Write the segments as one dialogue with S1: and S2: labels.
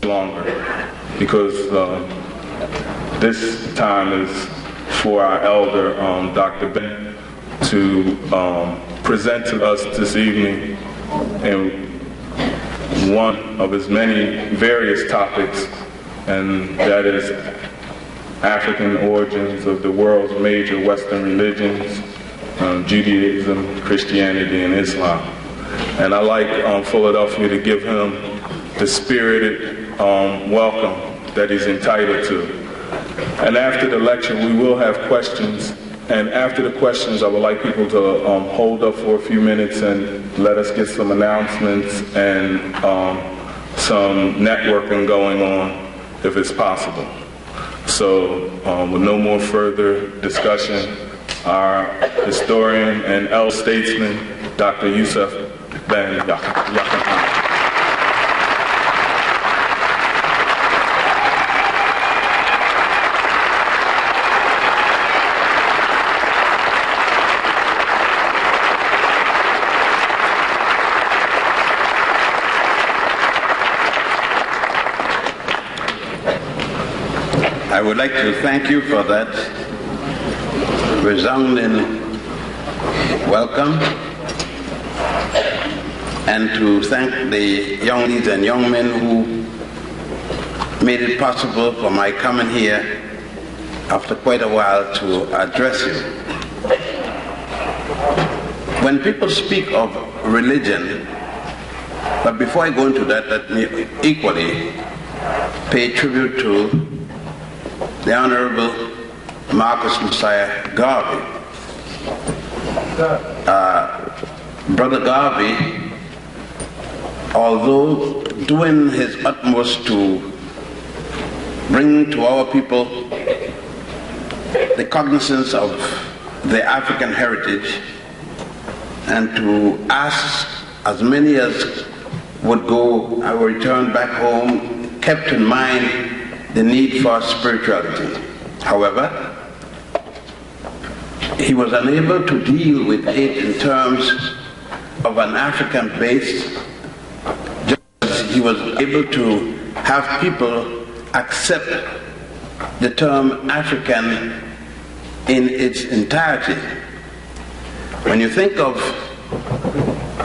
S1: longer, because this time is for our elder, Dr. Ben, to present to us this evening in one of his many various topics, and that is African origins of the world's major Western religions, Judaism, Christianity, and Islam. And I'd like Philadelphia to give him the spirited welcome that he's entitled to. And after the lecture, we will have questions. And after the questions, I would like people to hold up for a few minutes and let us get some announcements and some networking going on, if it's possible. So with no more further discussion, our historian and elder statesman, Dr. Yusuf Ben Yakan.
S2: I would like to thank you for that resounding welcome, and to thank the young ladies and young men who made it possible for my coming here after quite a while to address you. When people speak of religion, but before I go into that, let me equally pay tribute to the Honorable Marcus Messiah Garvey. Brother Garvey, although doing his utmost to bring to our people the cognizance of their African heritage and to ask as many as would go or return back home, kept in mind the need for spirituality. However, he was unable to deal with it in terms of an African base, just as he was able to have people accept the term African in its entirety. When you think of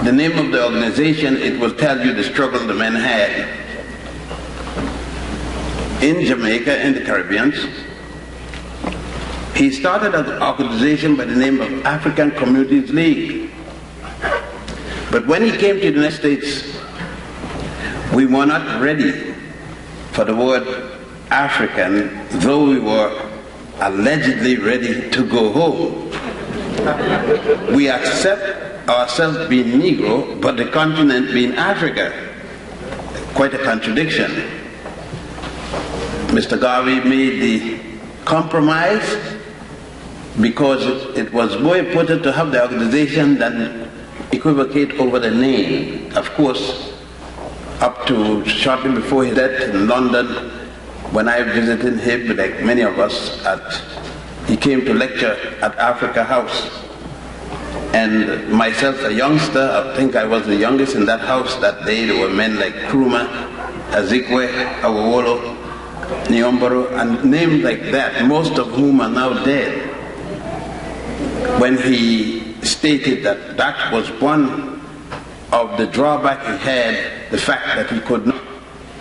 S2: the name of the organization, it will tell you the struggle the men had in Jamaica, in the Caribbean. He started an organization by the name of African Communities League. But when he came to the United States, we were not ready for the word African, though we were allegedly ready to go home. We accept ourselves being Negro, but the continent being Africa. Quite a contradiction. Mr. Garvey made the compromise because it was more important to have the organization than equivocate over the name. Of course, up to shortly before his death in London, when I visited him, like many of us, he came to lecture at Africa House. And myself, a youngster, I think I was the youngest in that house that day. There were men like Krumah, Azikwe, Awolo, Nyomboro, and names like that, most of whom are now dead. When he stated that that was one of the drawbacks he had, the fact that he could not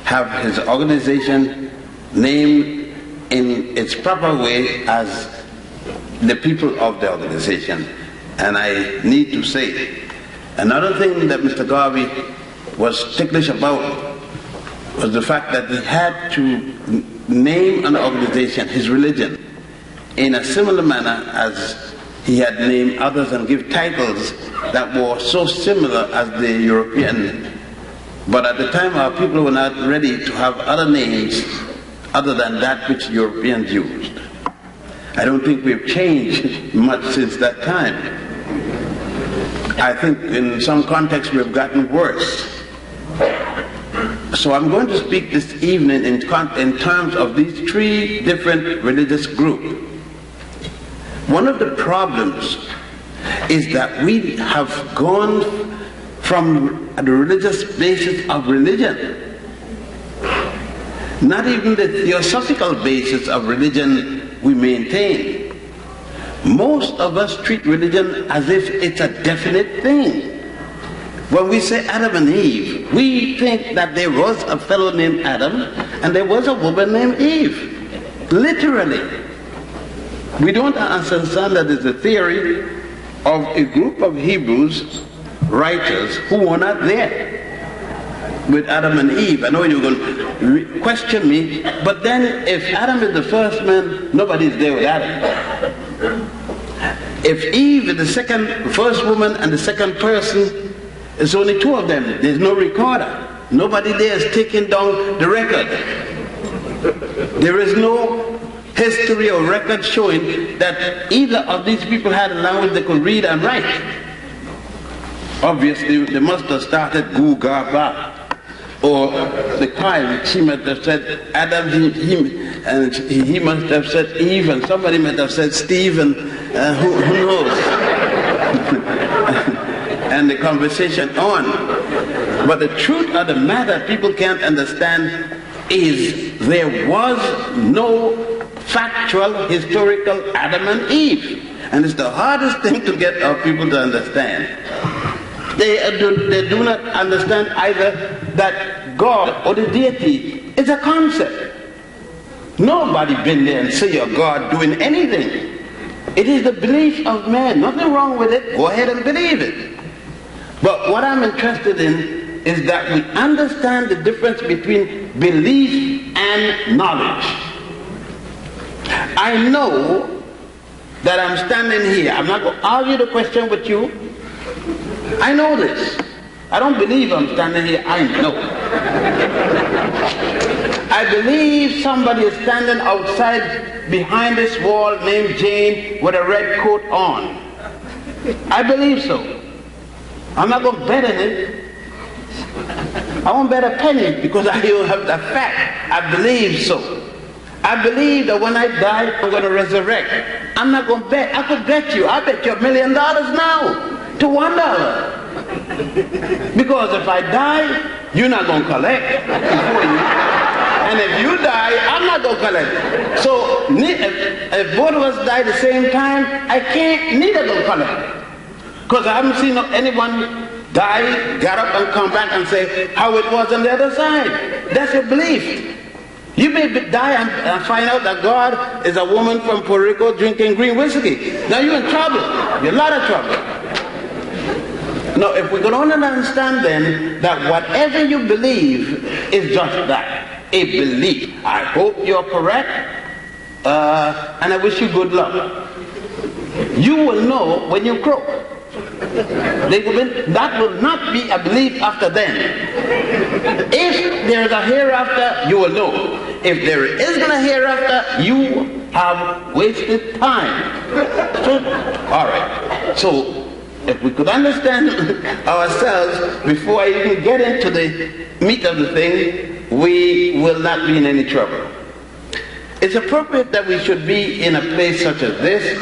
S2: have his organization named in its proper way as the people of the organization. And I need to say, another thing that Mr. Garvey was ticklish about was the fact that he had to name an organization, his religion, in a similar manner as he had named others and give titles that were so similar as the European. But at the time our people were not ready to have other names other than that which Europeans used. I don't think we've changed much since that time. I think in some contexts we've gotten worse. So I'm going to speak this evening in terms of these three different religious groups. One of the problems is that we have gone from the religious basis of religion not even the theosophical basis of religion we maintain. Most of us treat religion as if it's a definite thing. When we say Adam and Eve, we think that there was a fellow named Adam and there was a woman named Eve. Literally. We don't understand that it's a theory of a group of Hebrews writers who were not there with Adam and Eve. I know you're going to question me, but then if Adam is the first man, nobody's there with Adam. If Eve is the first woman and the second person, it's only two of them. There's no recorder. Nobody there is taking down the record. There is no history or record showing that either of these people had a language they could read and write. Obviously, they must have started Gu-Ga-Ba. Or the time she must have said Adam, and he must have said Eve, and somebody might have said Steve, and who knows? And the conversation on. But the truth of the matter people can't understand is there was no factual, historical Adam and Eve. And it's the hardest thing to get our people to understand. They do not understand either that God or the deity is a concept. Nobody been there and see a God doing anything. It is the belief of man. Nothing wrong with it. Go ahead and believe it. But what I'm interested in is that we understand the difference between belief and knowledge. I know that I'm standing here. I'm not going to argue the question with you. I know this. I don't believe I'm standing here. I know. I believe somebody is standing outside behind this wall named Jane with a red coat on. I believe so. I'm not going to bet on it. I won't bet a penny because I don't have the fact. I believe so. I believe that when I die, I'm going to resurrect. I'm not going to bet. I could bet you. I bet you $1 million now to $1. Because if I die, you're not going to collect before you. And if you die, I'm not going to collect. So if both of us die at the same time, I can't neither go collect. Because I haven't seen anyone die, get up and come back and say how it was on the other side. That's a belief. You may die and find out that God is a woman from Puerto Rico drinking green whiskey. Now you're in trouble. You're in a lot of trouble. Now, if we could only understand then that whatever you believe is just that, a belief. I hope you're correct, and I wish you good luck. You will know when you croak. That will not be a belief after then. If there is a hereafter, you will know. If there isn't a hereafter, you have wasted time. So, all right. So, if we could understand ourselves before I even get into the meat of the thing, we will not be in any trouble. It's appropriate that we should be in a place such as this,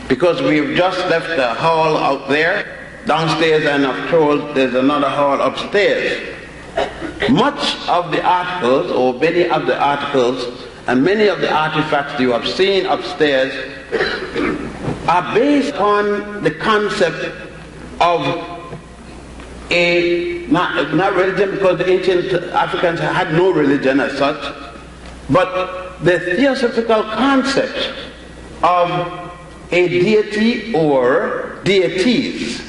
S2: because we've just left the hall out there, downstairs, and of course there's another hall upstairs. Much of the articles, or many of the articles, and many of the artifacts you have seen upstairs are based on the concept of not religion, because the ancient Africans had no religion as such, but the theosophical concept of a deity or deities.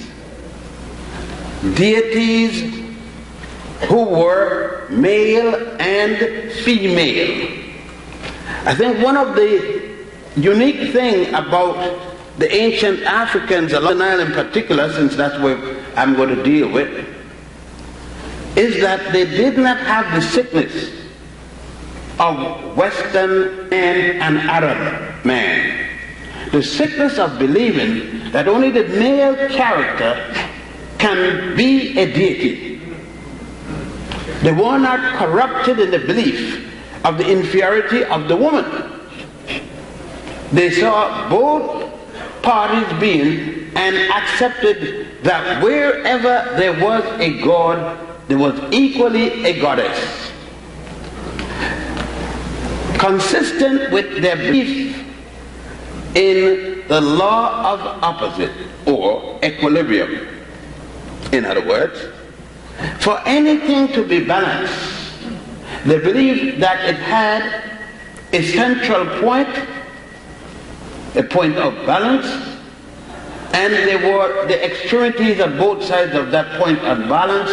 S2: Deities who were male and female. I think one of the unique thing about the ancient Africans, along the Nile in particular, since that's what I'm going to deal with, is that they did not have the sickness of Western man and Arab man. The sickness of believing that only the male character can be a deity. They were not corrupted in the belief of the inferiority of the woman. They saw both parties being and accepted that wherever there was a god, there was equally a goddess. consistent with their belief in the law of opposite, or equilibrium. In other words, for anything to be balanced, they believed that it had a central point, a point of balance, and there were the extremities of both sides of that point of balance,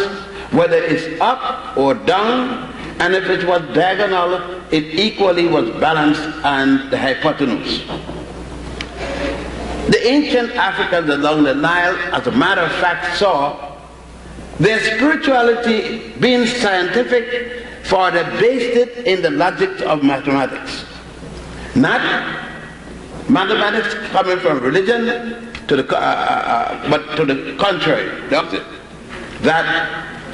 S2: whether it's up or down, and if it was diagonal, it equally was balanced and the hypotenuse. The ancient Africans along the Nile, as a matter of fact, saw their spirituality being scientific, for they based it in the logic of mathematics. Not mathematics coming from religion, but to the contrary, the opposite. That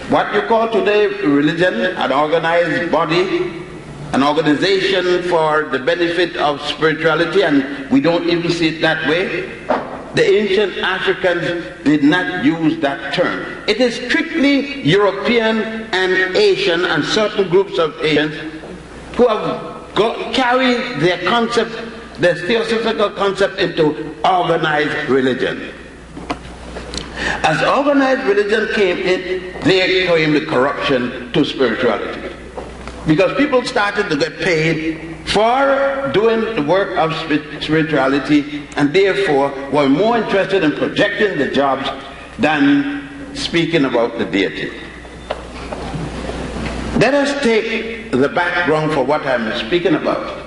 S2: what you call today religion, an organized body, an organization for the benefit of spirituality, and we don't even see it that way. The ancient Africans did not use that term. It is strictly European and Asian and certain groups of Asians who have carried their concept, their theosophical concept, into organized religion. As organized religion came in, there came the corruption to spirituality. Because people started to get paid for doing the work of spirituality, and therefore were more interested in projecting the jobs than speaking about the deity. Let us take the background for what I'm speaking about,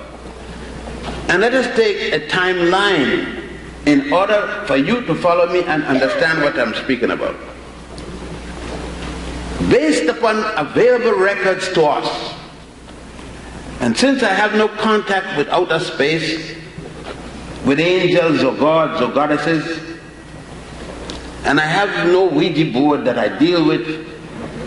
S2: and let us take a timeline in order for you to follow me and understand what I'm speaking about. Based upon available records to us, and since I have no contact with outer space, with angels or gods or goddesses, and I have no Ouija board that I deal with,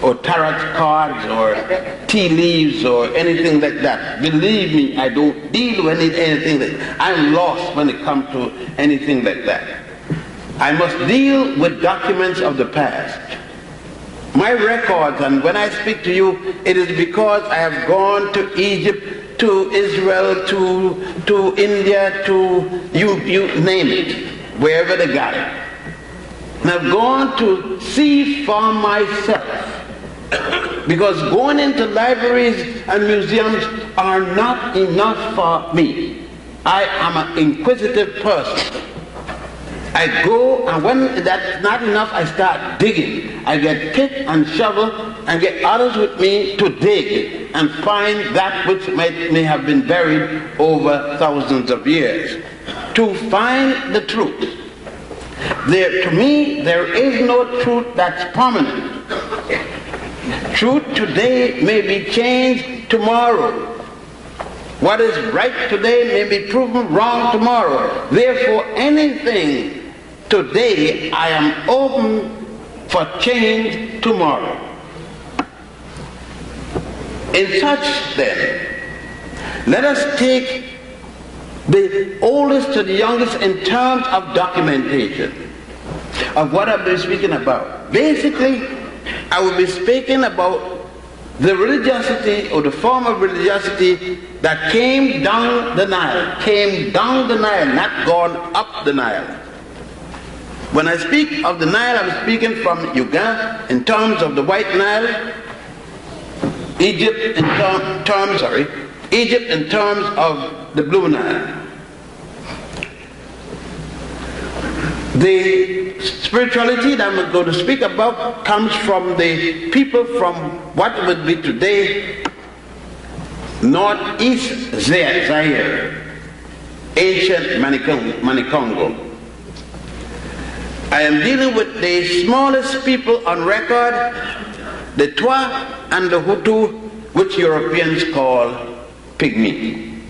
S2: or tarot cards or tea leaves or anything like that. Believe me, I don't deal with anything like that. I'm lost when it comes to anything like that. I must deal with documents of the past. My records, and when I speak to you, it is because I have gone to Egypt, to Israel, to India, to you name it, wherever they got it. And I've gone to see for myself. Because going into libraries and museums are not enough for me. I am an inquisitive person. I go, and when that's not enough, I start digging. I get pick and shovel and get others with me to dig and find that which may have been buried over thousands of years. To find the truth. To me, there is no truth that's permanent. Truth today may be changed tomorrow. What is right today may be proven wrong tomorrow. Therefore, anything today, I am open for change tomorrow. In such, then, let us take the oldest to the youngest in terms of documentation of what I've been speaking about. Basically, I will be speaking about the religiosity, or the form of religiosity that came down the Nile, not gone up the Nile. When I speak of the Nile, I'm speaking from Uganda in terms of the White Nile, Egypt in terms of the Blue Nile. The spirituality that I'm going to speak about comes from the people from what would be today northeast Zaire, ancient Manicongo. I am dealing with the smallest people on record, the Twa and the Hutu, which Europeans call Pygmy.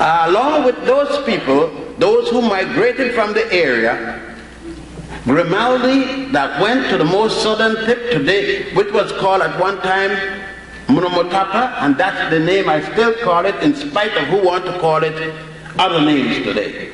S2: Along with those people, those who migrated from the area, Grimaldi, that went to the most southern tip today, which was called at one time Munomotapa, and that's the name I still call it, in spite of who want to call it other names today.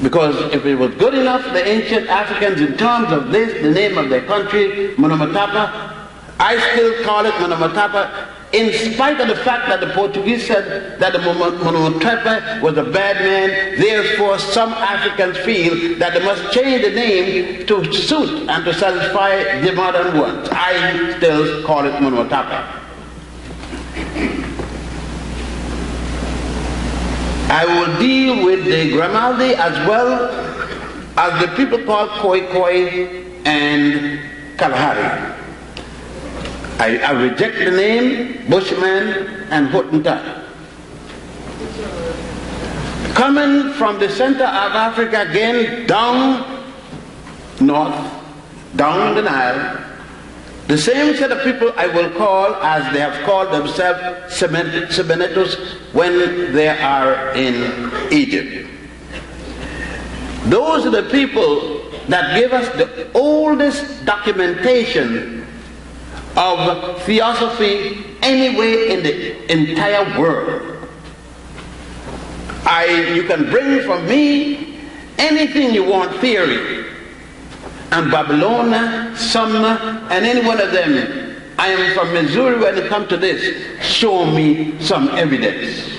S2: Because if it was good enough, the ancient Africans, in terms of this, the name of their country, Munomotapa, I still call it Munomotapa in spite of the fact that the Portuguese said that the Monomotapa was a bad man, therefore some Africans feel that they must change the name to suit and to satisfy the modern ones. I still call it Monomotapa. I will deal with the Grimaldi as well as the people called Khoi Khoi and Kalahari. I reject the name Bushman and Hottentot. Coming from the center of Africa again, down north, down the Nile, the same set of people I will call as they have called themselves Sebenetus when they are in Egypt. Those are the people that give us the oldest documentation of theosophy anywhere in the entire world. You can bring from me anything you want theory, and Babylonia, Sumner, and any one of them. I am from Missouri when it comes to this. Show me some evidence.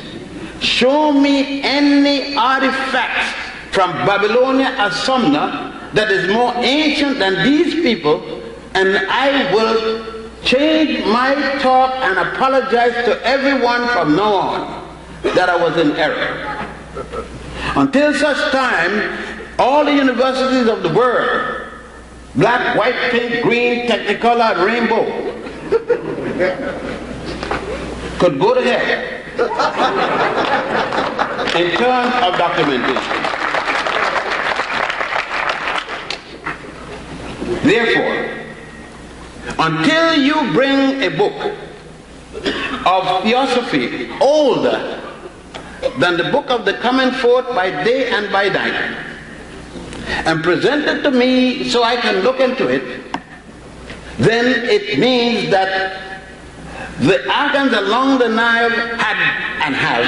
S2: Show me any artifacts from Babylonia or Sumner that is more ancient than these people, and I will change my talk and apologize to everyone from now on that I was in error. Until such time, all the universities of the world, black, white, pink, green, technicolor, rainbow, could go to hell in terms of documentation. Therefore, until you bring a book of theosophy older than the book of the coming forth by day and by night, and present it to me so I can look into it, then it means that the Africans along the Nile had and have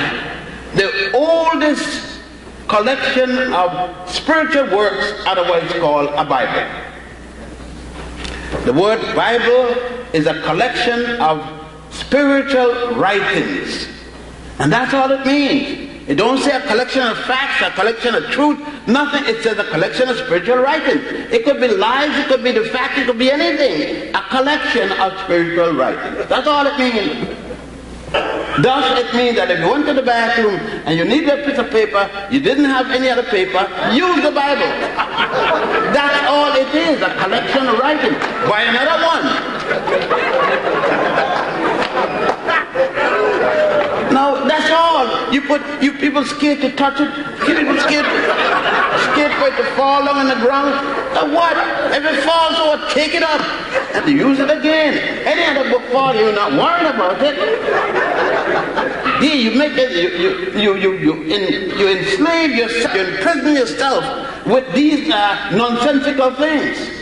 S2: the oldest collection of spiritual works, otherwise called a Bible. The word Bible is a collection of spiritual writings, and that's all it means. It don't say a collection of facts, a collection of truth, nothing. It says a collection of spiritual writings. It could be lies, it could be the fact, it could be anything. A collection of spiritual writings. That's all it means. Thus it means that if you went to the bathroom and you needed a piece of paper, you didn't have any other paper, use the Bible. That's all it is, a collection of writings. Buy another one. Now that's all. You people scared to touch it. People scared for it to fall down on the ground. So what? If it falls over, take it up and use it again. Any other book falls, you're not worried about it. Here you make it. You enslave yourself. You imprison yourself with these nonsensical things.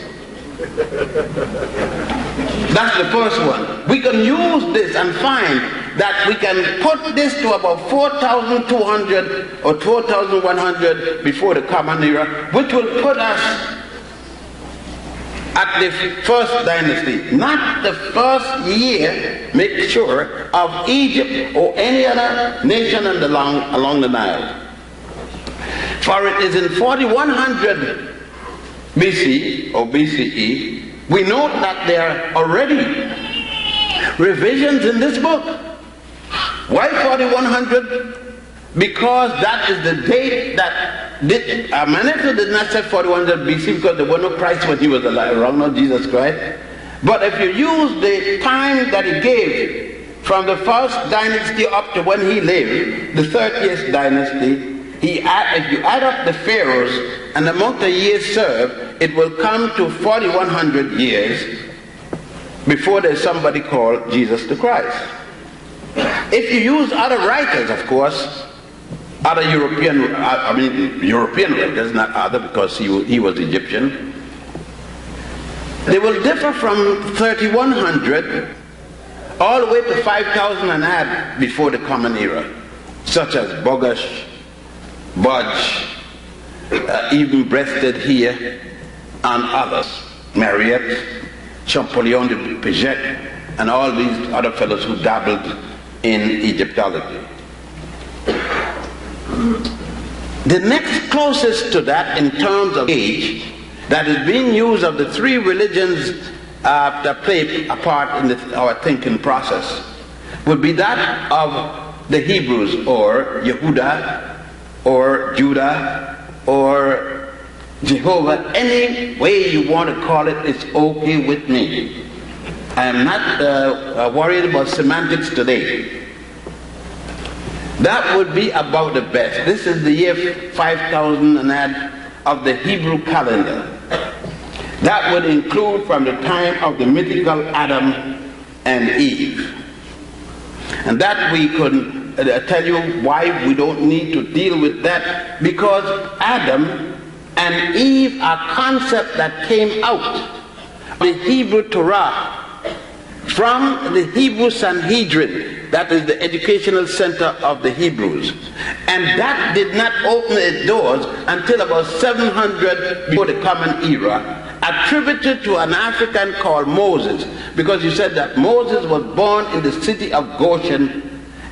S2: That's the first one. We can use this and find that we can put this to about 4,200 or 4,100 before the Common Era, which will put us at the first dynasty, not the first year, make sure, of Egypt or any other nation along the Nile. For it is in 4100 BC or BCE, we note that there are already revisions in this book. Why 4100? Because that is the date that Manetho did not say 4100 BC because there was no Christ when he was alive, wrong, not Jesus Christ. But if you use the time that he gave from the first dynasty up to when he lived, the 30th dynasty, if you add up the pharaohs and the amount of years served, it will come to 4100 years before there's somebody called Jesus the Christ. If you use other writers, of course, other European writers, not other because he was Egyptian, they will differ from 3100 all the way to 5000 and add before the Common Era, such as Bogash, Budge, even Breasted here, and others, Mariette, Champollion de Paget, and all these other fellows who dabbled in Egyptology. The next closest to that in terms of age that is being used of the three religions that play a part in our thinking process would be that of the Hebrews, or Yehuda, or Judah, or Jehovah. Any way you want to call it, it's okay with me. I am not worried about semantics today. That would be about the best. This is the year 5000 and add of the Hebrew calendar. That would include from the time of the mythical Adam and Eve. And that we could tell you why we don't need to deal with that, because Adam and Eve are concepts that came out of the Hebrew Torah from the Hebrew Sanhedrin, that is the educational center of the Hebrews. And that did not open its doors until about 700 before the Common Era, attributed to an African called Moses, because you said that Moses was born in the city of Goshen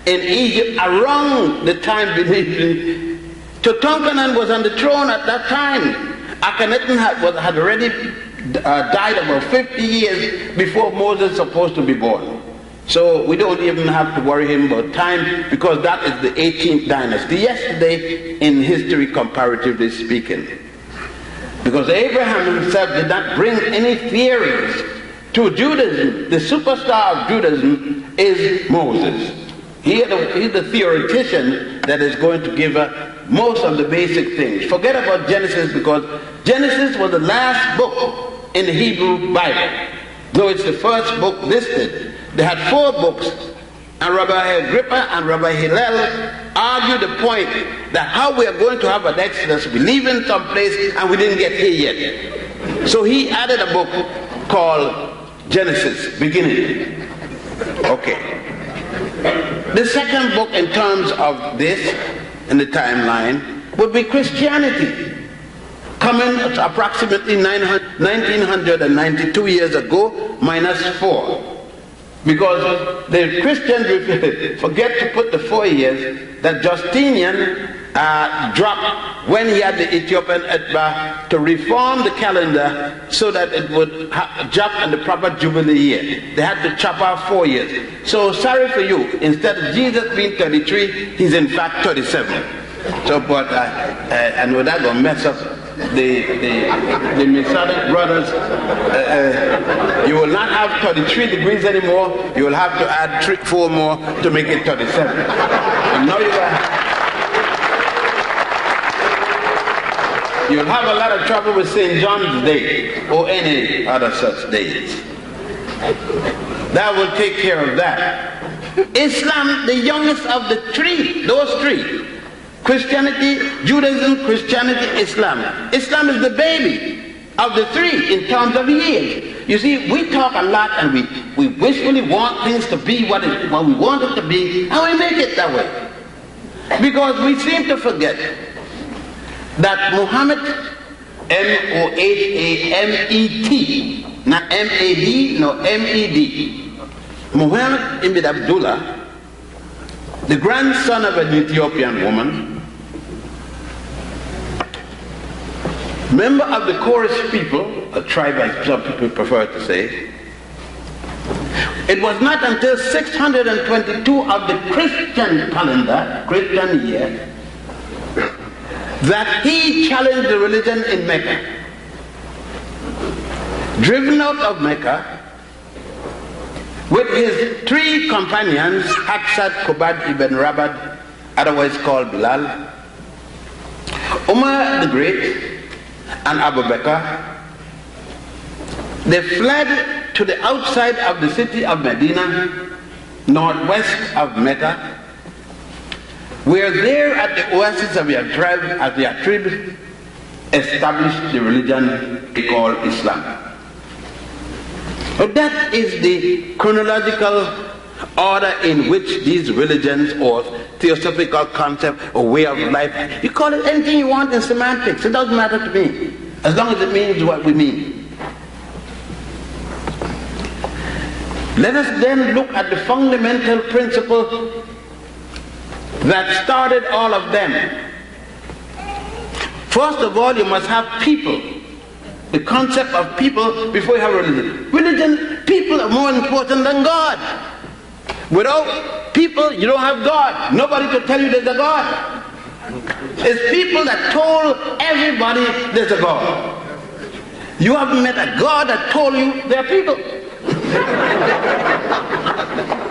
S2: in Egypt around the time beneath. Tutankhamun was on the throne at that time. Akhenaten had already died about 50 years before Moses was supposed to be born. So we don't even have to worry him about time, because that is the 18th dynasty. Yesterday in history, comparatively speaking. Because Abraham himself did not bring any theories to Judaism. The superstar of Judaism is Moses. He's the theoretician that is going to give most of the basic things. Forget about Genesis, because Genesis was the last book in the Hebrew Bible, though it's the first book listed. They had 4 books, and Rabbi Agrippa and Rabbi Hillel argued the point that how we are going to have an Exodus, we leave in some place and we didn't get here yet. So he added a book called Genesis, beginning. Okay. The second book in terms of this, in the timeline, would be Christianity, coming approximately 1992 years ago, minus 4. Because the Christians forget to put the 4 years that Justinian dropped when he had the Ethiopian Etba to reform the calendar so that it would jump on the proper Jubilee year. They had to chop off 4 years. So sorry for you, instead of Jesus being 33, he's in fact 37. So, but I know that's going to mess up the Masonic brothers. You will not have 33 degrees anymore. You will have to add 4 more to make it 37. And now you'll have a lot of trouble with St. John's Day or any other such days. That will take care of that. Islam, the youngest of the 3, those 3. Christianity, Judaism, Christianity, Islam. Islam is the baby of the 3 in terms of years. You see, we talk a lot and we wishfully want things to be what we want it to be, and we make it that way. Because we seem to forget that Muhammad, M-O-H-A-M-E-T, not M-A-D, no M-E-D. Muhammad ibn Abdullah, the grandson of an Ethiopian woman, member of the Koresh people, a tribe as some people prefer to say. It was not until 622 of the Christian calendar, Christian year, that he challenged the religion in Mecca. Driven out of Mecca with his 3 companions, Haksat, Kubad ibn Rabad, otherwise called Bilal, Umar the Great, and Abu Bakr. They fled to the outside of the city of Medina, northwest of Mecca, where there at the oasis of Yathrib established the religion they call Islam. But that is the chronological order in which these religions or theosophical concept or way of life, you call it anything you want in semantics, it doesn't matter to me, as long as it means what we mean. Let us then look at the fundamental principle that started all of them. First of all, you must have people. The concept of people before you have religion. Religion, people are more important than God. Without people, you don't have God. Nobody to tell you there's a God. It's people that told everybody there's a God. You haven't met a God that told you there are people.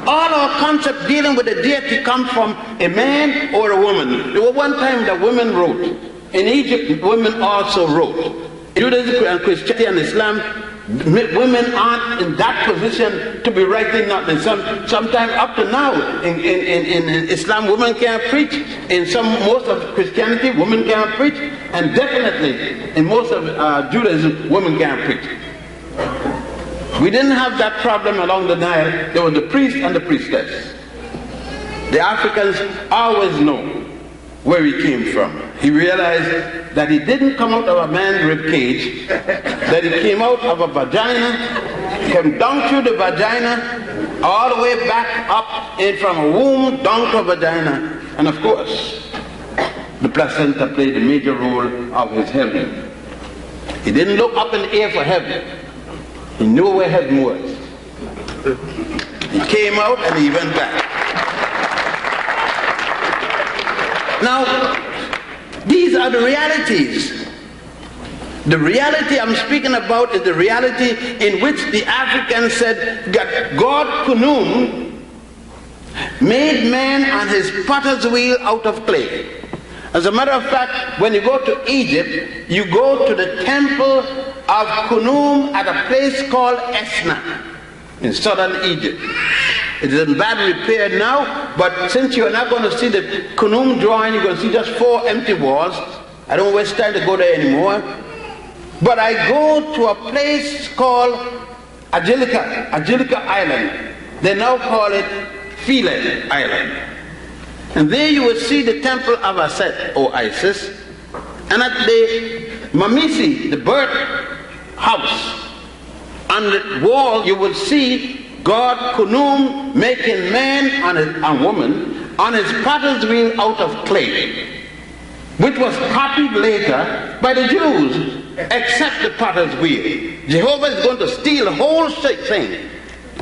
S2: All our concepts dealing with the deity come from a man or a woman. There was one time that women wrote. In Egypt, women also wrote. In Judaism and Christianity and Islam, women aren't in that position to be writing nothing. Sometime up to now, in Islam, women can't preach. In most of Christianity, women can't preach. And definitely, in most of Judaism, women can't preach. We didn't have that problem along the Nile. There was the priest and the priestess. The Africans always know where he came from. He realized that he didn't come out of a man's rib cage, that he came out of a vagina, came down through the vagina, all the way back up in from a womb down to a vagina. And of course, the placenta played a major role of his heaven. He didn't look up in the air for heaven. He knew where heaven was. He came out and he went back. Now, these are the realities. The reality I'm speaking about is the reality in which the Africans said that God Khnum made man on his potter's wheel out of clay. As a matter of fact, when you go to Egypt, you go to the temple of Khnum at a place called Esna in southern Egypt. It is in bad repair now, but since you're not going to see the Khnum drawing, you're going to see just 4 empty walls. I don't waste time to go there anymore. But I go to a place called Angelica Island. They now call it Philae Island. And there you will see the temple of Aset, or Isis. And at the Mamisi, the birth house, on the wall you will see God Khnum making man and woman on his potter's wheel out of clay, which was copied later by the Jews, except the potter's wheel. Jehovah is going to steal the whole thing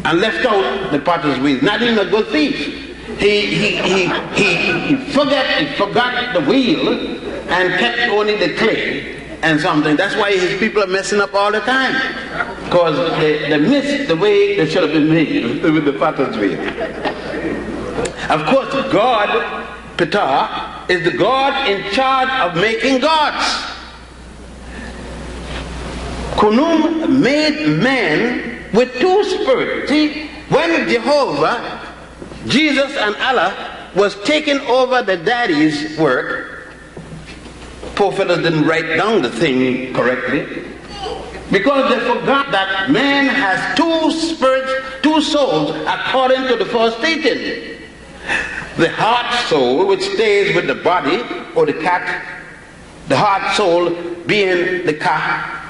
S2: and left out the potter's wheel. Not even a good thief. He forgot the wheel and kept only the clay and something. That's why his people are messing up all the time, because they missed the way they should have been made with the potter's wheel. Of course, God, Ptah, is the God in charge of making gods. Khnum made man with 2 spirits. See, when Jehovah, Jesus and Allah was taking over the daddy's work, poor fellows didn't write down the thing correctly, because they forgot that man has 2 spirits, 2 souls, according to the first teaching. The heart soul, which stays with the body, or the cat, the heart soul being the cat.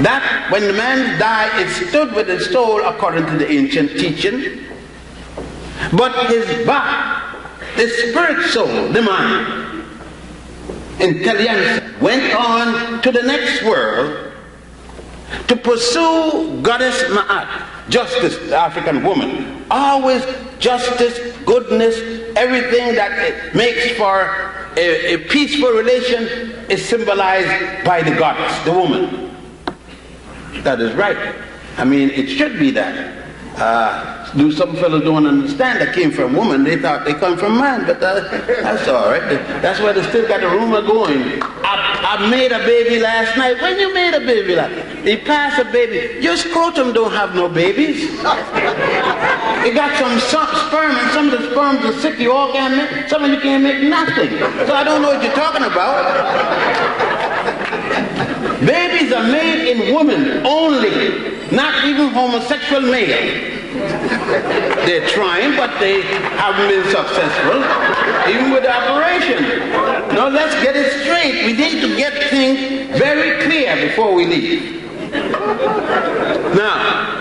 S2: That when the man died, it stood with his soul according to the ancient teaching. But his back, the spirit soul, the mind, intelligence, went on to the next world to pursue goddess Ma'at, justice, the African woman. Always justice, goodness, everything that it makes for a peaceful relation is symbolized by the goddess, the woman. That is right. I mean, it should be that. Some fellows don't understand that came from woman. They thought they come from man, but that's all right. That's why they still got the rumor going. I made a baby last night. When you made a baby last night? He passed a baby. Your scrotum don't have no babies. It got some sperm, and some of the sperms are sick. You all can't make, some of you can't make nothing. So I don't know what you're talking about. Babies are made in women only, not even homosexual male. They're trying, but they haven't been successful, even with the operation. Now let's get it straight. We need to get things very clear before we leave. Now,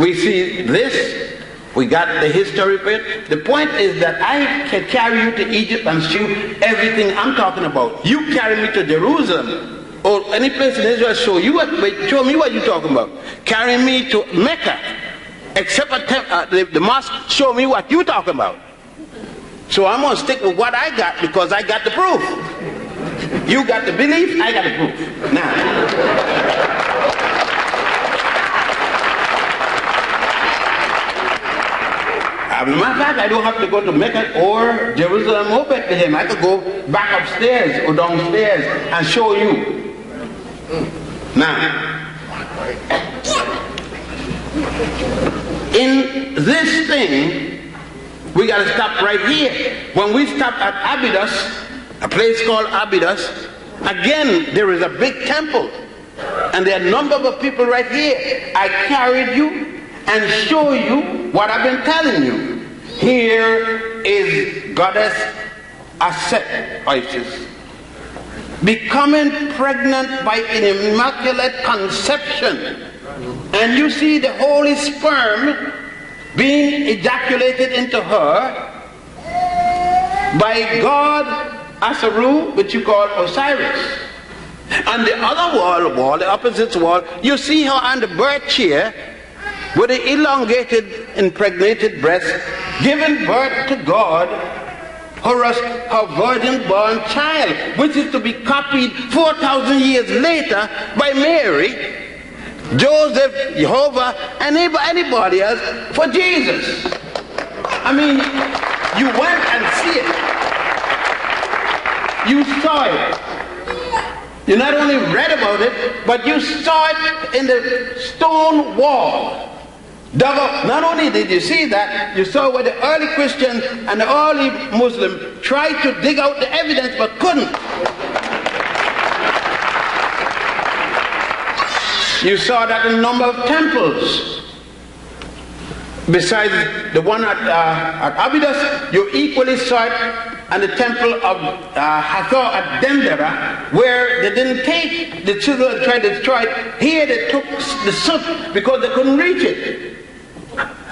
S2: We see this. We got the history of it. The point is that I can carry you to Egypt and show everything I'm talking about. You carry me to Jerusalem or any place in Israel, show me what you're talking about. Carry me to Mecca, except the mosque, show me what you're talking about. So I'm going to stick with what I got because I got the proof. You got the belief, I got the proof. Now, as a matter of fact, I don't have to go to Mecca or Jerusalem or Bethlehem. I could go back upstairs or downstairs and show you. Now, in this thing, we got to stop right here. When we stop at Abydos, a place called Abydos, again, there is a big temple. And there are a number of people right here. I carried you and show you what I've been telling you. Here is goddess Isis becoming pregnant by an immaculate conception. And you see the holy sperm being ejaculated into her by God Asaru, which you call Osiris. On the other wall, the opposite wall, you see her on the birth chair with the elongated, impregnated breast, giving birth to God, her virgin-born child, which is to be copied 4,000 years later by Mary, Joseph, Jehovah, and anybody else for Jesus. I mean, you went and see it. You saw it. You not only read about it, but you saw it in the stone wall. Dug up. Not only did you see that, you saw where the early Christians and the early Muslims tried to dig out the evidence but couldn't. You saw that in a number of temples. Besides the one at Abydos, you equally saw it at the temple of Hathor at Dendera, where they didn't take the chisel and tried to destroy it. Here they took the soot because they couldn't reach it.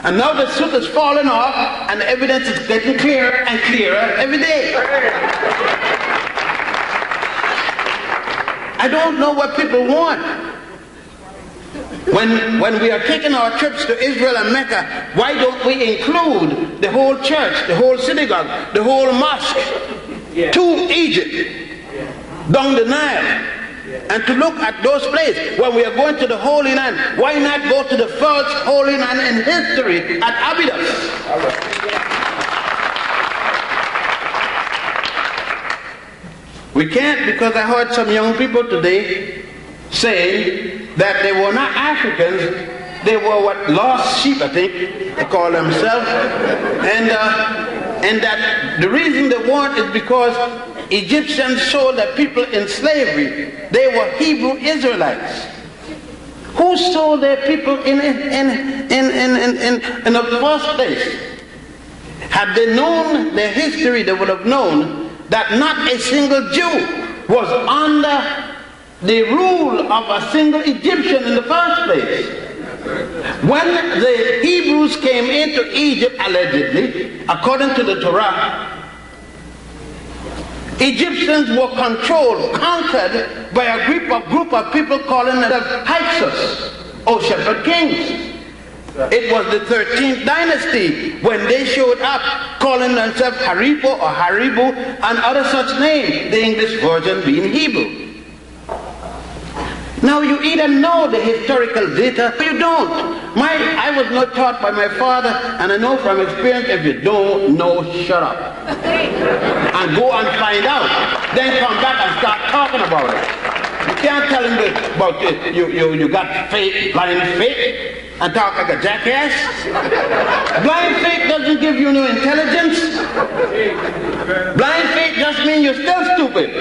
S2: And now the soot is falling off and the evidence is getting clearer and clearer every day. I don't know what people want. When we are taking our trips to Israel and Mecca, why don't we include the whole church, the whole synagogue, the whole mosque to Egypt, down the Nile, and to look at those places when we are going to the Holy Land? Why not go to the first Holy Land in history at Abydos? We can't, because I heard some young people today say that they were not Africans, they were what, lost sheep, I think they call themselves, and that the reason they weren't is because Egyptians sold their people in slavery. They were Hebrew Israelites. Who sold their people in the first place? Had they known their history, they would have known that not a single Jew was under the rule of a single Egyptian in the first place. When the Hebrews came into Egypt, allegedly, according to the Torah, Egyptians were controlled, conquered by a group of people calling themselves Hyksos, or shepherd kings. It was the 13th dynasty when they showed up calling themselves Haripo or Haribu and other such names, the English version being Hebrew. Now you either know the historical data or you don't. I was not taught by my father, and I know from experience, if you don't know, shut up. And go and find out. Then come back and start talking about it. You can't tell him about you got faith, blind faith, and talk like a jackass. Blind faith doesn't give you no intelligence. Blind faith just means you're still stupid.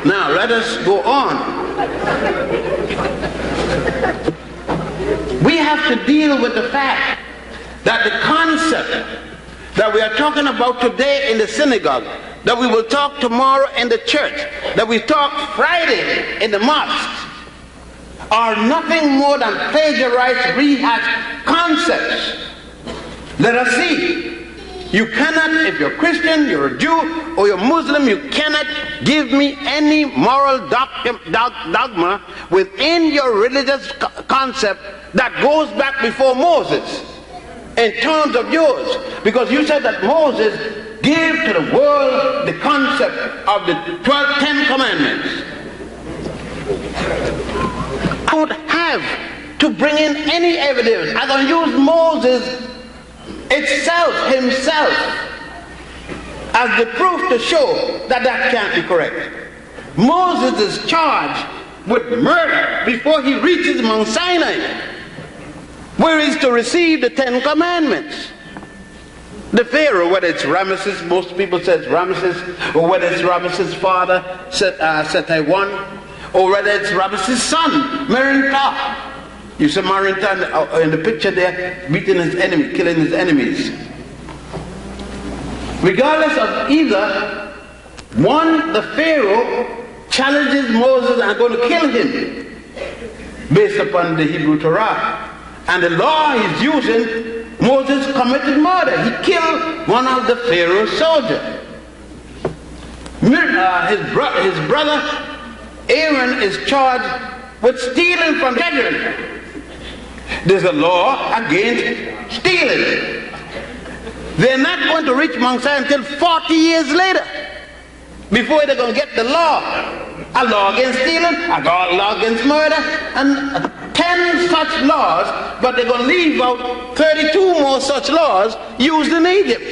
S2: Now let us go on. We have to deal with the fact that the concept that we are talking about today in the synagogue, that we will talk tomorrow in the church, that we talk Friday in the mosque, are nothing more than plagiarized, rehashed concepts. Let us see. You cannot, if you're Christian, you're a Jew, or you're Muslim, you cannot give me any moral dogma within your religious concept that goes back before Moses in terms of yours. Because you said that Moses gave to the world the concept of the 10 Commandments. I don't have to bring in any evidence. I'm going to use Moses himself as the proof to show that that can't be correct. Moses is charged with murder before he reaches Mount Sinai, where he's to receive the 10 Commandments. The Pharaoh, whether it's Ramesses, most people say it's Ramesses, or whether it's Ramesses' father, Seti-1, or whether it's Ramesses' son, Merinptah. You see Merinptah in the picture there, beating his enemy, killing his enemies. Regardless of either, one, the Pharaoh challenges Moses and going to kill him based upon the Hebrew Torah. And the law he's using, Moses committed murder. He killed one of the Pharaoh's soldiers. His brother Aaron is charged with stealing from treasury. There's a law against stealing. They're not going to reach Mount Sinai until 40 years later before they're going to get the law. A law against stealing, a law against murder, and 10 such laws, but they're going to leave out 32 more such laws used in Egypt.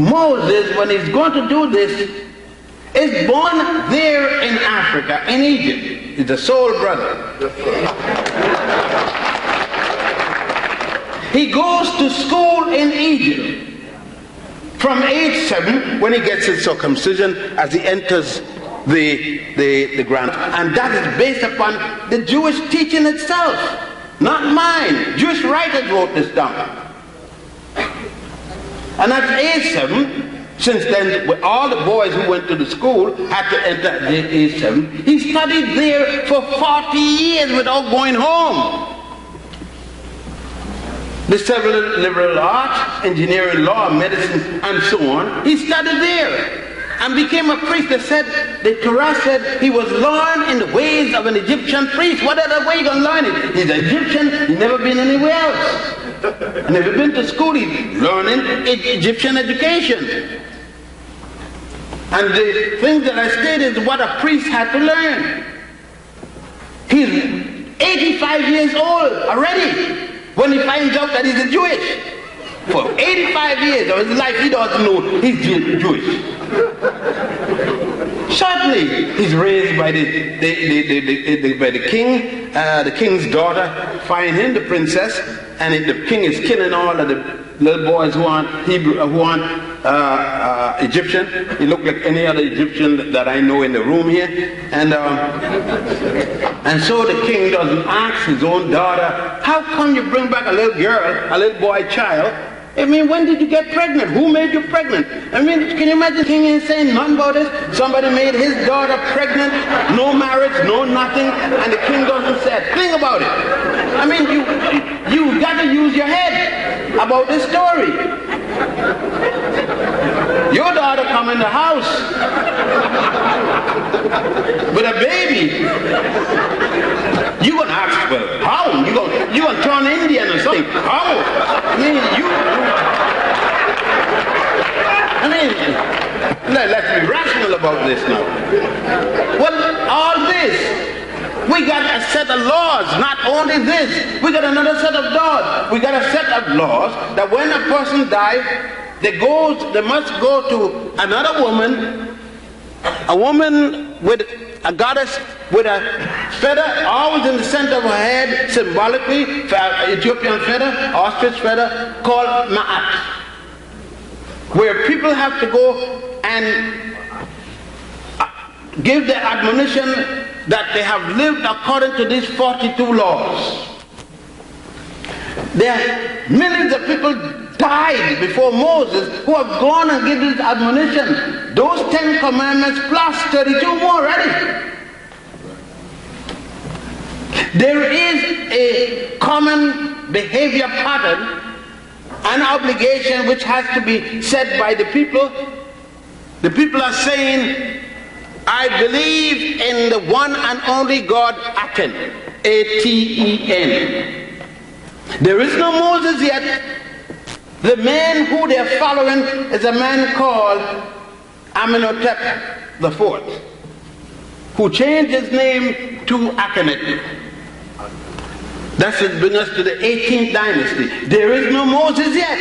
S2: Moses, when he's going to do this, is born there in Africa, in Egypt. He's a soul brother. He goes to school in Egypt from age 7 when he gets his circumcision as he enters the ground. And that is based upon the Jewish teaching itself, not mine. Jewish writers wrote this down. And at age 7, since then, all the boys who went to the school had to enter at age 7. He studied there for 40 years without going home. The several liberal arts, engineering, law, medicine, and so on. He studied there and became a priest. They said, the Torah said he was learned in the ways of an Egyptian priest. What other way you going to learn it? He's Egyptian, he's never been anywhere else. Never been to school, he's learning Egyptian education. And the thing that I stated is what a priest had to learn. He's 85 years old already when he finds out that he's a Jewish. For 85 years of his life, he doesn't know he's Jewish. Certainly, he's raised by the king. The king's daughter find him, the princess, and the king is killing all of the little boys who aren't Hebrew, who aren't Egyptian. He looked like any other Egyptian that I know in the room here. And so the king doesn't ask his own daughter, how come you bring back a little girl, a little boy child? I mean, when did you get pregnant? Who made you pregnant? I mean, can you imagine the king ain't saying nothing about this? Somebody made his daughter pregnant, no marriage, no nothing, and the king doesn't say a thing about it. I mean, you got to use your head about this story. Your daughter come in the house with a baby. You gonna ask, well, how? You gonna turn Indian or something? How? I mean, let's be rational about this now. Well, all this, we got a set of laws. Not only this, we got another set of laws. We got a set of laws that when a person dies, they must go to another woman, a woman with a goddess with a feather always in the center of her head, symbolically, Ethiopian feather, ostrich feather, called Ma'at, where people have to go and give the admonition that they have lived according to these 42 laws. There millions of people died before Moses who have gone and given this admonition. those 10 commandments plus 32 more already. There is a common behavior pattern, an obligation which has to be set by the people. The people are saying, I believe in the one and only God, Aten, A-T-E-N. There is no Moses yet. The man who they are following is a man called Amenhotep IV, who changed his name to Akhenaten. That should bring us to the 18th dynasty. There is no Moses yet.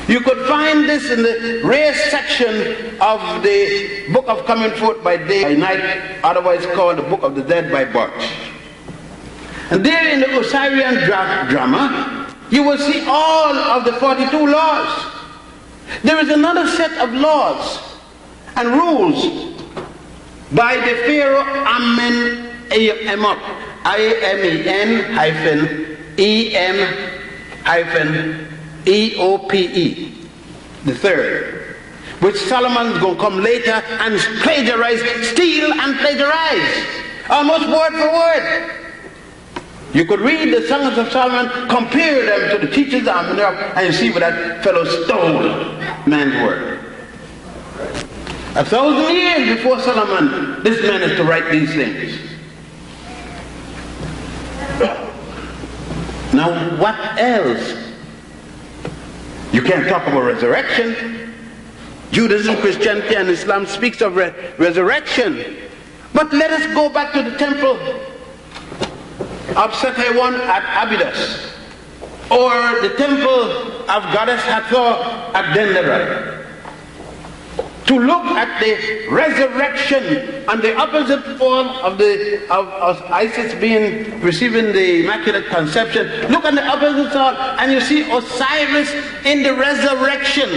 S2: You could find this in the rare section of the Book of Coming Forth by Day by Night, otherwise called the Book of the Dead by Butch. And there in the Osirian drama, you will see all of the 42 laws. There is another set of laws and rules by the Pharaoh Amenemop, I-M-E-N-E-M-E-O-P-E, the third, which Solomon is going to come later and plagiarize, steal and plagiarize, almost word for word. You could read the Songs of Solomon, compare them to the teachers of Amenhotep, and you see where that fellow stole man's word. 1,000 years before Solomon, this man is to write these things. Now, what else? You can't talk about resurrection. Judaism, Christianity, and Islam speaks of resurrection. But let us go back to the temple of Sekhaiwan at Abydos, or the temple of Goddess Hathor at Dendera, to look at the resurrection and the opposite form of Isis receiving the Immaculate Conception. Look at the opposite side and you see Osiris in the resurrection.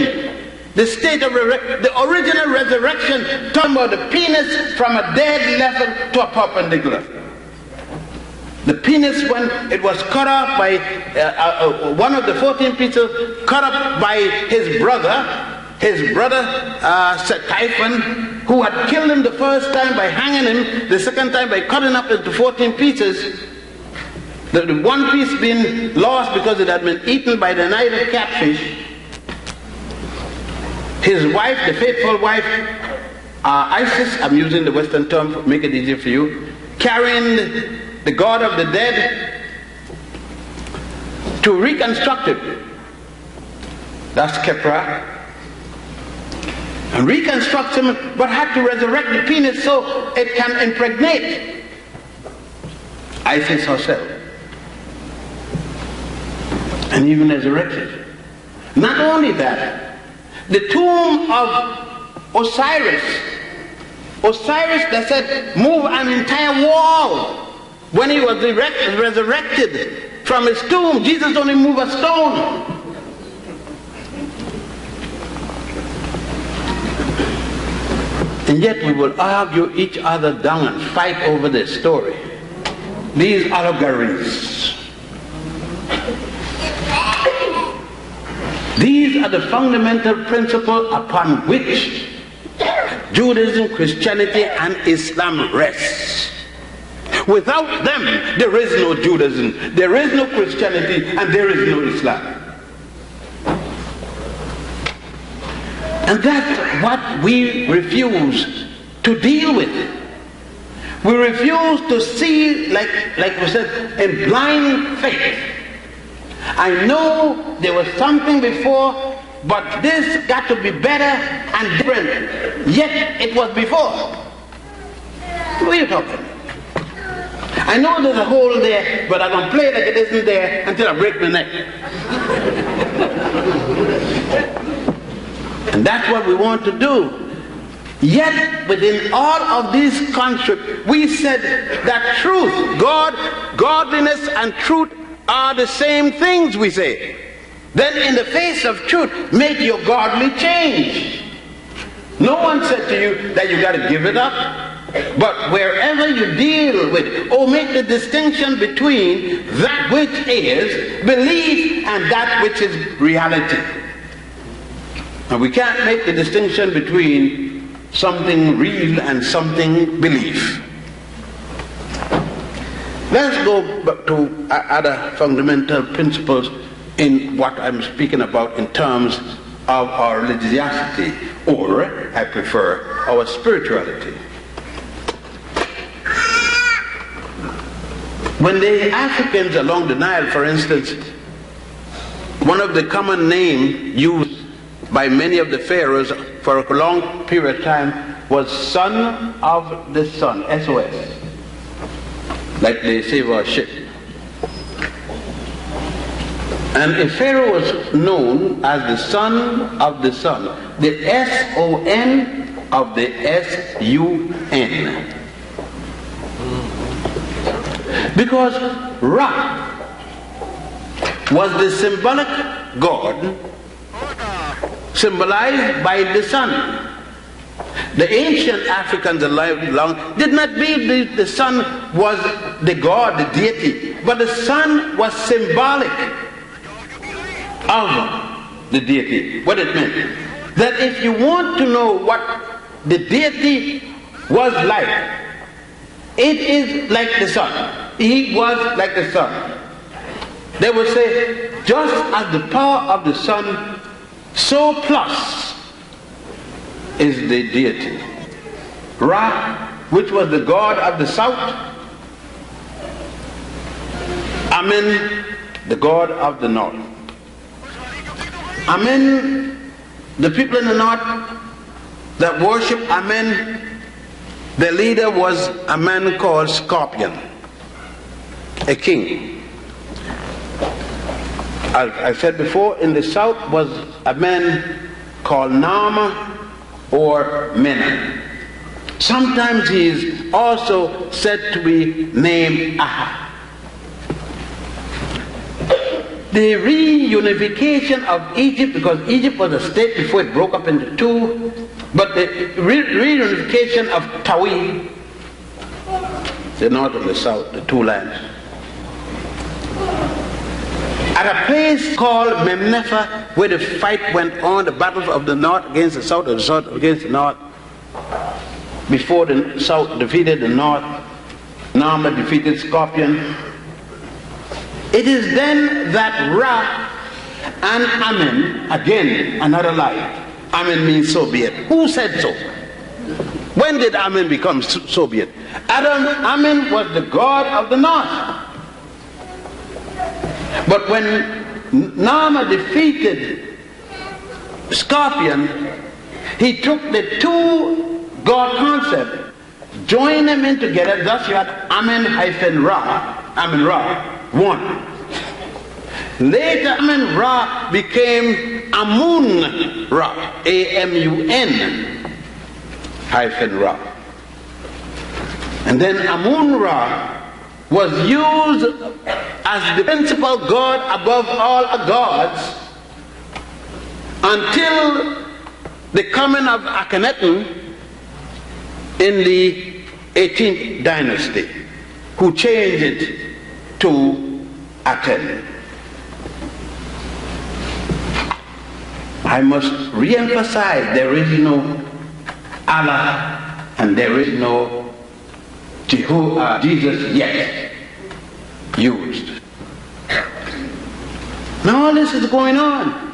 S2: The state of the original resurrection, talking about the penis from a dead level to a perpendicular. The penis, when it was cut off by one of the 14 pieces, cut up by his brother Typhon, who had killed him the first time by hanging him, the second time by cutting up into 14 pieces. The one piece being lost because it had been eaten by the night of catfish. His wife, the faithful wife, Isis, I'm using the Western term to make it easier for you, carrying the god of the dead to reconstruct it. That's Khepra. And reconstruct him, but had to resurrect the penis so it can impregnate Isis herself. And even resurrected. Not only that, the tomb of Osiris that said move an entire wall. When he was resurrected from his tomb, Jesus only moved a stone. And yet we will argue each other down and fight over this story. These allegories. These are the fundamental principles upon which Judaism, Christianity, and Islam rests. Without them, there is no Judaism, there is no Christianity, and there is no Islam. And that's what we refuse to deal with. We refuse to see, like we said, in blind faith. I know there was something before, but this got to be better and different. Yet it was before. What are you talking about? I know there's a hole there, but I'm going to play like it isn't there until I break my neck. And that's what we want to do. Yet, within all of these constructs, we said that truth, godliness and truth are the same things, we say. Then in the face of truth, make your godly change. No one said to you that you got to give it up. But wherever you deal with, make the distinction between that which is belief and that which is reality. And we can't make the distinction between something real and something belief. Let's go back to other fundamental principles in what I'm speaking about in terms of our religiosity, or, I prefer, our spirituality. When the Africans along the Nile, for instance, one of the common names used by many of the pharaohs for a long period of time was Son of the Sun, SOS, like they say of our ship. And a pharaoh was known as the Son of the Sun, the S-O-N of the S-U-N. Because Ra was the symbolic God symbolized by the sun. The ancient Africans alive long did not believe the sun was the God, the deity, but the sun was symbolic of the deity. What it meant? That if you want to know what the deity was like, it is like the sun. He was like the sun. They would say, just as the power of the sun, so plus is the deity. Ra, which was the god of the south, Amen, the god of the north. Amen, the people in the north that worship Amen, their leader was a man called Scorpion, a king. As I said before, in the south was a man called Nama or Mena. Sometimes he is also said to be named Aha. The reunification of Egypt, because Egypt was a state before it broke up into two, but the reunification of Tawi, the north and the south, the two lands, at a place called Memnefa, where the fight went on, the battles of the north against the south, or the south against the north, before the south defeated the north, Nama defeated Scorpion. It is then that Ra and Amen, again another lie. Amen means so be it. Who said so? When did Amen become so be it? Amen was the god of the north. But when Nama defeated Scorpion, he took the two God concept, joined them in together, thus you had Amen-Ra, Amen-Ra, one. Later Amen-Ra became Amun-Ra, A-M-U-N-Ra. And then Amun-Ra was used as the principal god above all gods until the coming of Akhenaten in the 18th dynasty, who changed it to Aten. I must re-emphasize, there is no Allah and there is no Jesus yet used. Now all this is going on.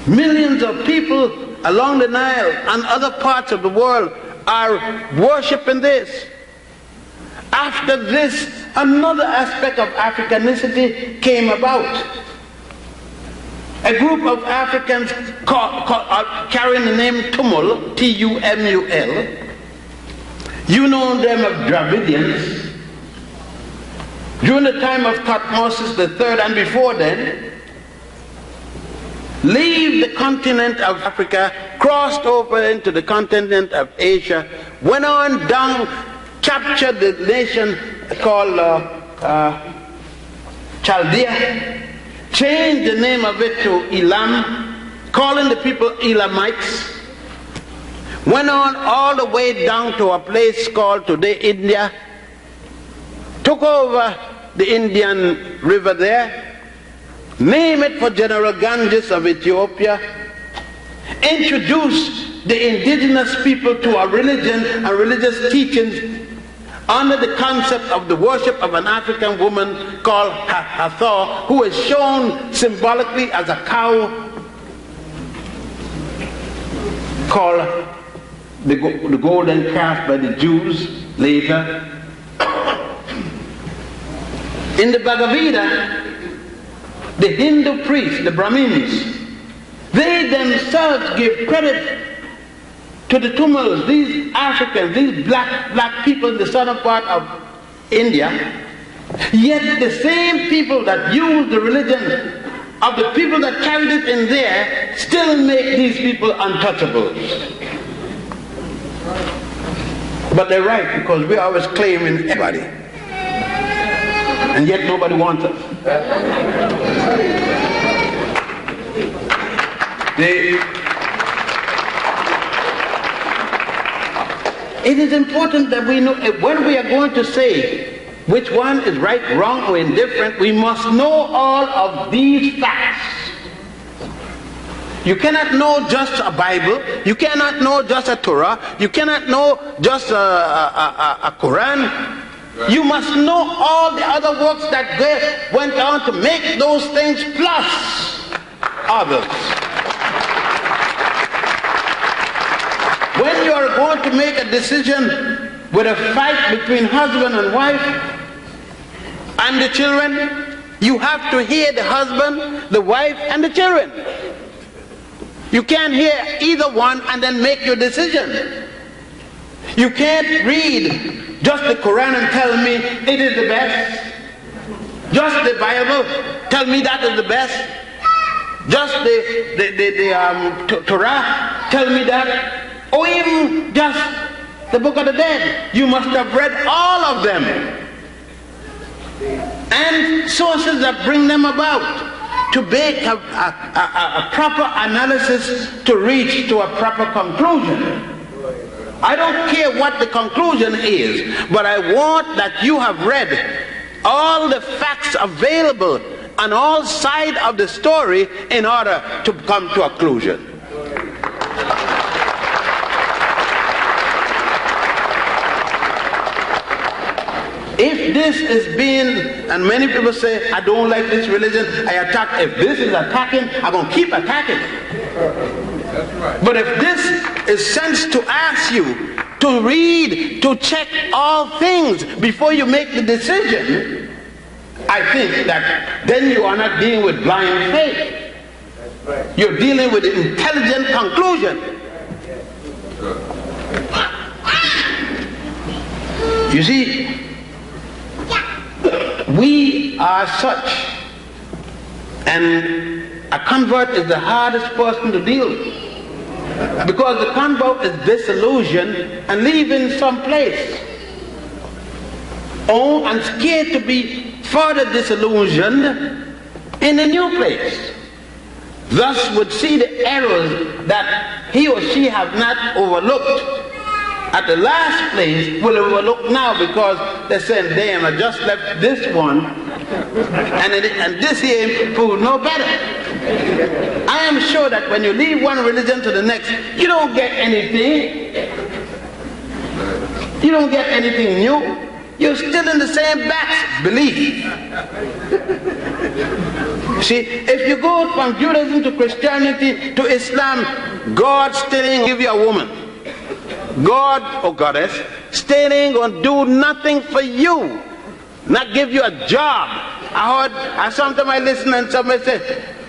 S2: Millions of people along the Nile and other parts of the world are worshiping this. After this, another aspect of Africanicity came about. A group of Africans carrying the name Tumul, T-U-M-U-L. You know them as Dravidians. During the time of Thutmose III and before then, leave the continent of Africa, crossed over into the continent of Asia, went on down, captured the nation called Chaldea, changed the name of it to Elam, calling the people Elamites, went on all the way down to a place called today India, took over the Indian River there, name it for General Ganges of Ethiopia, introduced the indigenous people to our religion and religious teachings under the concept of the worship of an African woman called Hathor, who is shown symbolically as a cow called the golden calf by the Jews later. In the Bhagavad Gita, the Hindu priests, the Brahmins, they themselves give credit to the Tamils, these Africans, these black people in the southern part of India. Yet the same people that use the religion of the people that carried it in there still make these people untouchables. But they're right, because we're always claiming everybody. And yet nobody wants us. It is important that we know when we are going to say which one is right, wrong, or indifferent, we must know all of these facts. You cannot know just a Bible, you cannot know just a Torah, you cannot know just a Quran. You must know all the other works that went on to make those things plus others. When you are going to make a decision with a fight between husband and wife and the children, you have to hear the husband, the wife, and the children. You can't hear either one and then make your decision. You can't read just the Quran and tell me it is the best. Just the Bible, tell me that is the best. Just the Torah, tell me that. Or even just the Book of the Dead. You must have read all of them. And sources that bring them about. To make a proper analysis to reach to a proper conclusion. I don't care what the conclusion is, but I want that you have read all the facts available on all sides of the story in order to come to a conclusion. If this is being, and many people say, I don't like this religion, I attack. If this is attacking, I'm going to keep attacking. That's right. But if this is sent to ask you to read, to check all things before you make the decision, I think that then you are not dealing with blind faith. That's right. You're dealing with an intelligent conclusion. You see, we are such, and a convert is the hardest person to deal with, because the convert is disillusioned and leaving some place, and scared to be further disillusioned in a new place. Thus would see the errors that he or she have not overlooked at the last place will overlook now, because they're saying, damn, I just left this one and this here proved no better. I am sure that when you leave one religion to the next, you don't get anything. You don't get anything new. You're still in the same batch belief. See, if you go from Judaism to Christianity to Islam, God still ain't give you a woman. God or goddess still ain't gonna do nothing for you, not give you a job. I sometimes I listen and somebody say,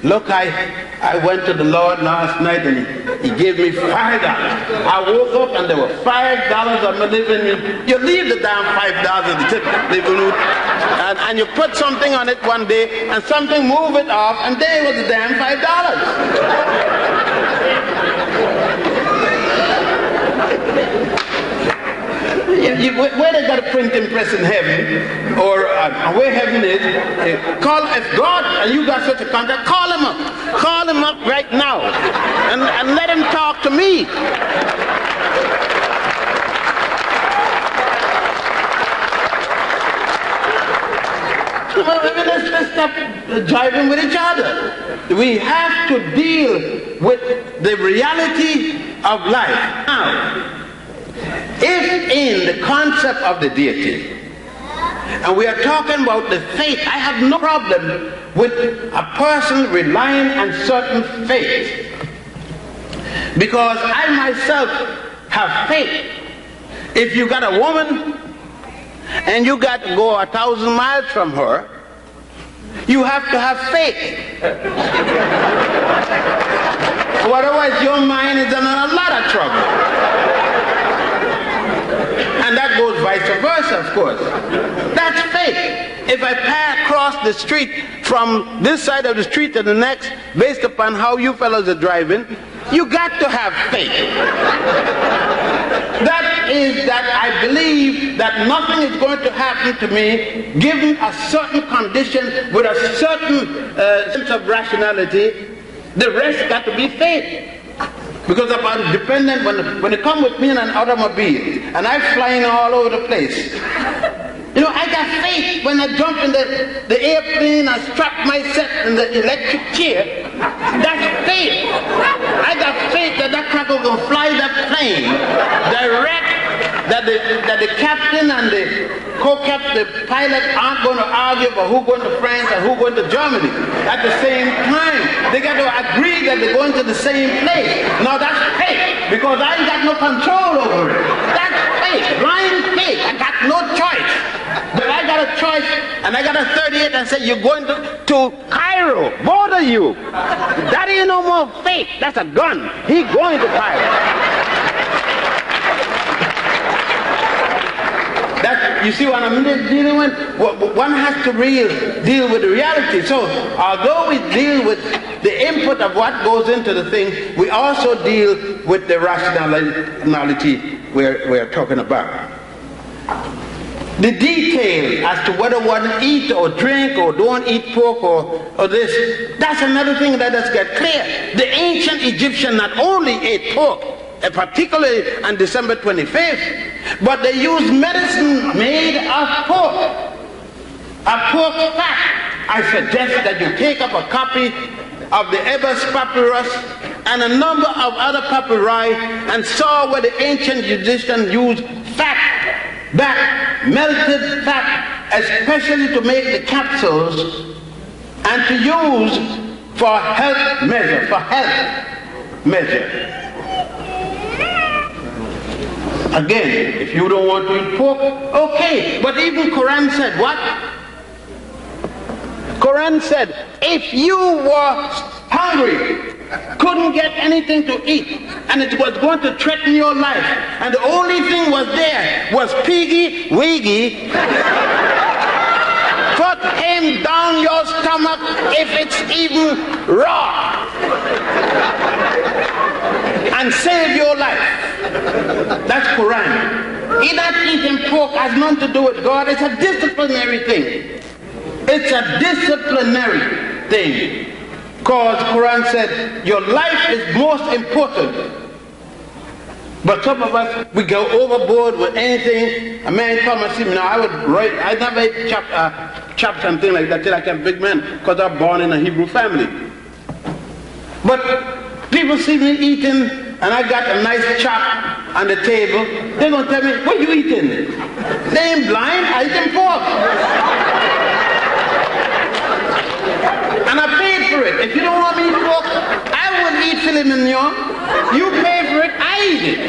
S2: look, I went to the Lord last night and he gave me $5. I woke up and there were $5 on my living. You leave the damn $5 in the tip living room and you put something on it one day and something move it off and there was the damn $5. Where they got a printing press in heaven, or where heaven is, if God and you got such a contact, call him up right now, and let him talk to me. let's stop driving with each other. We have to deal with the reality of life. Now, if in the concept of the deity, and we are talking about the faith, I have no problem with a person relying on certain faith, because I myself have faith. If you got a woman and you got to go 1,000 miles from her, you have to have faith. Otherwise your mind is in a lot of trouble. And that goes vice versa, of course. That's faith. If I cross the street from this side of the street to the next, based upon how you fellows are driving, you got to have faith. That is that I believe that nothing is going to happen to me given a certain condition with a certain sense of rationality. The rest got to be faith. Because I'm dependent when they come with me in an automobile and I'm flying all over the place. You know, I got faith when I jump in the airplane, I strap myself in the electric chair. That's faith. I got faith that cracker will fly that plane direct, that the captain and the co-captain, the pilot aren't going to argue about who going to France and who going to Germany at the same time. They got to agree that they're going to the same place. Now that's faith, because I ain't got no control over it. That's faith, blind faith. I got no choice. But I got a choice, and I got a 38 and say, you're going to Cairo, both of you. That ain't no more faith. That's a gun. He going to Cairo. You see what I'm dealing with? One has to deal with the reality. So, although we deal with the input of what goes into the thing, we also deal with the rationality we're talking about. The detail as to whether one eat or drink or don't eat pork or this, that's another thing that does get clear. The ancient Egyptian not only ate pork, particularly on December 25th, but they used medicine made of pork, a pork fat. I suggest that you take up a copy of the Ebers Papyrus and a number of other papyri and saw where the ancient Egyptians used fat, that melted fat, especially to make the capsules and to use for health measure. Again, if you don't want to eat pork, okay. But even Quran said what? Quran said, if you were hungry, couldn't get anything to eat, and it was going to threaten your life, and the only thing was there was piggy wiggy, put him down your stomach if it's even raw, and save your life. That's Quran. Not eating pork has nothing to do with God. It's a disciplinary thing. It's a disciplinary thing. Because Quran said your life is most important. But some of us, we go overboard with anything. A man come and see me. Now I never ate chops and things like that till I became a big man, because I'm born in a Hebrew family. But people see me eating, and I got a nice chop on the table, they're going to tell me, what you eating? They ain't blind, I eating pork. And I paid for it. If you don't want me to eat pork, I wouldn't eat filet mignon. You pay for it, I eat it.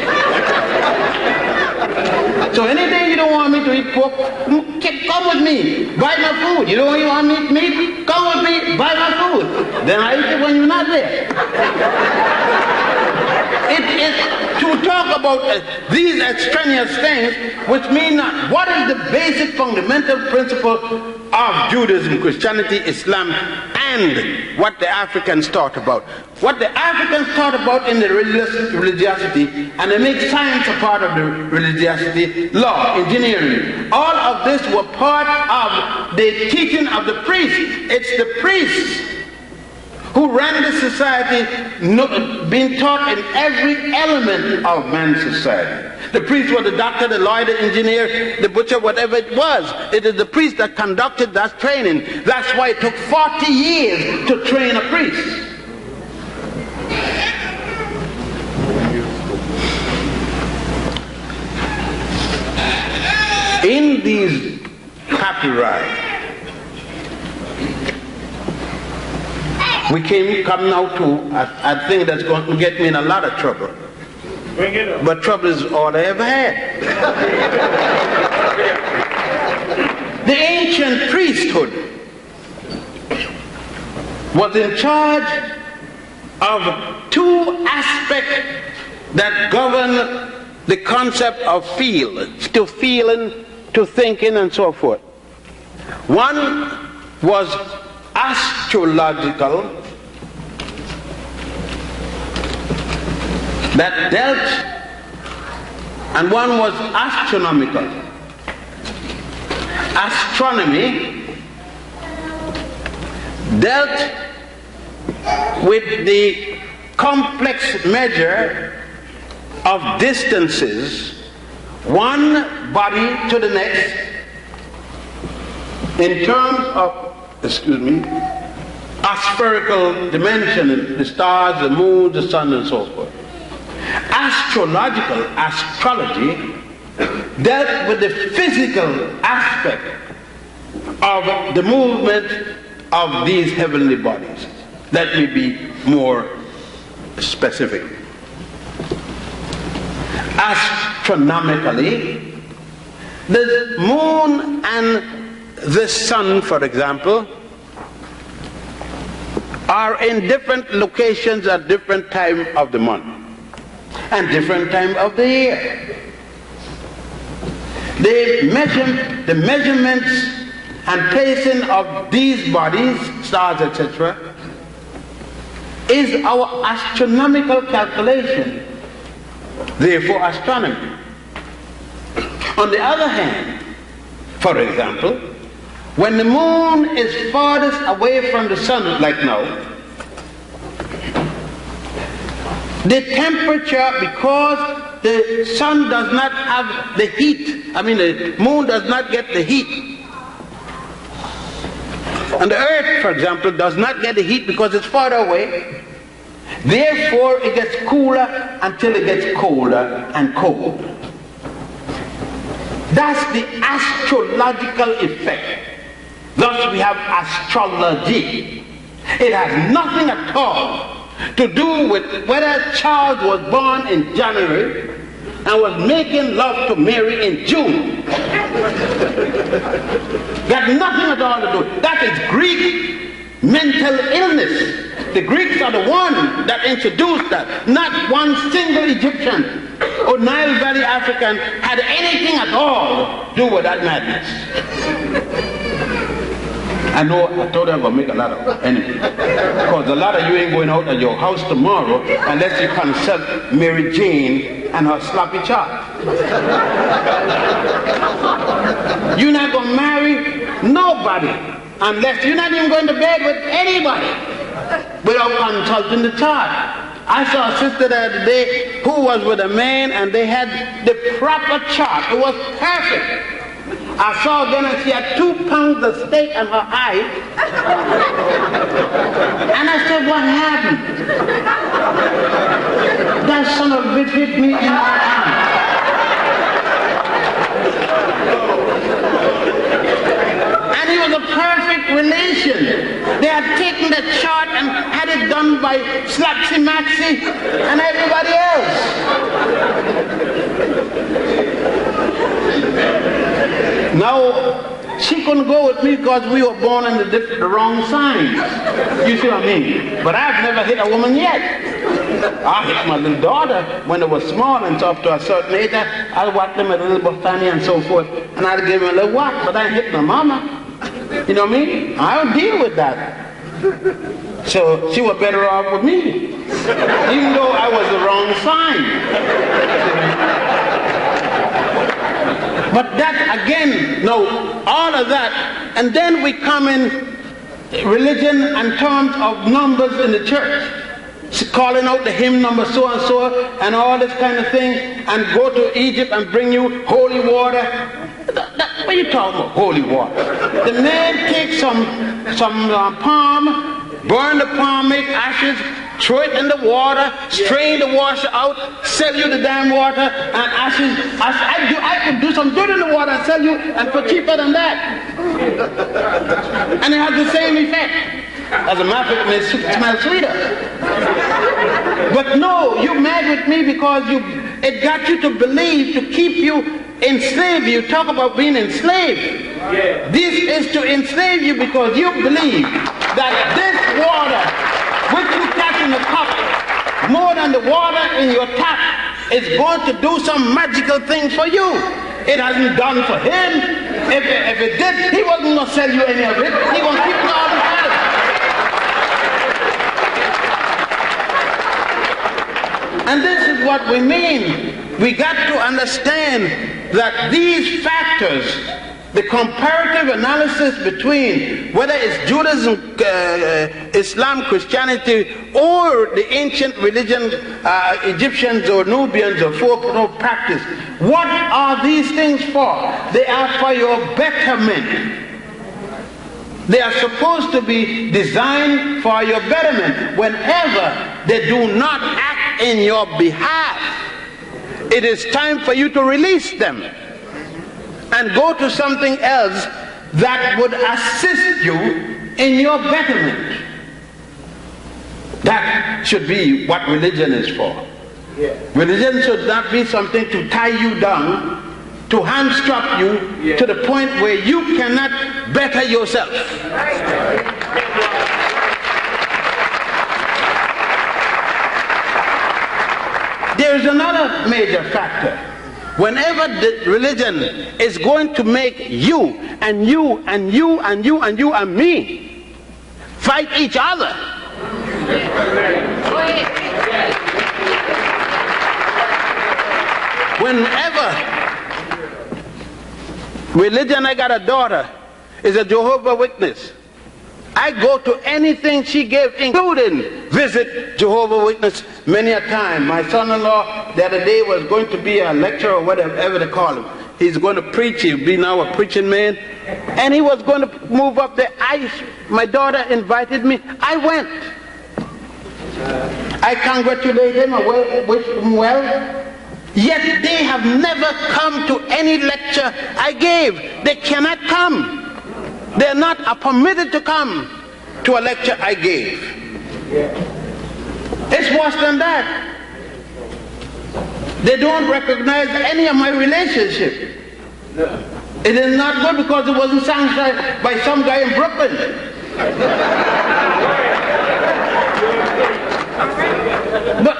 S2: So any day you don't want me to eat pork, come with me, buy my food. You don't want me to eat meat, come with me, buy my food. Then I eat it when you're not there. It is to talk about these extraneous things, which mean not what is the basic fundamental principle of Judaism, Christianity, Islam, and what the Africans taught about. What the Africans taught about in the religiosity, and they make science a part of the religiosity, law, engineering. All of this were part of the teaching of the priests. It's the priests who ran the society, being taught in every element of man's society. The priest was the doctor, the lawyer, the engineer, the butcher, whatever it was. It is the priest that conducted that training. That's why it took 40 years to train a priest. In these papyri, we come now to a thing that's going to get me in a lot of trouble. But trouble is all I ever had. The ancient priesthood was in charge of two aspects that govern the concept of feeling, to thinking, and so forth. One was astrological, that dealt, and one was astronomical. Astronomy dealt with the complex measure of distances, one body to the next, in terms of, spherical dimension, the stars, the moon, the sun, and so forth. Astrological, astrology, dealt with the physical aspect of the movement of these heavenly bodies. Let me be more specific. Astronomically, the moon and the sun, for example, are in different locations at different time of the month and different time of the year. The measurements and placing of these bodies, stars, etc., is our astronomical calculation, therefore astronomy. On the other hand, for example, when the moon is farthest away from the sun, like now, the temperature, because the sun does not have the heat, the moon does not get the heat, and the earth, for example, does not get the heat because it's farther away, therefore it gets cooler until it gets colder and cold. That's the astrological effect. Thus we have astrology. It has nothing at all to do with whether Charles was born in January and was making love to Mary in June. Got nothing at all to do. That is Greek mental illness. The Greeks are the one that introduced that. Not one single Egyptian or Nile Valley African had anything at all to do with that madness. I know, I told you I'm going to make a lot of enemies. Because a lot of you ain't going out of your house tomorrow unless you consult Mary Jane and her sloppy chop. You're not going to marry nobody unless you're not even going to bed with anybody without consulting the chart. I saw a sister the other day who was with a man and they had the proper chart. It was perfect. I saw again and she had 2 pounds of steak in her eye. And I said, what happened? That son of a bitch hit me in my eye. And he was a perfect relation. They had taken the chart and had it done by Slapsy Maxie and everybody else. Now, she couldn't go with me because we were born in the wrong signs. You see what I mean? But I've never hit a woman yet. I hit my little daughter when they were small and so up to a certain age. I'll whack them at a little botany and so forth. And I'll give them a little whack, but I ain't hit my mama. You know what I mean? I don't deal with that. So she was better off with me. Even though I was the wrong sign. But that again, no, all of that, and then we come in religion and terms of numbers in the church, calling out the hymn number so and so and all this kind of thing, and go to Egypt and bring you holy water. What are you talking about, holy water? The man takes some palm, burn the palm, make ashes, throw it in the water, strain the water out, sell you the damn water and ashes. I could do some good in the water and sell you and for cheaper than that. And it has the same effect. As a matter of fact, it may smell sweeter. But no, you're mad with me because it got you to believe, to keep you enslaved. You talk about being enslaved. This is to enslave you because you believe that this water, which you catch in the cup, more than the water in your tap, is going to do some magical thing for you. It hasn't done for him. If it did, he wasn't going to sell you any of it. He was keeping all the water. And this is what we mean. We got to understand that these factors, the comparative analysis between whether it's Judaism, Islam, Christianity, or the ancient religion, Egyptians or Nubians or folk practice, what are these things for? They are for your betterment. They are supposed to be designed for your betterment. Whenever they do not act in your behalf, it is time for you to release them and go to something else that would assist you in your betterment. That should be what religion is for. Religion should not be something to tie you down, to hamstrap you to the point where you cannot better yourself. There is another major factor. Whenever the religion is going to make you and you and you and you and you and me fight each other, whenever religion, I got a daughter, is a Jehovah's Witness, I go to anything she gave, including visit Jehovah's Witness many a time. My son-in-law the other day was going to be a lecturer or whatever they call him. He's going to preach. He'll be now a preaching man. And he was going to move up there. My daughter invited me. I went. I congratulate him. I wish him well. Yet they have never come to any lecture I gave. They cannot come. They're not permitted to come to a lecture I gave. It's worse than that. They don't recognize any of my relationship. It is not good because it wasn't sanctioned by some guy in Brooklyn. But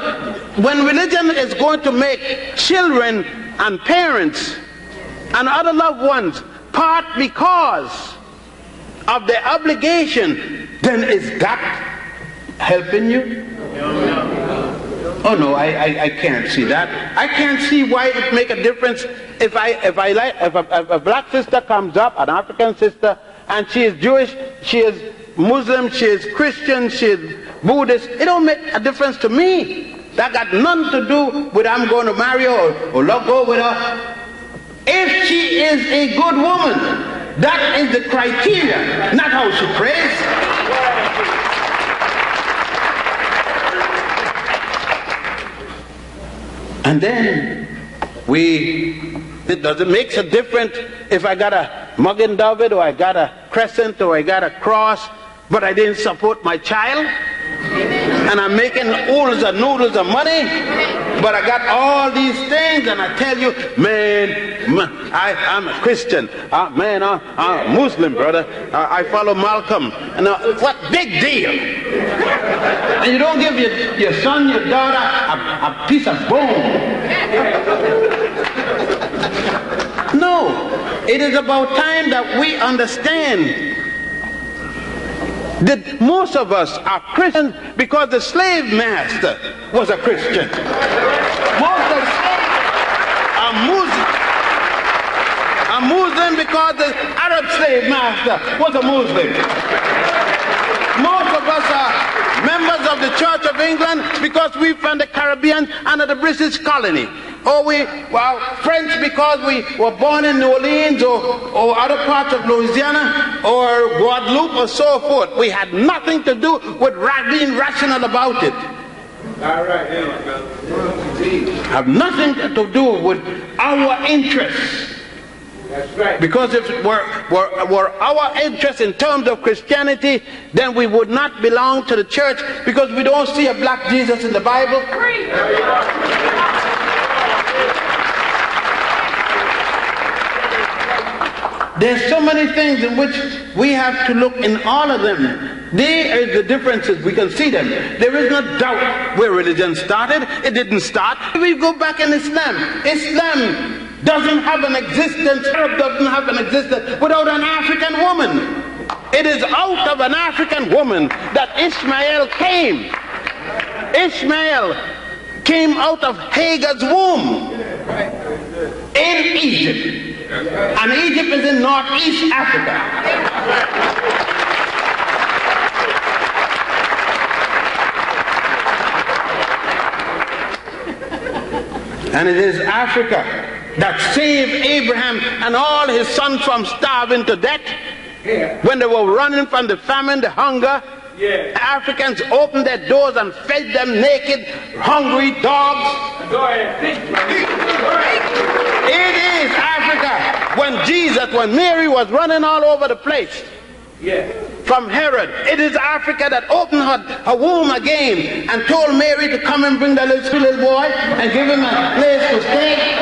S2: when religion is going to make children and parents and other loved ones part because of their obligation, then is that helping you? Oh no, I can't see that. I can't see why it make a difference if a black sister comes up, an African sister, and she is Jewish, she is Muslim, she is Christian, she is Buddhist. It don't make a difference to me. That got nothing to do with I'm going to marry her or go with her. If she is a good woman, that is the criteria, not how she prays. And then it makes a difference if I got a Magen David or I got a crescent or I got a cross, but I didn't support my child. And I'm making oodles and noodles of money, but I got all these things, and I tell you, man, I'm a Christian. I'm a Muslim, brother. I follow Malcolm. And what big deal? And you don't give your son, your daughter, a piece of bone. No, it is about time that we understand that most of us are Christians because the slave master was a Christian. Most of us are Muslim because the Arab slave master was a Muslim. Most of us are members of the Church of England because we're from the Caribbean under the British colony. Or we are French because we were born in New Orleans or other parts of Louisiana or Guadeloupe or so forth. We had nothing to do with being rational about it.
S3: All right.
S2: Have nothing to do with our interests.
S3: That's right.
S2: Because if it were our interest in terms of Christianity, then we would not belong to the church, because we don't see a black Jesus in the Bible. There's so many things in which we have to look in all of them. There are the differences. We can see them. There is no doubt where religion started. It didn't start. We go back in Islam. Islam doesn't have an existence, Arab doesn't have an existence without an African woman. It is out of an African woman that Ishmael came. Ishmael came out of Hagar's womb in Egypt. And Egypt is in northeast Africa. And it is Africa that saved Abraham and all his sons from starving to death. When they were running from the famine, the hunger, Africans opened their doors and fed them naked, hungry dogs. It is Africa. When Mary was running all over the place from Herod, it is Africa that opened her womb again and told Mary to come and bring the little boy and give him a place to stay.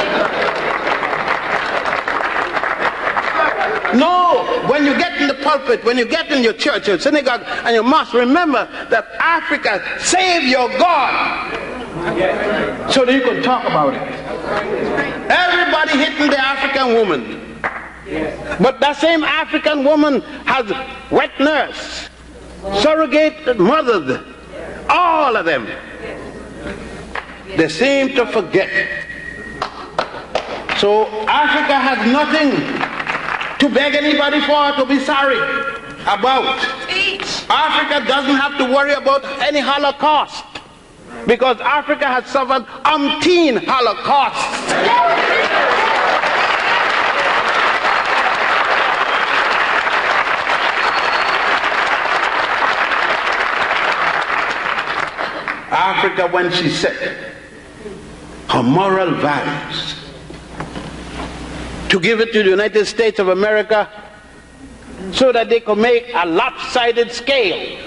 S2: No, when you get in the pulpit, when you get in your church or synagogue, and you must remember that Africa saved your God so that you can talk about it. Everybody hitting the African woman. But that same African woman has wet nurse, surrogate mothers, all of them. They seem to forget. So Africa has nothing to beg anybody for, to be sorry about. Africa doesn't have to worry about any Holocaust, because Africa has suffered umpteen Holocausts. Africa, when she set her moral values to give it to the United States of America so that they could make a lopsided scale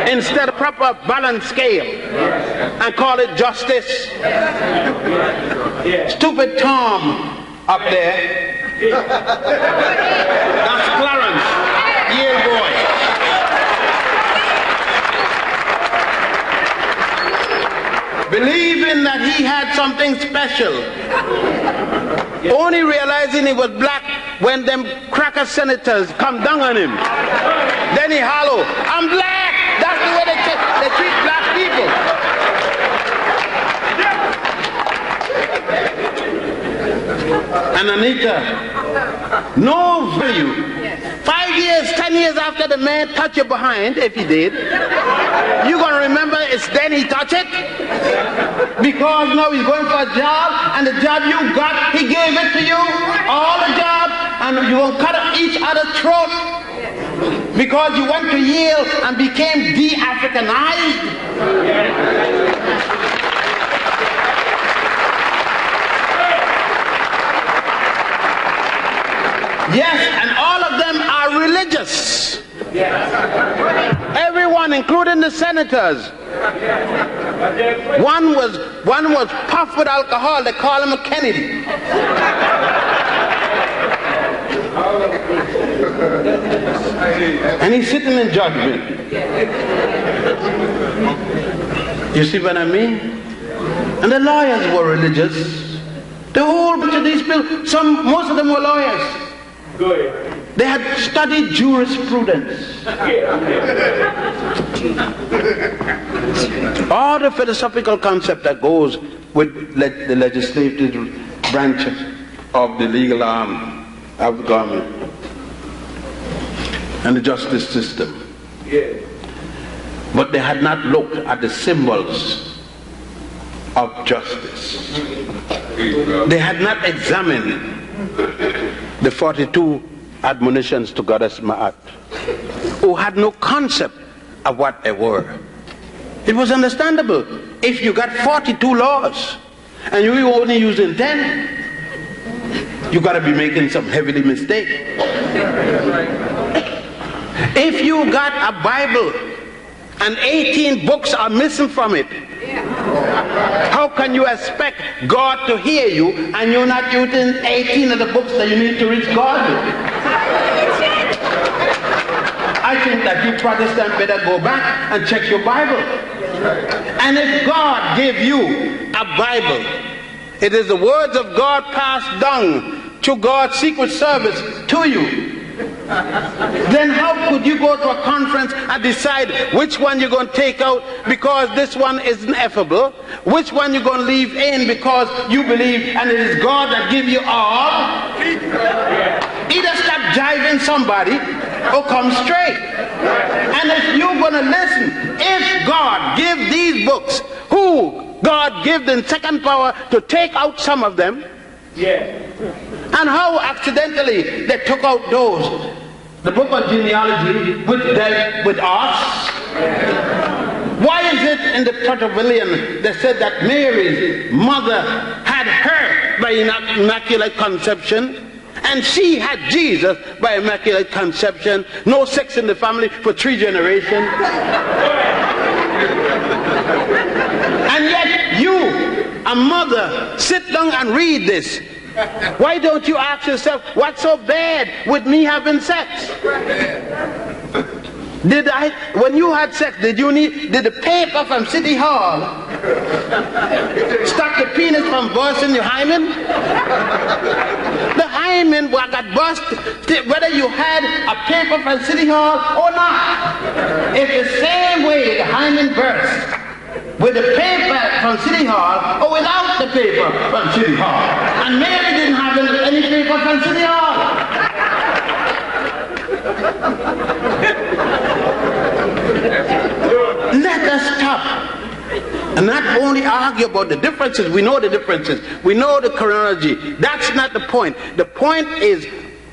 S2: instead of proper balanced scale and call it justice. Stupid Tom up there, that's Clarence, Yale boy. Believing that he had something special, only realizing he was black when them cracker senators come down on him. Then he hollow, I'm black. That's the way they treat black people. And Anita, no value. 5 years, 10 years after the man touched you behind, if he did, you're going to remember it's then he touched it? Because now he's going for a job, and the job you got, he gave it to you, all the job, and you won't cut each other's throat because you went to Yale and became de-Africanized. Yes, and all of them are religious. Everyone, including the senators. One was puffed with alcohol. They call him a Kennedy. And he's sitting in judgment. You see what I mean? And the lawyers were religious. The whole bunch of these people, most of them were lawyers.
S3: Good.
S2: They had studied jurisprudence. All the philosophical concept that goes with the legislative branch of the legal arm of the government. and the justice system.
S3: Yeah.
S2: But they had not looked at the symbols of justice. They had not examined the 42 admonitions to Goddess Ma'at, who had no concept of what they were. It was understandable. If you got 42 laws and you were only using 10, you got to be making some heavy mistake. If you got a Bible and 18 books are missing from it, how can you expect God to hear you and you're not using 18 of the books that you need to reach God with? I think that you Protestants better go back and check your Bible. And if God gave you a Bible, it is the words of God passed down to God's secret service to you. Then how could you go to a conference and decide which one you're going to take out because this one is ineffable, which one you're going to leave in because you believe and it is God that gives you all? Either stop jiving somebody or come straight. And if you're going to listen, if God give these books, who God give the second power to take out some of them, and how accidentally they took out those. The book of genealogy which dealt with us. Why is it in the Tertullian they said that Mary's mother had her by immaculate conception and she had Jesus by immaculate conception, no sex in the family for 3 generations? And yet you, a mother, sit down and read this. Why don't you ask yourself, what's so bad with me having sex? When you had sex, did the paper from City Hall stop the penis from bursting your hymen? The hymen got burst whether you had a paper from City Hall or not. It's the same way the hymen burst. With the paper from City Hall or without the paper from City Hall. And Mary didn't have any paper from City Hall. Let us stop and not only argue about the differences. We know the differences. We know the chronology. That's not the point. The point is,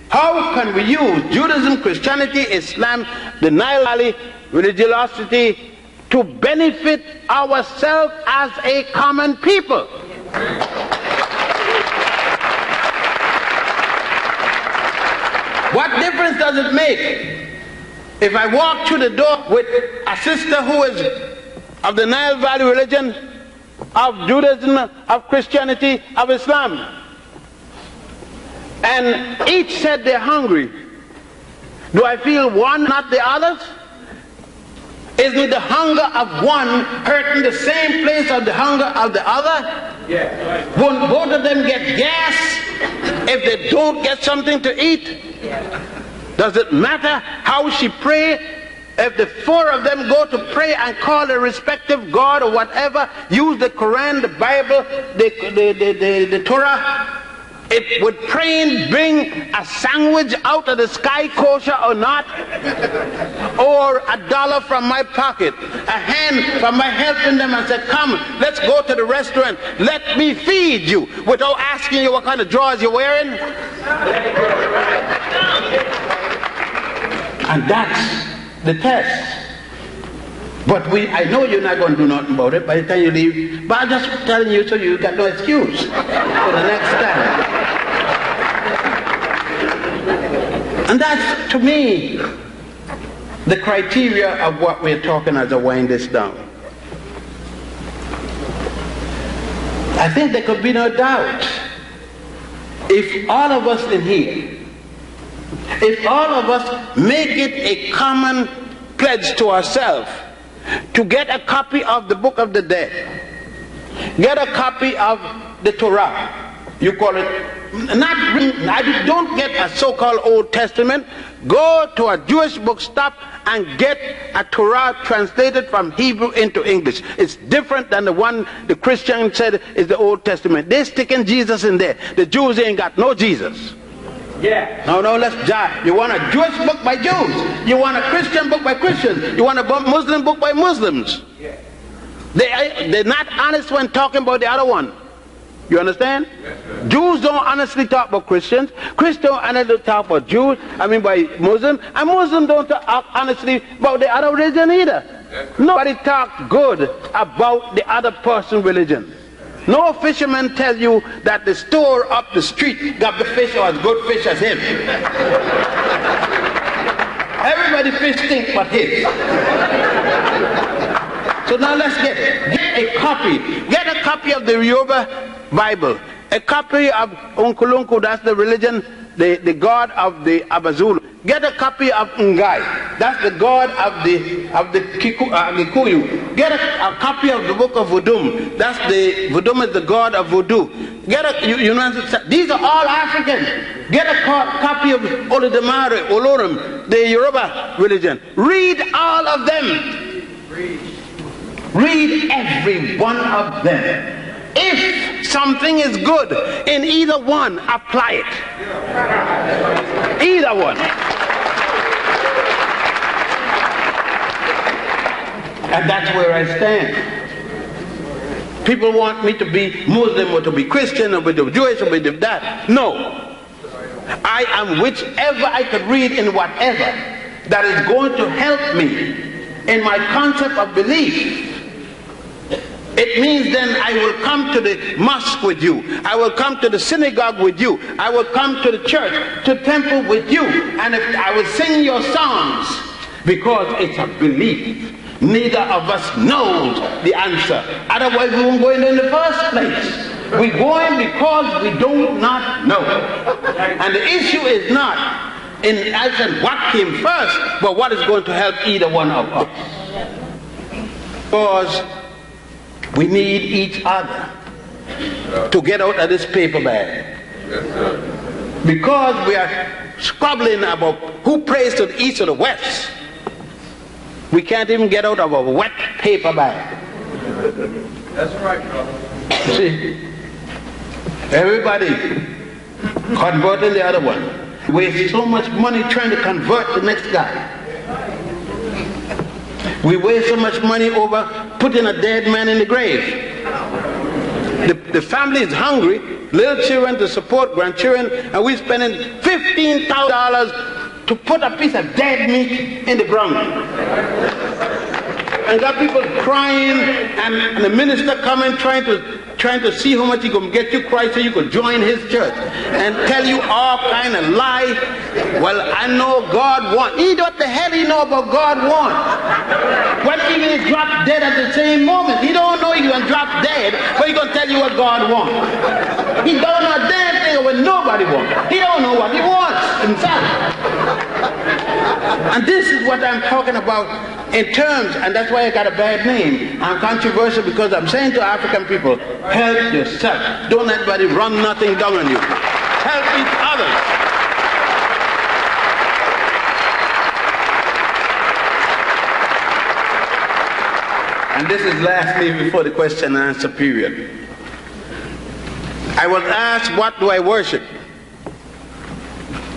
S2: how can we use Judaism, Christianity, Islam, the Nile Valley, religiosity, to benefit ourselves as a common people? What difference does it make if I walk through the door with a sister who is of the Nile Valley religion, of Judaism, of Christianity, of Islam, and each said they're hungry? Do I feel one, not the others? Isn't it the hunger of one hurting the same place of the hunger of the other? Yeah. Won't both of them get gas if they don't get something to eat? Does it matter how she pray? If the 4 of them go to pray and call their respective God or whatever, use the Quran, the Bible, the Torah, it would praying bring a sandwich out of the sky kosher or not? Or $1 from my pocket, a hand from my helping them and say, come, let's go to the restaurant, let me feed you, without asking you what kind of drawers you're wearing? And that's the test. But I know you're not going to do nothing about it by the time you leave, but I'm just telling you so you got no excuse for the next time. And that's, to me, the criteria of what we're talking as I wind this down. I think there could be no doubt if all of us in here, if all of us make it a common pledge to ourselves to get a copy of the Book of the Dead, get a copy of the Torah, you call it, don't get a so-called Old Testament, go to a Jewish bookstop and get a Torah translated from Hebrew into English. It's different than the one the Christian said is the Old Testament. They're sticking Jesus in there. The Jews ain't got no Jesus.
S3: Yeah.
S2: No, let's jive. You want a Jewish book by Jews. You want a Christian book by Christians. You want a Muslim book by Muslims.
S3: Yeah.
S2: They're not honest when talking about the other one. You understand? Jews don't honestly talk about Christians. Christians don't honestly talk about Jews, by Muslims. And Muslims don't talk honestly about the other religion either. Nobody talks good about the other person's religion. No fisherman tells you that the store up the street got the fish or as good fish as him. Everybody fish stink but his. So now let's get a copy. Get a copy of the Yoruba Bible. A copy of Unkulunku, that's the religion, the god of the Abazulu. Get a copy of Ngai, that's the god of the Kikuyu. Get a copy of the book of Vodum, Vodum is the god of voodoo. Get these are all African. Get a copy of Olodumare, Olorum, the Yoruba religion. Read all of them. Read every one of them. If something is good in either one, apply it. Either one. And that's where I stand. People want me to be Muslim or to be Christian or to be Jewish or to be that. No. I am whichever I could read in whatever that is going to help me in my concept of belief. It means then I will come to the mosque with you. I will come to the synagogue with you. I will come to the church, to temple with you. And if I will sing your songs, because it's a belief. Neither of us knows the answer. Otherwise we won't go in the first place. We're going because we do not know. And the issue is not in what came first, but what is going to help either one of us. Because we need each other to get out of this paper bag. Because we are squabbling about who prays to the east or the west, we can't even get out of a wet paper bag.
S3: That's right, brother.
S2: You see, everybody converting the other one. Waste so much money trying to convert the next guy. We waste so much money over putting a dead man in the grave. The family is hungry, little children to support grandchildren, and we're spending $15,000 to put a piece of dead meat in the ground. And got people crying, and the minister coming trying to see how much he can get you Christ so you could join his church and tell you all kind of lie. Well, I know God wants. What the hell he know about God wants? What even he dropped dead at the same moment? He don't know he gonna drop dead, but he gonna tell you what God wants. He don't know a damn thing of what nobody wants. He don't know what he wants himself. And this is what I'm talking about in terms, and that's why I got a bad name. I'm controversial because I'm saying to African people, help yourself. Don't let anybody run nothing down on you. Help each other. And this is lastly before the question and answer period. I was asked, what do I worship?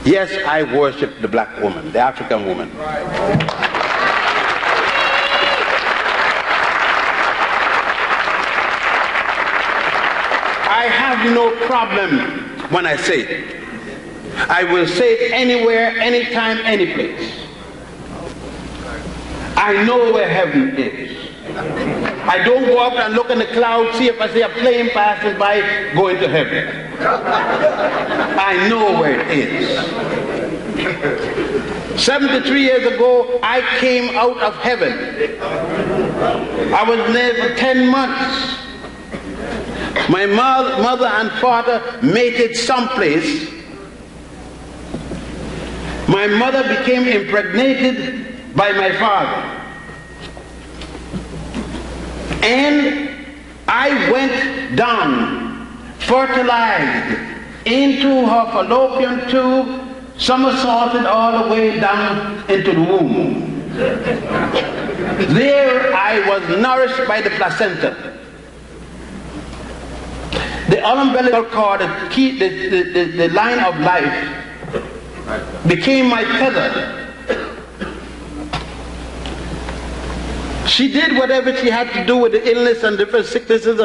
S2: Yes, I worship the black woman, the African woman. I have no problem when I say it. I will say it anywhere, anytime, any place. I know where heaven is. I don't go out and look in the clouds, see if I see a plane passing by, going to heaven. I know where it is. 73 years ago, I came out of heaven. I was there for 10 months. My mother and father mated someplace. My mother became impregnated by my father. And I went down, fertilized into her fallopian tube, somersaulted all the way down into the womb. There I was nourished by the placenta. The umbilical cord, the line of life, became my tether. She did whatever she had to do with the illness and different sicknesses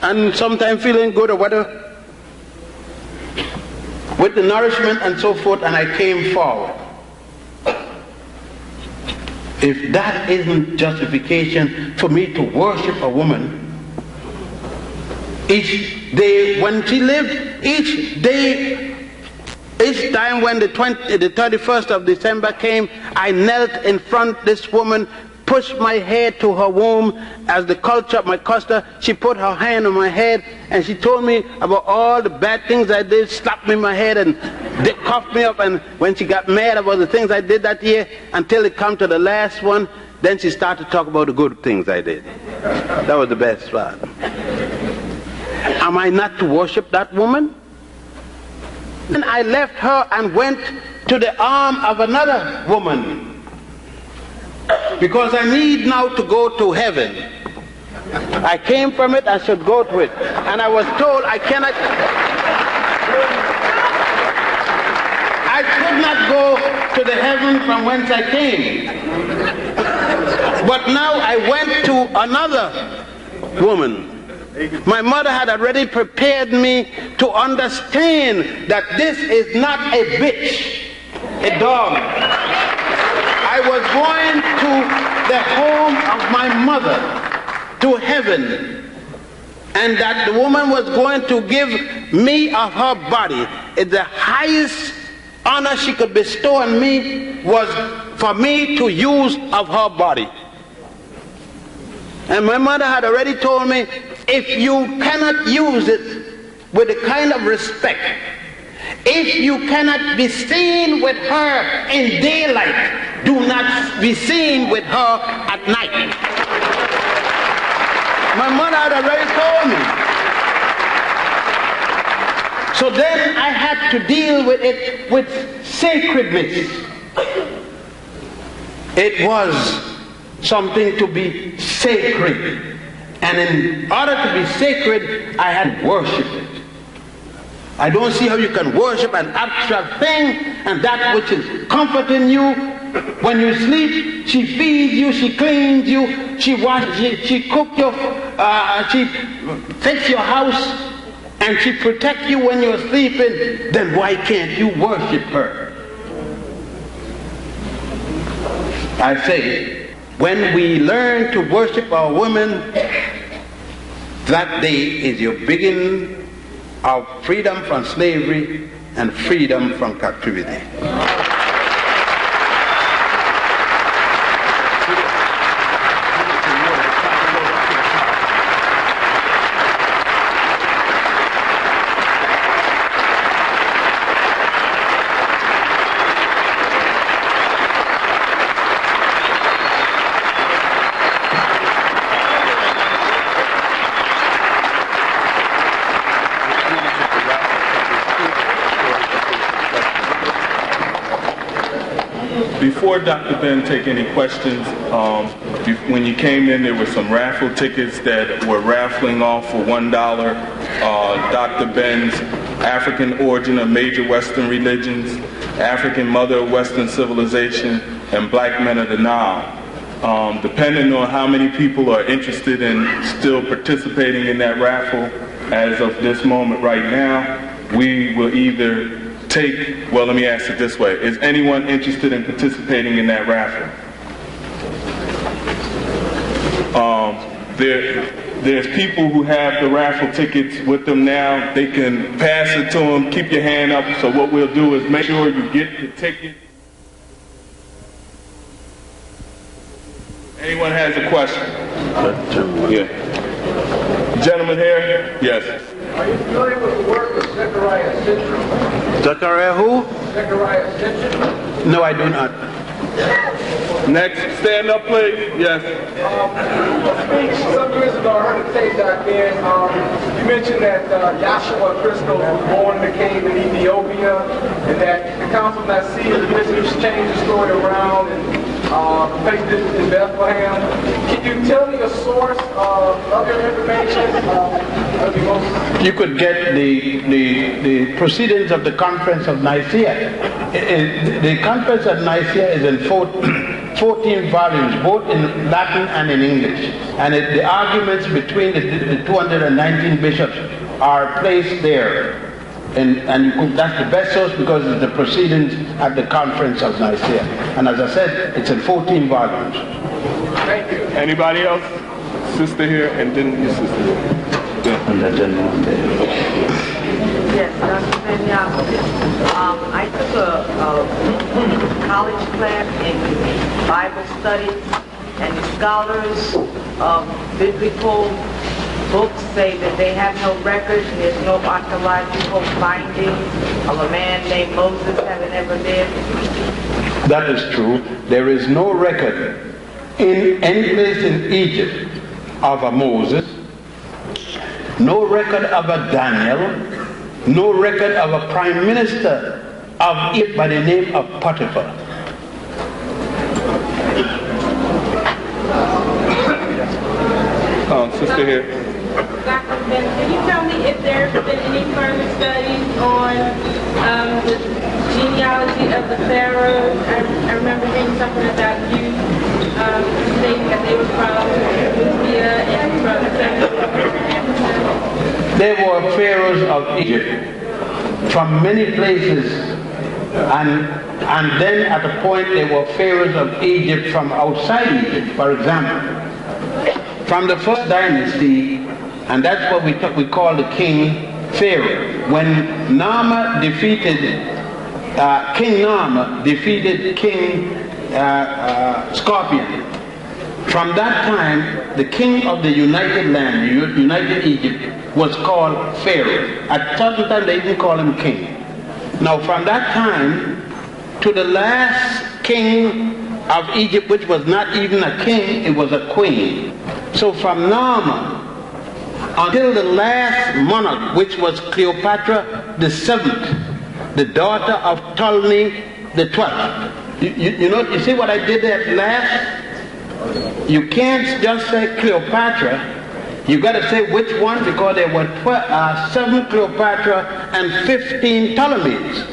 S2: and sometimes feeling good or whatever, with the nourishment and so forth, and I came forward. If that isn't justification for me to worship a woman, each day when she lived, each time when the 31st of December came, I knelt in front of this woman, pushed my head to her womb as the culture of my custom. She put her hand on my head and she told me about all the bad things I did, slapped me in my head and they cuffed me up, and when she got mad about the things I did that year, until it come to the last one, then she started to talk about the good things I did. That was the best part. Am I not to worship that woman? And I left her and went to the arm of another woman, because I need now to go to heaven. I came from it, I should go to it. And I was told I cannot, I could not go to the heaven from whence I came. But now I went to another woman. My mother had already prepared me to understand that this is not a bitch, a dog. I was going to the home of my mother, to heaven, and that the woman was going to give me of her body. The highest honor she could bestow on me was for me to use of her body. And my mother had already told me, if you cannot use it with the kind of respect, if you cannot be seen with her in daylight, do not be seen with her at night. My mother had already told me. So then I had to deal with it with sacredness. It was something to be sacred. And in order to be sacred, I had to worship it. I don't see how you can worship an abstract thing, and that which is comforting you. When you sleep, she feeds you, she cleans you, she washes, she cooks you, she takes your house, and she protects you when you're sleeping. Then why can't you worship her? I say, when we learn to worship our women, that day is your beginning of freedom from slavery and freedom from captivity.
S1: Before Dr. Ben take any questions, when you came in, there were some raffle tickets that were raffling off for $1. Dr. Ben's African Origin of Major Western Religions, African Mother of Western Civilization, and Black Men of the Nile. Depending on how many people are interested in still participating in that raffle, as of this moment right now, we will either take, well, let me ask it this way. Is anyone interested in participating in that raffle? There's people who have the raffle tickets with them now. They can pass it to them. Keep your hand up. So what we'll do is make sure you get the ticket. Anyone has a question? Yeah. Gentleman here? Yes.
S3: Are you familiar with the work of Zecharia Sitchin?
S2: Zechariah who?
S3: Zecharia Sitchin?
S2: No, I do not.
S1: Next, stand up, please. Yes.
S3: Some years ago, I heard a tape, Dr. Ben. You mentioned that Yahshua Christos was born in a cave in Ethiopia, and that the Council of Nicaea eventually changed the story around, and faith visit in Bethlehem. Can you tell me a source of other information?
S2: You could get the proceedings of the Conference of Nicaea. The Conference of Nicaea is in 14 volumes, both in Latin and in English. And the arguments between the 219 bishops are placed there. And that's the best source because it's the proceedings at the Conference of Nicaea. And as I said, it's in 14 volumes.
S3: Thank you.
S1: Anybody else? Sister here, and then your sister here.
S2: And the gentleman there.
S4: Yes, Dr. Benyama. I took a college class in Bible studies, and the scholars of biblical books say that they have no records and there's no archaeological findings of a man named Moses having ever lived.
S2: That is true. There is no record in any place in Egypt of a Moses, no record of a Daniel, no record of a prime minister of Egypt by the name of Potiphar.
S1: Sister here.
S5: Dr. Ben, can you tell me if there's been any further studies on the genealogy of the pharaohs? I remember reading something about you stating that they were from Libya and from
S2: There were pharaohs of Egypt from many places, and then at a point there were pharaohs of Egypt from outside Egypt. For example, from the first dynasty, and that's what we call the king Pharaoh. When Nama defeated King Nama defeated King Scorpion. From that time, the king of the United Land, United Egypt, was called Pharaoh. At certain time, they even call him king. Now, from that time to the last king of Egypt, which was not even a king, it was a queen. So from Nama until the last monarch, which was Cleopatra the Seventh, the daughter of Ptolemy the 12th. You see what I did there last? You can't just say Cleopatra. You got to say which one, because there were 7 Cleopatra and 15 Ptolemies.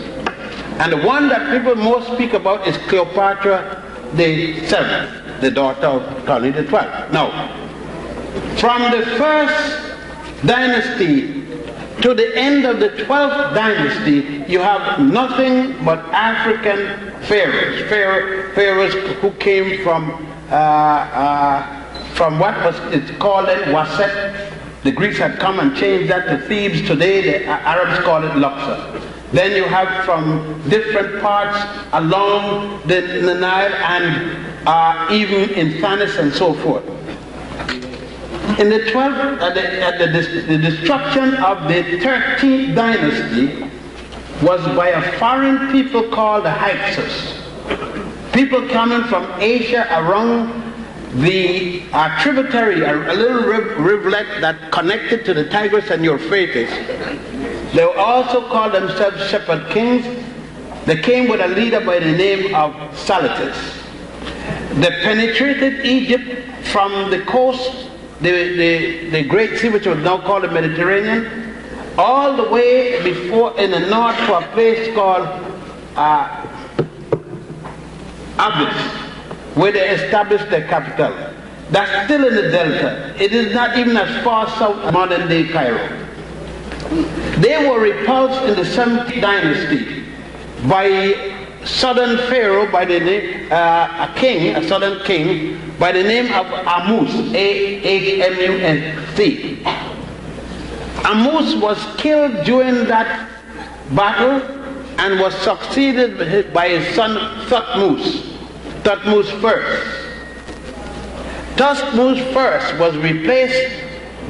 S2: And the one that people most speak about is Cleopatra the 7th, the daughter of Ptolemy the 12th. Now, from the first dynasty to the end of the 12th dynasty, you have nothing but African pharaohs. Pharaohs who came from what was it's called Waset. The Greeks had come and changed that to Thebes. Today the Arabs call it Luxor. Then you have from different parts along the Nile and even in Thanis and so forth. In the 12th, the destruction of the 13th dynasty was by a foreign people called the Hyksos. People coming from Asia around the tributary, a little rivulet that connected to the Tigris and Euphrates. They also called themselves shepherd kings. They came with a leader by the name of Salatis. They penetrated Egypt from the coast, the Great Sea, which was now called the Mediterranean, all the way before in the north to a place called Abis, where they established their capital. That's still in the delta. It is not even as far south as modern day Cairo. They were repulsed in the 7th dynasty by a southern pharaoh by the name, a southern king by the name of Amus, A-H-M-U-S-T. Amus was killed during that battle and was succeeded by his son Thutmose first. Thutmose first was replaced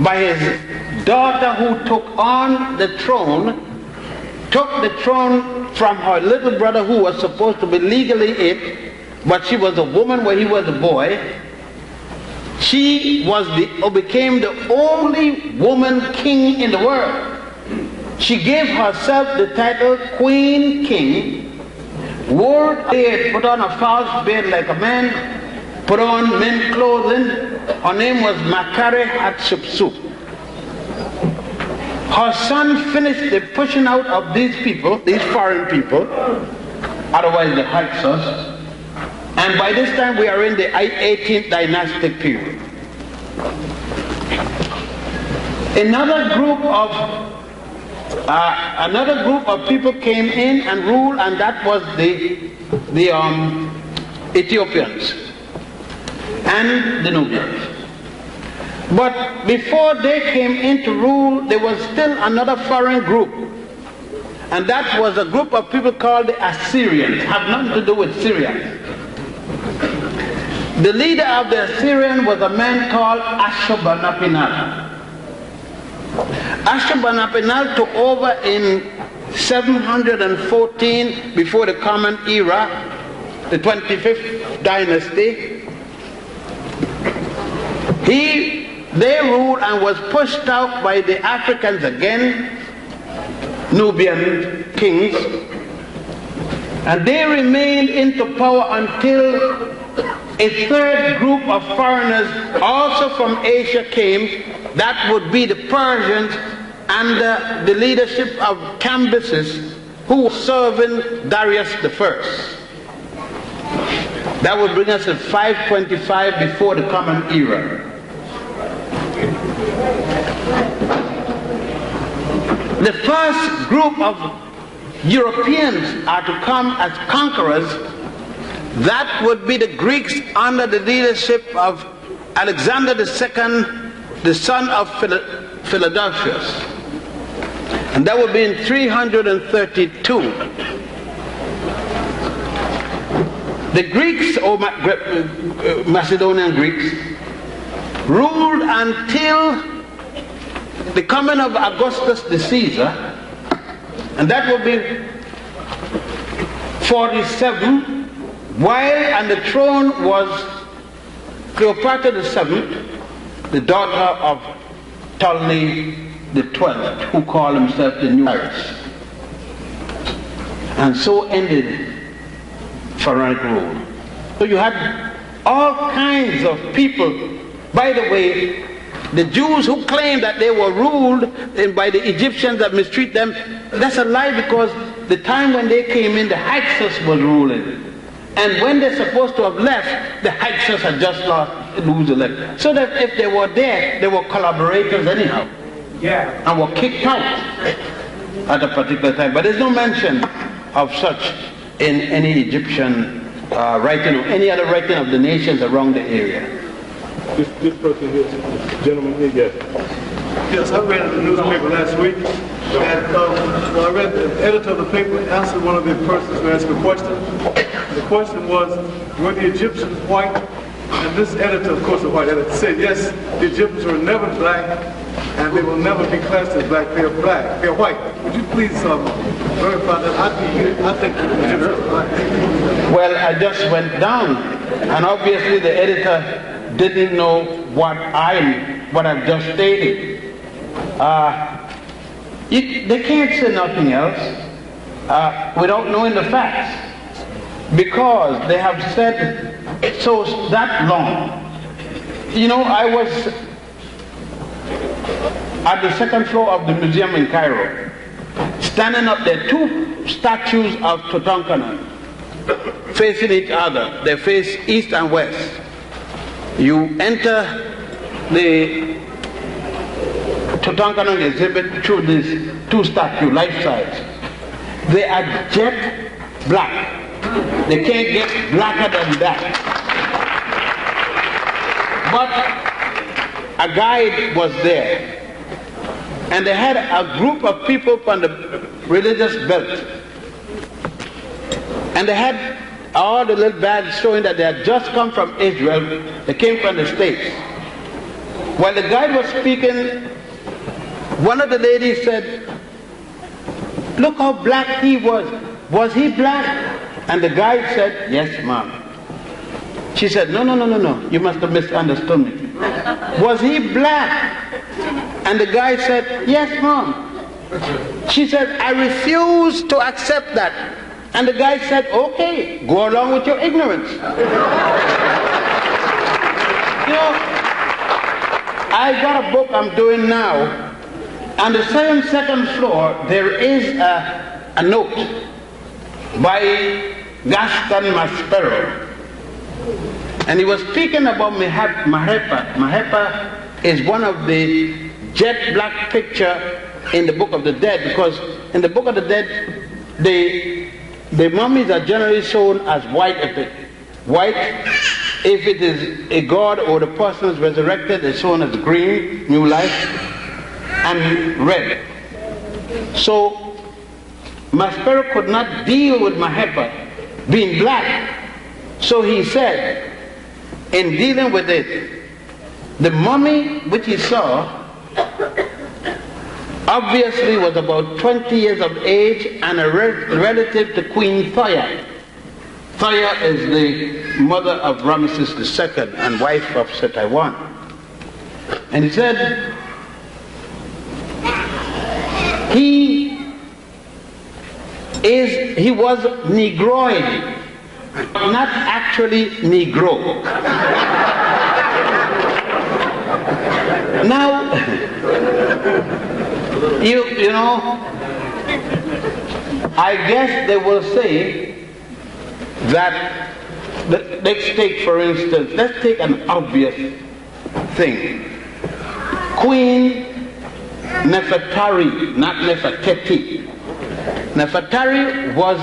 S2: by his daughter, who took the throne from her little brother, who was supposed to be legally it, but she was a woman where he was a boy. She became the only woman king in the world. She gave herself the title Queen King, wore a beard, put on a false beard like a man, put on men's clothing. Her name was Makare Hatshepsut. Her son finished the pushing out of these people, these foreign people, otherwise the Hyksos. And by this time we are in the 18th dynastic period. Another group of people came in and ruled, and that was the Ethiopians and the Nubians. But before they came in to rule, there was still another foreign group, and that was a group of people called the Assyrians. Have nothing to do with Syria. The leader of the Assyrian was a man called Ashurbanipal. Ashurbanipal took over in 714 before the Common Era, the 25th dynasty. They ruled and was pushed out by the Africans again, Nubian kings, and they remained into power until a third group of foreigners also from Asia came. That would be the Persians under the leadership of Cambyses, who was serving Darius I. That would bring us to 525 before the Common Era. The first group of Europeans are to come as conquerors. That would be the Greeks under the leadership of Alexander II, the son of Philadelphus. And that would be in 332. The Greeks, or Macedonian Greeks, ruled until the coming of Augustus the Caesar, and that would be 47. While on the throne was Cleopatra VII, the daughter of Ptolemy XII, who called himself the New Cyrus. And so ended Pharaonic rule. So you had all kinds of people. By the way, the Jews who claimed that they were ruled by the Egyptians that mistreat them, that's a lie, because the time when they came in, the Hyksos was ruling. And when they're supposed to have left, the Hyksos had just lose the leg. So that if they were there, they were collaborators anyhow. Yeah. And were kicked out at a particular time. But there's no mention of such in any Egyptian writing or any other writing of the nations around the area.
S6: This person here, this gentleman here, yes.
S7: Yes, I read the newspaper last week, and when I read the editor of the paper answered one of the persons who asked a question. The question was, were the Egyptians white? And this editor, of course, a white editor, said, yes, the Egyptians were never black, and they will never be classed as black. They are black. They are white. Would you please verify that? I think the Egyptians are black.
S2: Well, I just went down, and obviously the editor didn't know what I've just stated. They can't say nothing else without knowing the facts, because they have said so that long. You know, I was at the second floor of the museum in Cairo, standing up there, two statues of Tutankhamun facing each other. They face east and west. You enter the Tutankhamun exhibit through these two statues, life-size. They are jet black. They can't get blacker than that. But a guide was there, and they had a group of people from the religious belt, and they had all the little bags showing that they had just come from Israel. They came from the States. While the guide was speaking, one of the ladies said, "Look how black he was. Was he black?" And the guide said, "Yes, ma'am." She said, No, you must have misunderstood me. "Was he black?" And the guy said, "Yes, ma'am." She said, "I refuse to accept that. And the guy said, okay, go along with your ignorance. You know, I got a book I'm doing now. On the same second floor, there is a note by Gaston Maspero. And he was speaking about Mahepa. Mahepa is one of the jet black picture in the Book of the Dead, because in the Book of the Dead, the mummies are generally shown as white. If it is a god or the person is resurrected, it's shown as green, new life, and red. So Maspero could not deal with Mahepa being black. So he said, in dealing with it, the mummy which he saw obviously was about 20 years of age and a relative to Queen Thoya. Thoya is the mother of Ramesses II and wife of Setaiwan. And he said, he was Negroid, not actually Negro. Now, you know, I guess they will say that, let's take for instance, let's take an obvious thing. Queen Nefertari, not Nefertiti. Nefertari was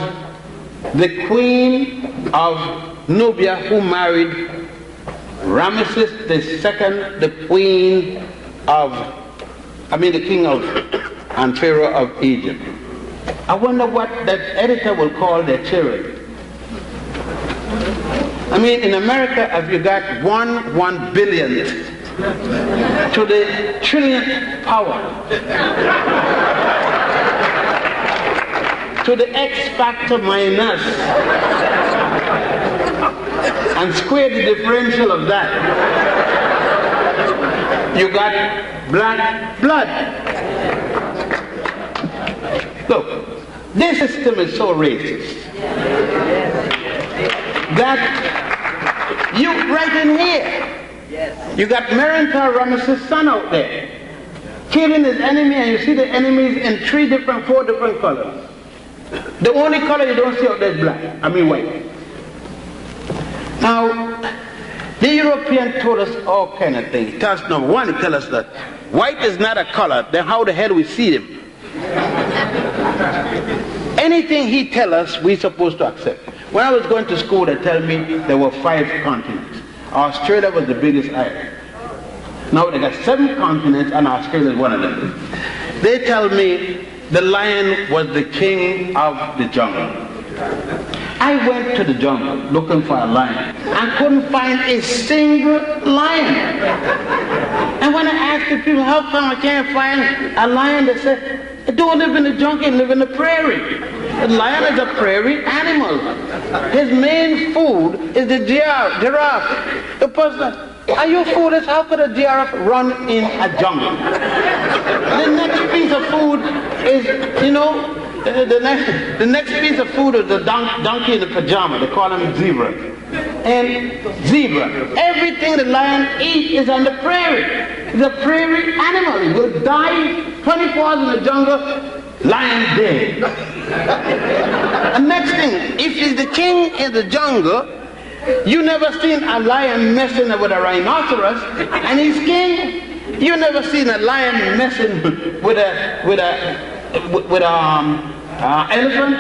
S2: the queen of Nubia who married Ramesses II, the king of and pharaoh of Egypt. I wonder what that editor will call their children. I mean, in America, if you got 1 billionth to the trillionth power, to the X factor minus, and square the differential of that, you got black blood. Look, this system is so racist that you, right in here, you got Merentar Ramesses' son out there, killing his enemy, and you see the enemies in 4 different colors. The only color you don't see out there is black, white. Now, the European told us all kind of things. Tell us, number one, he tell us that white is not a color, then how the hell we see them? Anything he tell us, we're supposed to accept. When I was going to school, they tell me there were 5 continents. Australia was the biggest island. Now they got 7 continents and Australia is one of them. They tell me the lion was the king of the jungle. I went to the jungle looking for a lion and couldn't find a single lion. And when I asked the people, how come I can't find a lion, they said, I don't live in the jungle, I live in the prairie. The lion is a prairie animal. His main food is the giraffe. The person, are you foolish? How could a giraffe run in a jungle? The next piece of food is, the next piece of food is the donkey in the pajama. They call him zebra. And zebra, everything the lion eats is on the prairie. It's a prairie animal. He will die 24 hours in the jungle, lion dead. And next thing, if he's the king in the jungle, you never seen a lion messing with a rhinoceros, and he's king. You never seen a lion messing with elephant,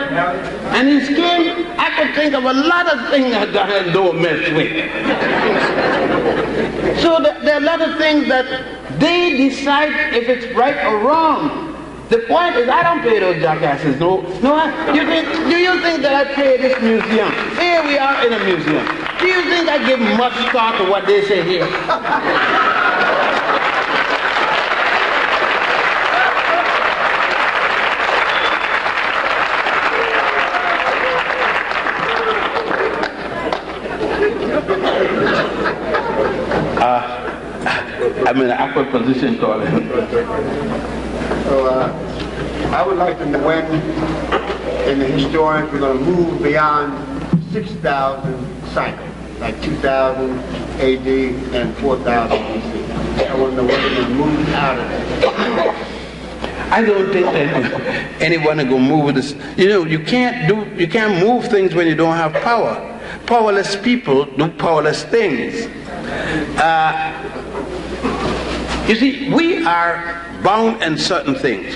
S2: and he's king. I could think of a lot of things that God don't mess with. So there are a lot of things that they decide if it's right or wrong. The point is, I don't pay those jackasses. No. Do you think that I pay this museum? Here we are in a museum. Do you think I give much thought to what they say here? I'm in an awkward position, Colin.
S8: So I would like to know when and the historians were going to move beyond 6,000 cycles, like 2000 AD and 4000 BC. I want to know whether they moved out of that.
S2: I don't think that anyone is going to move this. You know, you can't move things when you don't have power. Powerless people do powerless things. You see, we are bound in certain things.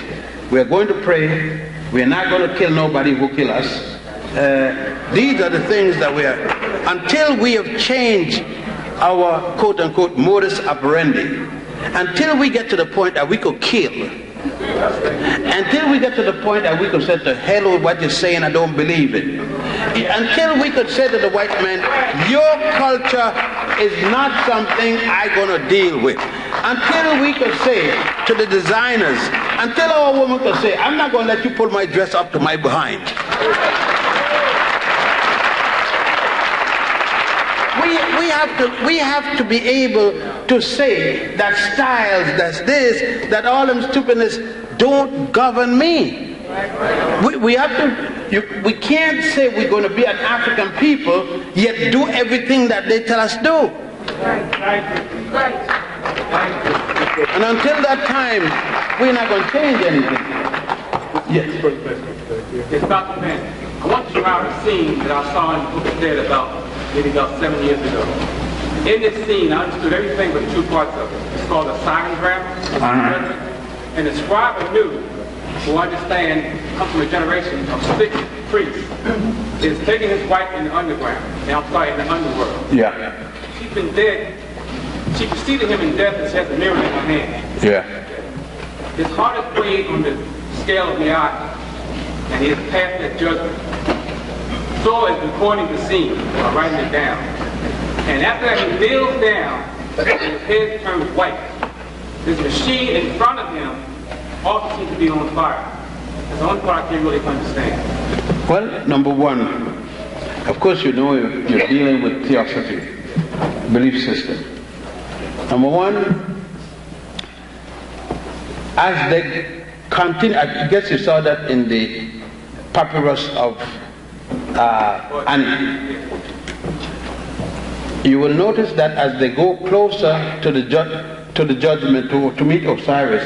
S2: We are going to pray. We are not going to kill nobody who kill us. These are the things that we are. Until we have changed our quote-unquote modus operandi, until we get to the point that we could kill, until we get to the point that we could say, to hell with what you're saying, I don't believe it. Until we could say to the white man, your culture is not something I'm going to deal with. Until we could say to the designers, until our woman could say, I'm not going to let you pull my dress up to my behind. We have to be able to say that styles, that's this, that all them stupidness don't govern me. We have to. We can't say we're going to be an African people yet do everything that they tell us do. And until that time, we're not going to change anything. Yes.
S9: It's Dr. Ben. I want to describe a scene that I saw in the Book of Dead maybe about 7 years ago. In this scene, I understood everything but two parts of it. It's called a silent grammar. And the scribe anew, who understand, comes from a generation of sick priests, is taking his wife in the underground. And I'm sorry, in the underworld.
S2: Yeah.
S9: She's been dead. She preceded him in death and she has a mirror in her hand.
S2: Yeah.
S9: His heart is weighed on the scale of the eye, and he has passed that judgment. Saul is recording the scene, writing it down. And after that, he kneels down, and his head turns white. This machine in front of him also seems to be on fire. That's the only part I can't really understand.
S2: Well, number one, of course you know you're dealing with theosophy, belief system. Number one, as they continue, I guess you saw that in the papyrus of Ani. You will notice that as they go closer to the judgment to meet Osiris,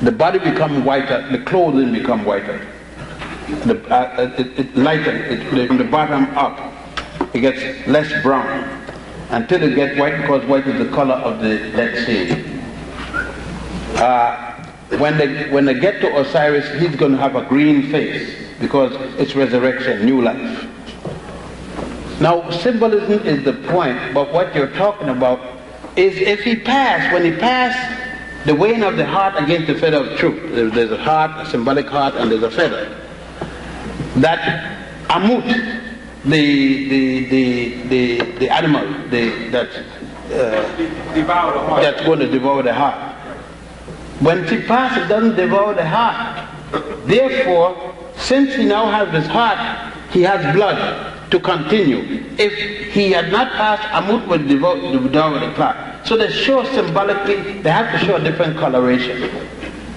S2: the body becomes whiter, the clothing become whiter. It lightens, from the bottom up, it gets less brown until it gets white, because white is the color of the Dead Sea. When they get to Osiris, he's going to have a green face because it's resurrection, new life. Now, symbolism is the point, but what you're talking about is if he passed, when he passed the weighing of the heart against the feather of truth. There's a heart, a symbolic heart, and there's a feather. That Amut, the animal that's going to devour the heart. When she passes, it doesn't devour the heart. Therefore, since he now has his heart, he has blood to continue. If he had not passed, Amut would devour the clock. So they show symbolically, they have to show a different coloration.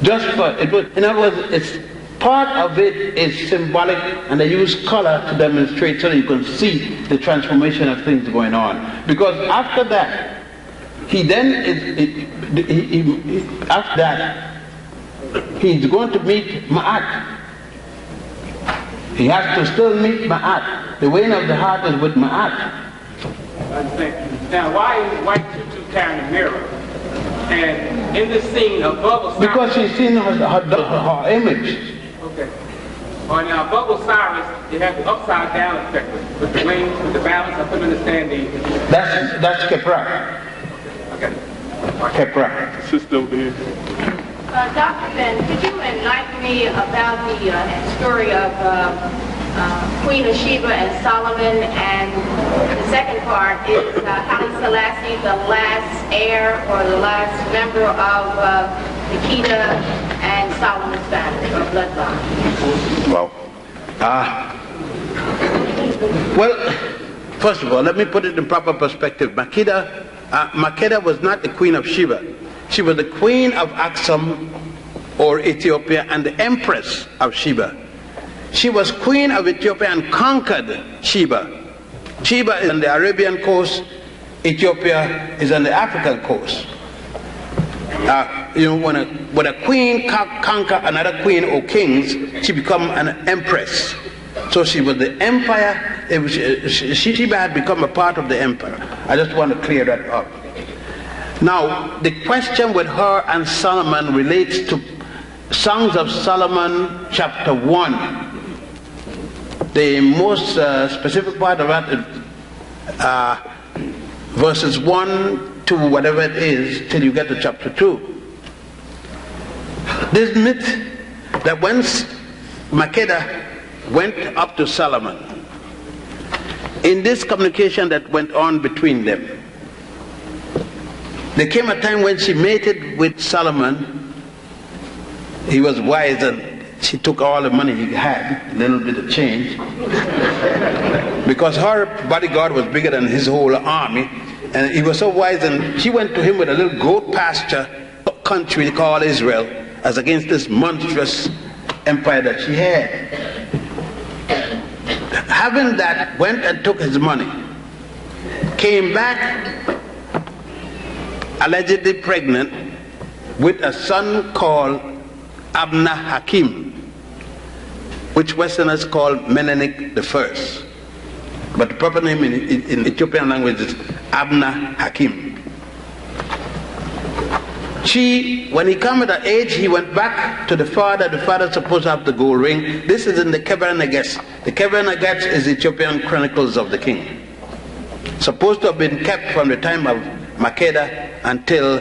S2: Just for, in other words, it's part of it is symbolic, and they use color to demonstrate so that you can see the transformation of things going on. Because after that, after that, he's going to meet Ma'at. He has to still meet Ma'at. The weighing of the heart is with Ma'at.
S9: Now, why is White Tutu carrying a mirror? And in this scene, above Osiris...
S2: Because she's seen her image.
S9: Okay. Well, now, above Osiris, it has the upside down effect with the wings, with the balance. I couldn't understand the...
S2: That's Kepra.
S9: Okay.
S2: Kepra.
S6: Sister over here.
S10: Dr. Ben, could you enlighten me about the story of Queen of Sheba and Solomon, and the second part is Haile Selassie, the last heir or the last member of the Kedah and Solomon's family or bloodline?
S2: Well, first of all, let me put it in proper perspective. Makeda was not the Queen of Sheba. She was the Queen of Aksum or Ethiopia and the Empress of Sheba. She was queen of Ethiopia and conquered Sheba. Sheba is on the Arabian coast. Ethiopia is on the African coast. When a queen conquer another queen or kings, she become an empress. So she was the empire. Sheba had become a part of the empire. I just want to clear that up. Now, the question with her and Solomon relates to Songs of Solomon chapter 1. The most specific part of that is verses 1 to whatever it is till you get to chapter 2. This myth that when Makeda went up to Solomon, in this communication that went on between them, there came a time when she mated with Solomon. He was wise and she took all the money he had, a little bit of change, because her bodyguard was bigger than his whole army, and he was so wise, and she went to him with a little goat pasture country called Israel, as against this monstrous empire that she had. Having that, went and took his money, came back allegedly pregnant with a son called Abna Hakim, which Westerners call Menelik I. But the proper name in Ethiopian language is Abna Hakim. When he came at that age, he went back to the father. The father supposed to have the gold ring. This is in the Keber Neges. The Keber Neges is Ethiopian Chronicles of the King. Supposed to have been kept from the time of Makeda until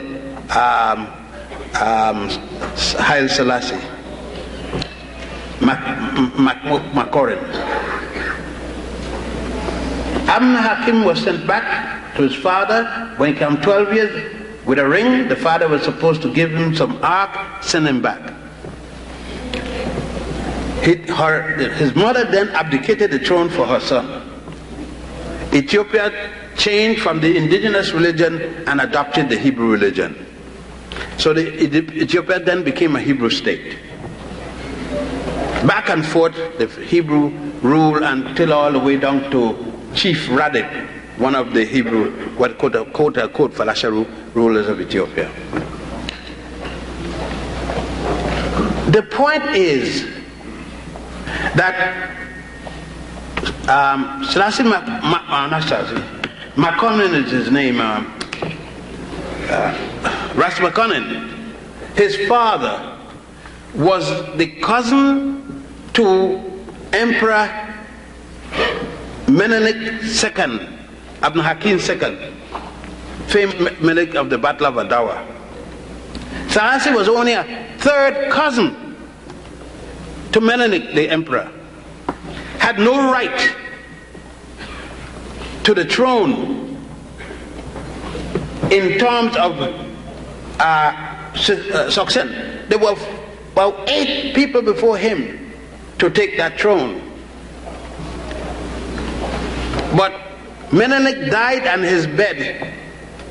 S2: Haile Selassie, Makorin. Abna Hakim was sent back to his father when he came 12 years with a ring. The father was supposed to give him some ark, send him back. His mother then abdicated the throne for her son. Ethiopia changed from the indigenous religion and adopted the Hebrew religion. So Ethiopia then became a Hebrew state. Back and forth, the Hebrew rule until all the way down to Chief Radek, one of the Hebrew, what quote unquote Falasha rulers of Ethiopia. The point is that Selassie Makonnen is his name, Ras Makonnen, his father was the cousin to Emperor Menelik II, Abna Hakim II, famed Menelik of the Battle of Adawa. Selassie was only a third cousin to Menelik the emperor, had no right to the throne in terms of succession. There were about 8 people before him to take that throne. But Menelik died on his bed,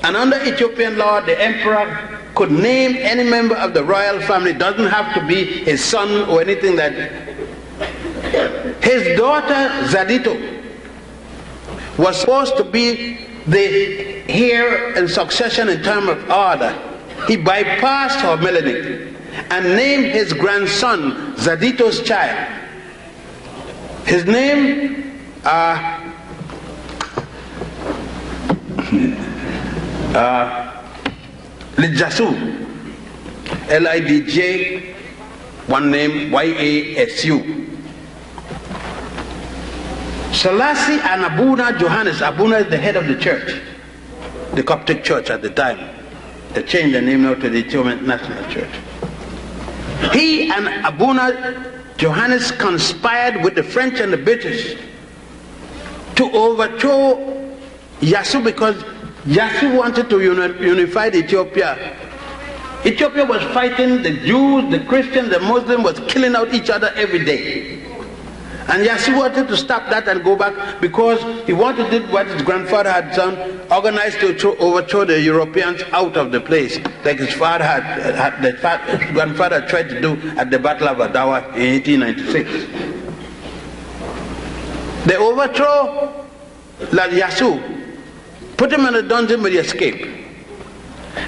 S2: and under Ethiopian law, the emperor could name any member of the royal family. It doesn't have to be his son or anything that. His daughter Zadito was supposed to be the heir in succession in terms of order. He bypassed her Menelik and named his grandson Zadito's child. His name Lidjasu, Lidj, one name Yasu. Selassie and Abuna Johannes. Abuna is the head of the church, the Coptic church at the time. They changed the name now to the Ethiopian National Church. He and Abuna Johannes conspired with the French and the British to overthrow Yasu, because Yasu wanted to unify Ethiopia. Ethiopia was fighting the Jews, the Christians, the Muslims, was killing out each other every day. And Yasu wanted to stop that and go back, because he wanted to do what his grandfather had done, organized to overthrow the Europeans out of the place, like his father his grandfather tried to do at the Battle of Adawa in 1896. They overthrow Yasu, put him in a dungeon, but he escaped.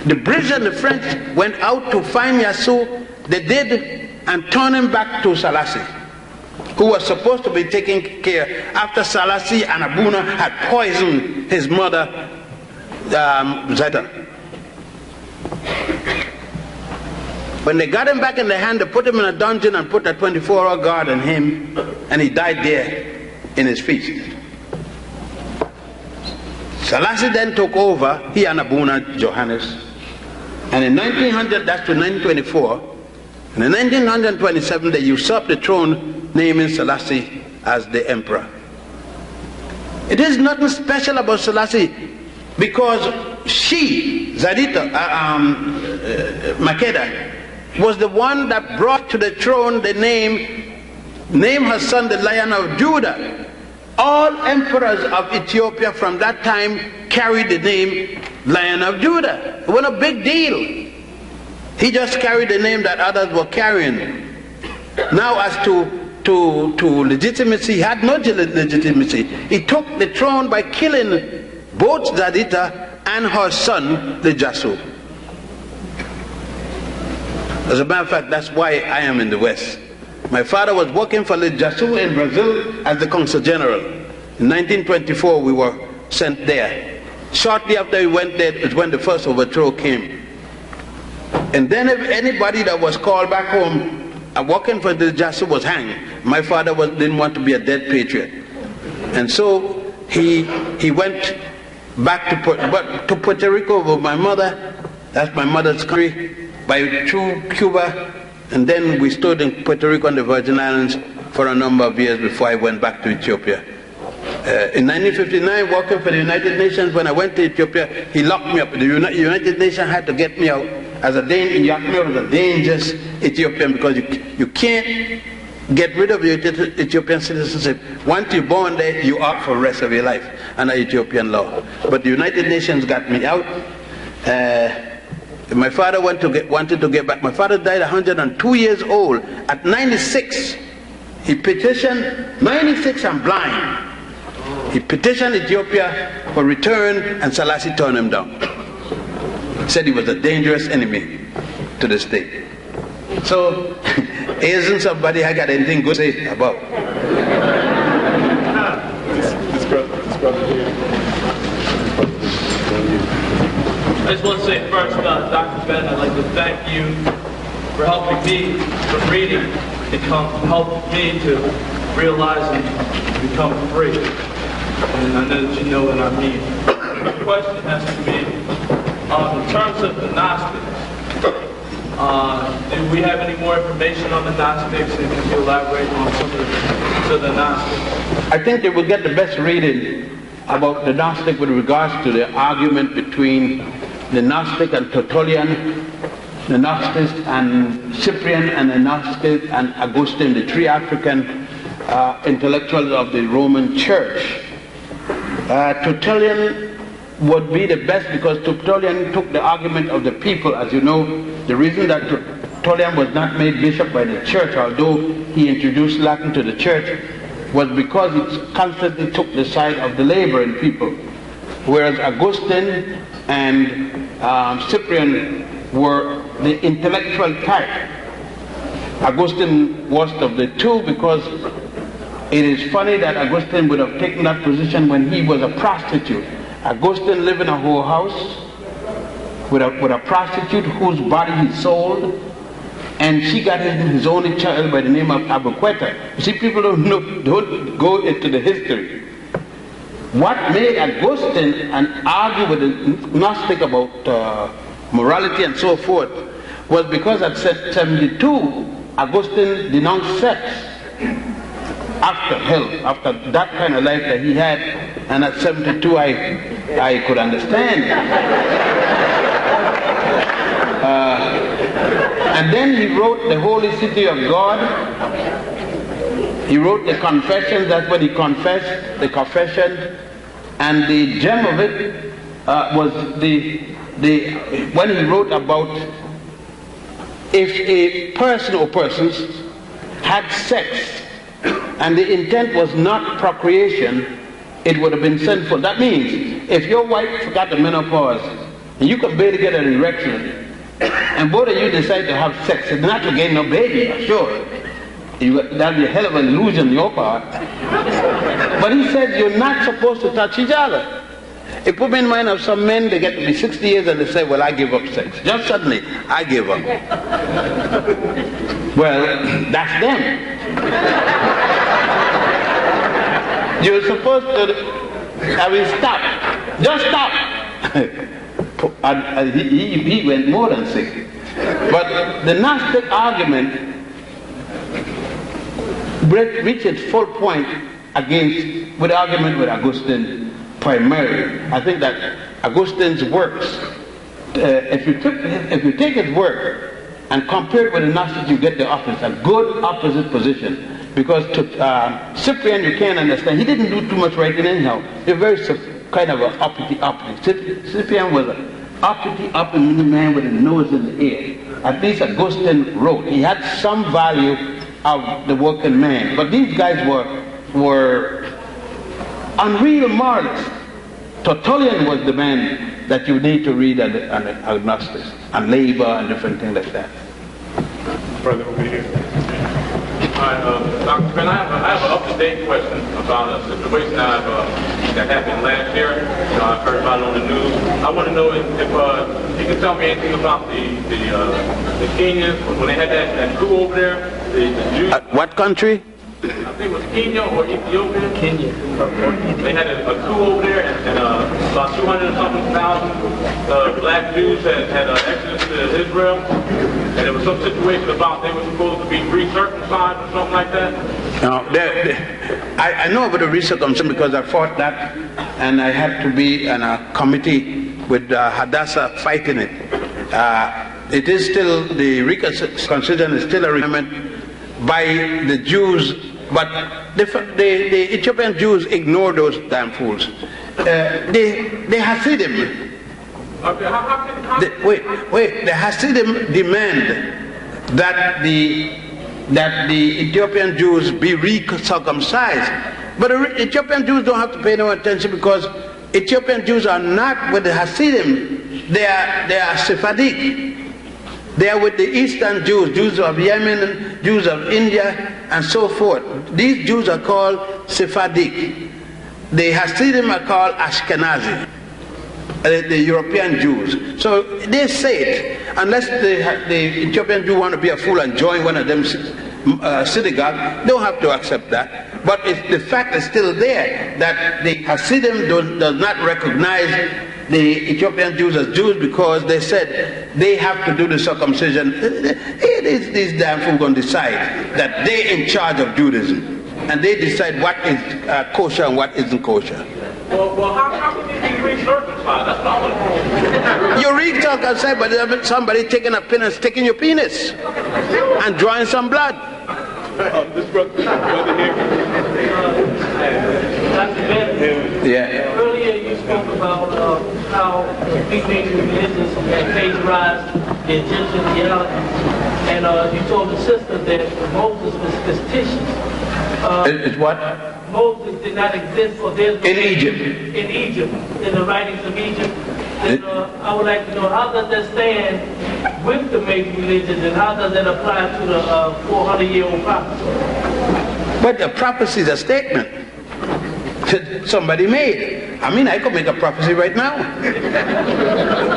S2: The British and the French went out to find Yasu. They did, and turned him back to Selassie, who was supposed to be taking care after Selassie and Abuna had poisoned his mother, Zeta. When they got him back in their hand, they put him in a dungeon and put a 24-hour guard on him, and he died there in his feast. Selassie then took over, he and Abuna Johannes, and in 1900, that's to 1924, and in 1927 they usurped the throne, naming Selassie as the emperor. It is nothing special about Selassie because she, Zadita, Makeda, was the one that brought to the throne the name her son the Lion of Judah. All emperors of Ethiopia from that time carried the name Lion of Judah. It wasn't a big deal. He just carried the name that others were carrying. Now as to legitimacy, he had no legitimacy. He took the throne by killing both Zadita and her son, the Jasu. As a matter of fact, that's why I am in the West. My father was working for the Jasu in Brazil as the consul general. In 1924, we were sent there. Shortly after we went there is when the first overthrow came. And then if anybody that was called back home and working for the Jasu was hanged. My father didn't want to be a dead patriot. And so he went back to Puerto Rico with my mother. That's my mother's country, through Cuba. And then we stood in Puerto Rico and the Virgin Islands for a number of years before I went back to Ethiopia. In 1959, working for the United Nations, when I went to Ethiopia, he locked me up. The United Nations had to get me out as a dangerous Ethiopian, because you can't get rid of your Ethiopian citizenship. Once you're born there, you are for the rest of your life under Ethiopian law. But the United Nations got me out. My father wanted to get back. My father died 102 years old. At 96, he petitioned, 96 and blind. He petitioned Ethiopia for return, and Selassie turned him down. He said he was a dangerous enemy to the state. So, isn't somebody I got anything good to say about?
S11: I just want to say first, Dr. Ben, I'd like to thank you for helping me from reading to help me to realize and become free. And I know that you know what I mean. The question has to be, in terms of the Gnostics, do we have any more information on the Gnostics, and can you elaborate on some of the Gnostics?
S2: I think they will get the best reading about the Gnostic with regards to the argument between the Gnostic and Tertullian, the Gnostic and Cyprian, and the Gnostic and Augustine, the three African intellectuals of the Roman Church. Tertullian would be the best, because Tertullian took the argument of the people. As you know, the reason that Tertullian was not made bishop by the church, although he introduced Latin to the church, was because he constantly took the side of the laboring people, whereas Augustine and Cyprian were the intellectual type. Augustine was of the two, because it is funny that Augustine would have taken that position when he was a prostitute. Augustine lived in a whole house with a prostitute whose body he sold, and she got his only child by the name of Abuqueta. You see, people don't go into the history. What made Augustine argue with the Gnostic about morality and so forth was because at 72, Augustine denounced sex after hell, after that kind of life that he had, and at 72 I could understand. And then he wrote the Holy City of God. He wrote the Confessions. That's what he confessed, the Confession. And the gem of it was when he wrote about if a person or persons had sex and the intent was not procreation, it would have been sinful. That means if your wife forgot the menopause and you can barely get an erection, and both of you decide to have sex, it's not to gain no baby, sure. That'd be a hell of an illusion on your part. But he said you're not supposed to touch each other. It put me in mind of some men, they get to be 60 years and they say, well, I give up sex. Just suddenly, I give up. Well, that's them. You're supposed to, stop. Just stop. He went more than 60. But the Gnostic argument reached its full point with the argument with Augustine primarily. I think that Augustine's works, if you take his work and compare it with the Gnostics, you get the opposite, a good opposite position. Because to Cyprian, you can't understand. He didn't do too much writing anyhow. He's very kind of an uppity. Cyprian was an uppity man with a nose in the air. At least Augustine wrote. He had some value of the working man. But these guys were unreal moralists. Tertullian was the man that you need to read on agnostics, and labor and different things like that.
S6: Brother over here.
S12: Dr. Ben, I have an up-to-date question about a situation that happened last year. I've heard about it on the news. I want to know if you can tell me anything about the Kenyans, when they had that coup over there, the Jews.
S2: What country?
S12: I think it was Kenya or Ethiopia. Kenya. They had a coup over there, and about 200-something-thousand black Jews had exodus to Israel. And there was some situation about they were supposed to be recircumcised or something like that.
S2: I know about the recircumcision because I fought that, and I had to be in a committee with Hadassah fighting it. It is still, the recircumcision is still a requirement by the Jews, but the Ethiopian Jews ignore those damn fools. The Hasidim. The Hasidim demand that the Ethiopian Jews be recircumcised, but the Ethiopian Jews don't have to pay no attention because Ethiopian Jews are not with the Hasidim. They are Sephardic. They are with the Eastern Jews, Jews of Yemen, Jews of India, and so forth. These Jews are called Sephardic. The Hasidim are called Ashkenazi, the European Jews. So they say it, unless the Ethiopian Jew want to be a fool and join one of them synagogue, they don't have to accept that. But the fact is still there that the Hasidim does not recognize the Ethiopian Jews as Jews because they said they have to do the circumcision. It is these damn fools going to decide that they're in charge of Judaism, and they decide what is kosher and what isn't kosher.
S12: Well, how can you be recircumcised? That's not what
S2: you recircumcised, but somebody taking a pin and sticking your penis and drawing some blood.
S6: This brother here.
S11: Yeah. Earlier you spoke about how big major religions had plagiarized the Egyptian reality, and you told the sister that Moses was fictitious.
S2: It's what?
S11: Moses did not exist, or there's no
S2: in Egypt.
S11: In Egypt, in the writings of Egypt. And I would like to know, how does that stand with the major religions, and how does that apply to the 400-year-old prophecy?
S2: But the prophecy is a statement that somebody made. I mean, I could make a prophecy right now.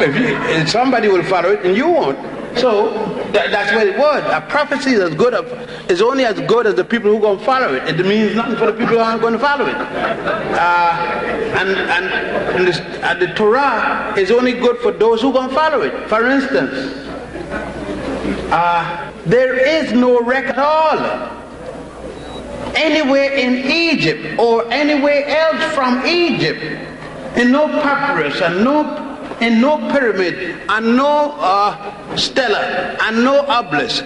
S2: If somebody will follow it and you won't. So that's what it was. A prophecy is only as good as the people who are going to follow it. It means nothing for the people who aren't going to follow it. And the Torah is only good for those who are going to follow it. For instance, there is no record at all anywhere in Egypt or anywhere else from Egypt, in no papyrus and in no pyramid and no stela and no obelisk,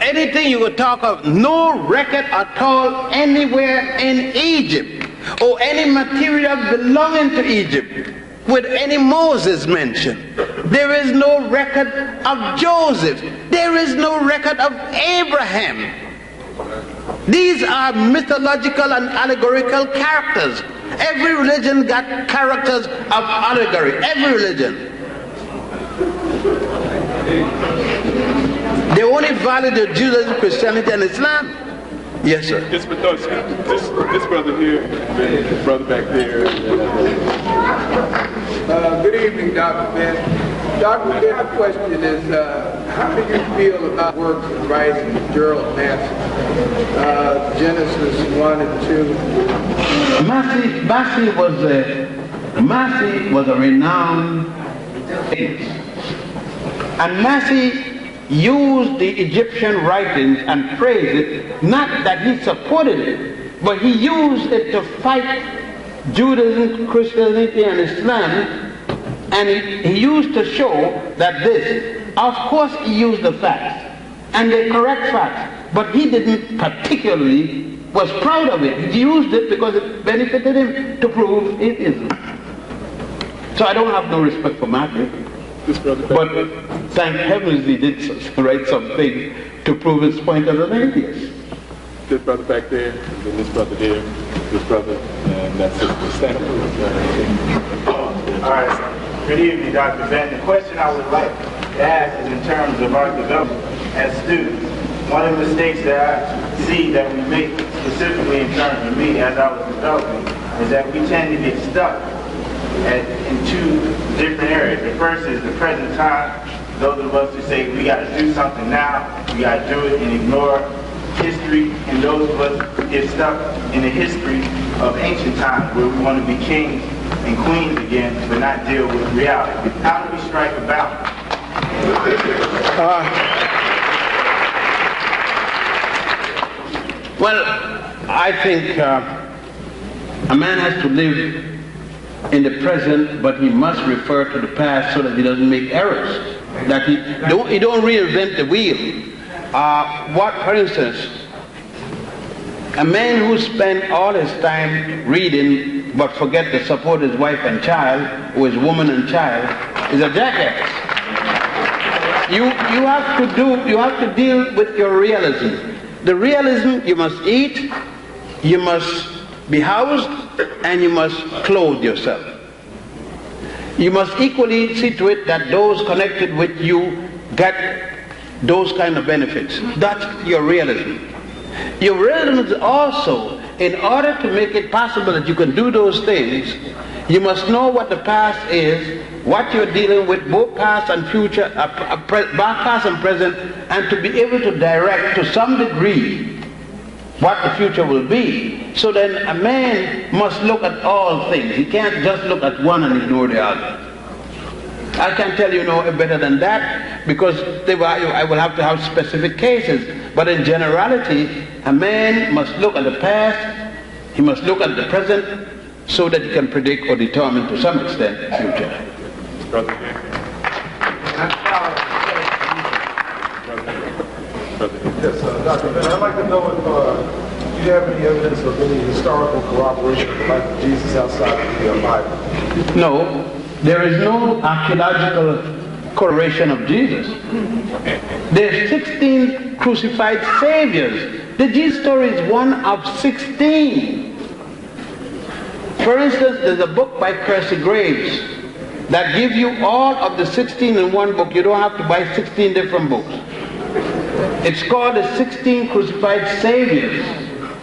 S2: anything you could talk of, no record at all anywhere in Egypt or any material belonging to Egypt with any Moses mentioned. There is no record of Joseph. There is no record of Abraham. These are mythological and allegorical characters. Every religion got characters of allegory. Every religion. They only valid the Judaism, Christianity, and Islam. Yes, sir.
S6: This brother here, this brother back there.
S3: Good evening, Dr. Ben. Dr. Ben, the question is, how do you feel about works of writing Gerald Massey, Genesis 1 and 2?
S2: Massey was a renowned atheist. And Massey used the Egyptian writings and praised it, not that he supported it, but he used it to fight Judaism, Christianity, and Islam, and he used to show that this, of course he used the facts, and the correct facts, but he didn't particularly was proud of it. He used it because it benefited him to prove atheism. So I don't have no respect for Massey. But thank heavens he did write something to prove his point as an atheist.
S6: This brother back there, and then this brother there, this brother, and that's sister Stanford.
S13: All right. Good evening, Dr. Ben. The question I would like to ask is in terms of our development as students. One of the mistakes that I see that we make, specifically in terms of me as I was developing, is that we tend to get stuck in two different areas. The first is the present time. Those of us who say we got to do something now, we got to do it and ignore history. And those of us who get stuck in the history of ancient times where we want to be kings and queens again, but not deal with reality. How do we strike a balance?
S2: Well, I think a man has to live in the present, but he must refer to the past so that he doesn't make errors. That he don't reinvent the wheel. For instance, a man who spent all his time reading but forget to support his wife and child, or his woman and child, is a jackass. You have to deal with your realism. The realism: you must eat, you must be housed, and you must clothe yourself. You must equally see to it that those connected with you get those kind of benefits. That's your realism. Your realism is also, in order to make it possible that you can do those things, you must know what the past is, what you're dealing with, both past and future, past and present, and to be able to direct to some degree what the future will be. So then a man must look at all things. He can't just look at one and ignore the other. I can't tell you better than that, because I will have to have specific cases. But in generality, a man must look at the past, he must look at the present, so that he can predict or determine to some extent the future.
S14: Yes, Dr. Ben, I'd like to know if you have any evidence of any historical corroboration of the life of Jesus outside the Bible.
S2: No, there is no archaeological corroboration of Jesus. There are 16 crucified saviors. The Jesus story is one of 16. For instance, there's a book by Percy Graves that gives you all of the 16 in one book. You don't have to buy 16 different books. It's called the 16 Crucified Saviors.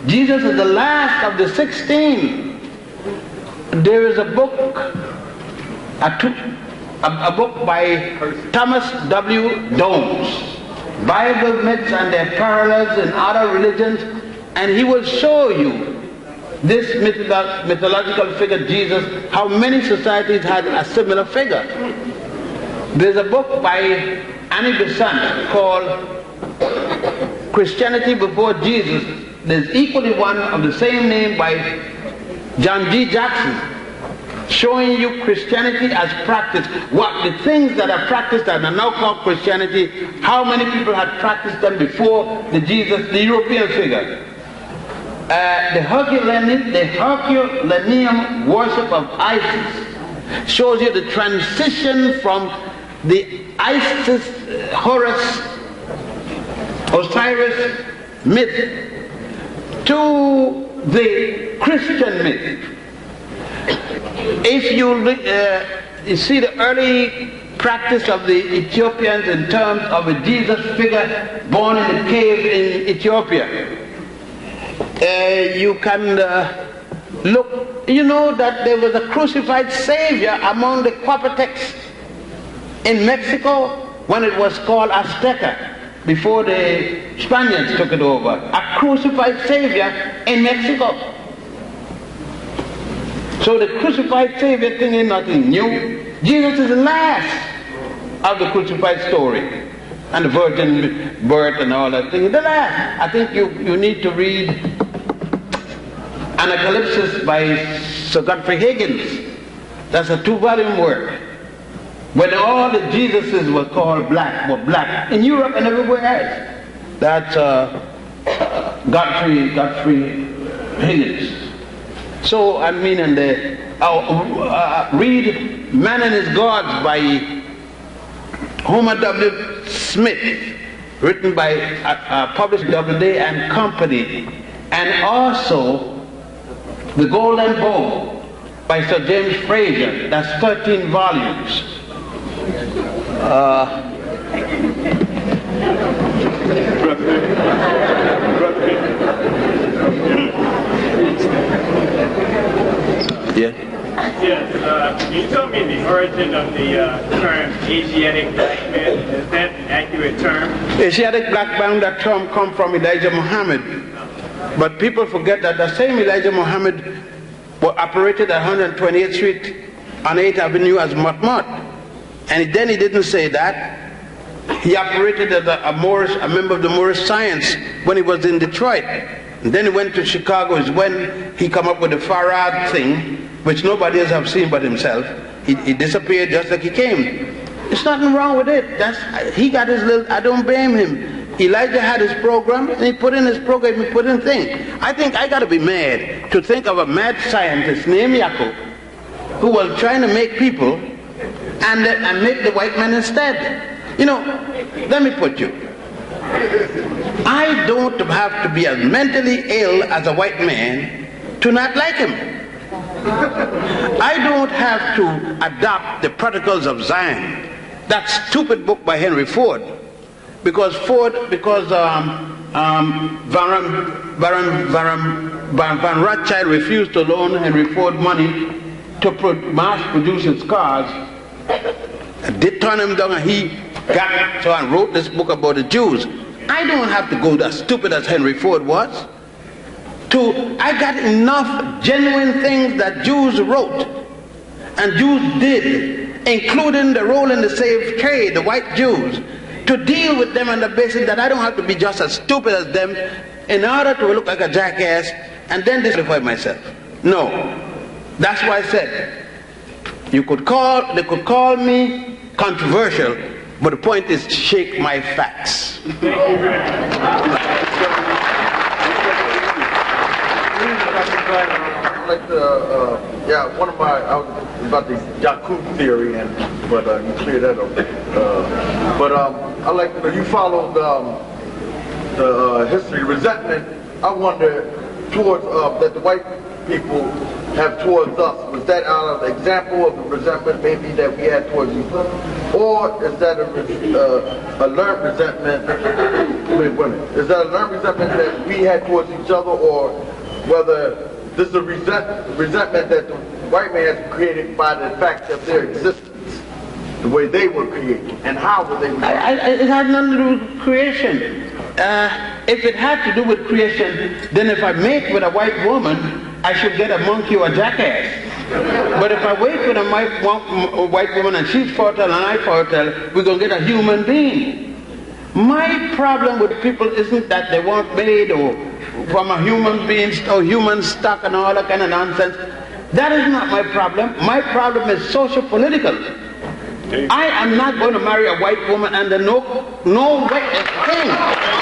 S2: Jesus is the last of the 16. There is a book, a book by Thomas W. Domes, Bible Myths and Their Parallels in Other Religions, and he will show you this mythological figure, Jesus, how many societies had a similar figure. There's a book by Annie Besant called Christianity Before Jesus. There's equally one of the same name by John G. Jackson, showing you Christianity as practiced. What the things that are practiced and are now called Christianity, how many people had practiced them before the European figure. The Herculaneum worship of Isis shows you the transition from the Isis, Horus, Osiris myth to the Christian myth. If you see the early practice of the Ethiopians in terms of a Jesus figure born in a cave in Ethiopia, you can look, you know that there was a crucified Savior among the Zapotecs in Mexico when it was called Azteca, before the Spaniards took it over. A crucified Savior in Mexico. So the crucified Savior thing is nothing new. Jesus is the last of the crucified story. And the virgin birth and all that thing. The last. I think you need to read Anacalypsis by Sir Godfrey Higgins. That's a 2-volume work. When all the Jesuses were called black, in Europe and everywhere else. That's Godfrey Higgins. So I mean, and read Man and His Gods by Homer W. Smith, written by published Doubleday and Company, and also The Golden Bow by Sir James Fraser. That's 13 volumes. Yeah.
S13: Yes. Can you tell me the origin of the term Asiatic black man? Is that an accurate term?
S2: Asiatic black man, that term come from Elijah Muhammad. But people forget that the same Elijah Muhammad operated at 128th Street on 8th Avenue as Motmot. And then he didn't say that. He operated as a member of the Moorish Science when he was in Detroit. And then he went to Chicago, is when he come up with the Farad thing, which nobody else have seen but himself. He disappeared just like he came. There's nothing wrong with it. He got his little, I don't blame him. Elijah had his program, and he put in his program, he put in thing. I think I got to be mad to think of a mad scientist named Yaakov who was trying to make people and make the white man instead. You know, let me put you. I don't have to be as mentally ill as a white man to not like him. I don't have to adopt the Protocols of Zion, that stupid book by Henry Ford, because Van Rothschild refused to loan Henry Ford money to mass produce his cars. Did turn him down, and he got so and wrote this book about the Jews. I don't have to go as stupid as Henry Ford was. I got enough genuine things that Jews wrote and Jews did, including the role in the slave trade, the white Jews, to deal with them on the basis that I don't have to be just as stupid as them in order to look like a jackass and then disqualify myself. No. That's why I said they could call me controversial, but the point is to shake my facts.
S14: I'd like to, about the Yakub theory, but you cleared that up. I like to, you followed the history, resentment. I wonder towards that the white people have towards us. Was that out of the example of the resentment maybe that we had towards you, or is that a learned resentment? Is that a learned resentment that we had towards each other, or whether this is a resentment that the white man has created by the fact of their existence, the way they were created, and how were they created?
S2: It had nothing to do with creation. If it had to do with creation, then if I mate with a white woman, I should get a monkey or a jackass. But if I wait with a white woman and she's fertile and I'm fertile, we're going to get a human being. My problem with people isn't that they weren't made or from a human being or human stock and all that kind of nonsense. That is not my problem. My problem is social-political. I am not going to marry a white woman under no thing.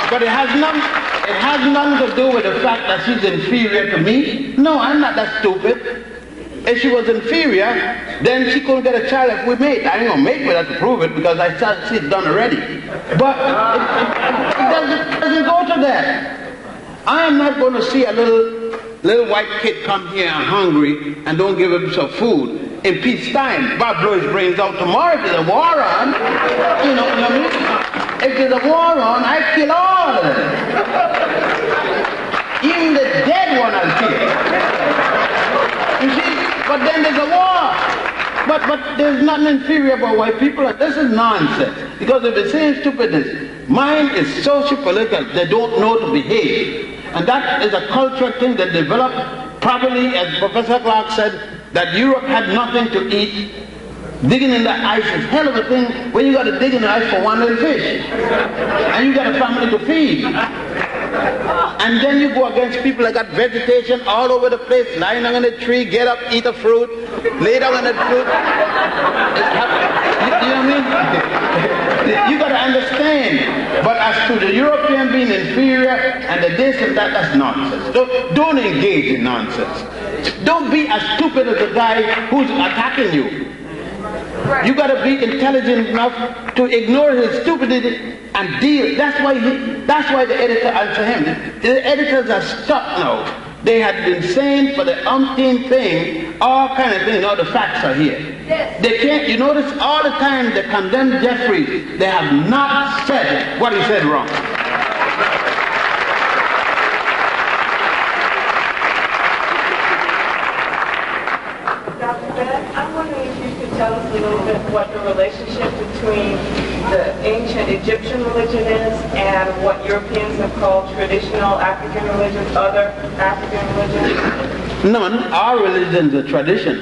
S2: But it has nothing to do with the fact that she's inferior to me. No, I'm not that stupid. If she was inferior, then she couldn't get a child if we mate. I ain't going to mate with her to prove it because I see it done already. But it doesn't go to that. I am not going to see a little white kid come here and hungry and don't give him some food in peacetime. Bob blow his brains out tomorrow. If there's a war on, you know what I mean? If there's a war on, I kill all of them. Even the dead one I'll kill. You see? But then there's a war. But there's nothing inferior about white people. This is nonsense. Because of the same stupidness. Mine is socio-political. They don't know to behave. And that is a cultural thing that developed probably, as Professor Clark said, that Europe had nothing to eat. Digging in the ice is hell of a thing when you got to dig in the ice for one little fish. And you got a family to feed. And then you go against people that got vegetation all over the place, lying down on a tree, get up, eat a fruit, lay down on the fruit. You know what I mean? You got to understand. But as to the European being inferior and the this and that, that's nonsense. Don't engage in nonsense. Don't be as stupid as the guy who's attacking you. You got to be intelligent enough to ignore his stupidity and deal. That's why the editor answered him. The editors are stuck now. They had been saying for the umpteenth thing, all kind of things. Now the facts are here. Yes. They can't. You notice all the time they condemn Jeffries. They have not said what he said wrong.
S4: I'm wondering if you could tell us a little bit what the relationship between the ancient Egyptian religion is and what Europeans have called traditional African religions, other African religions. None.
S2: Our religion is a tradition.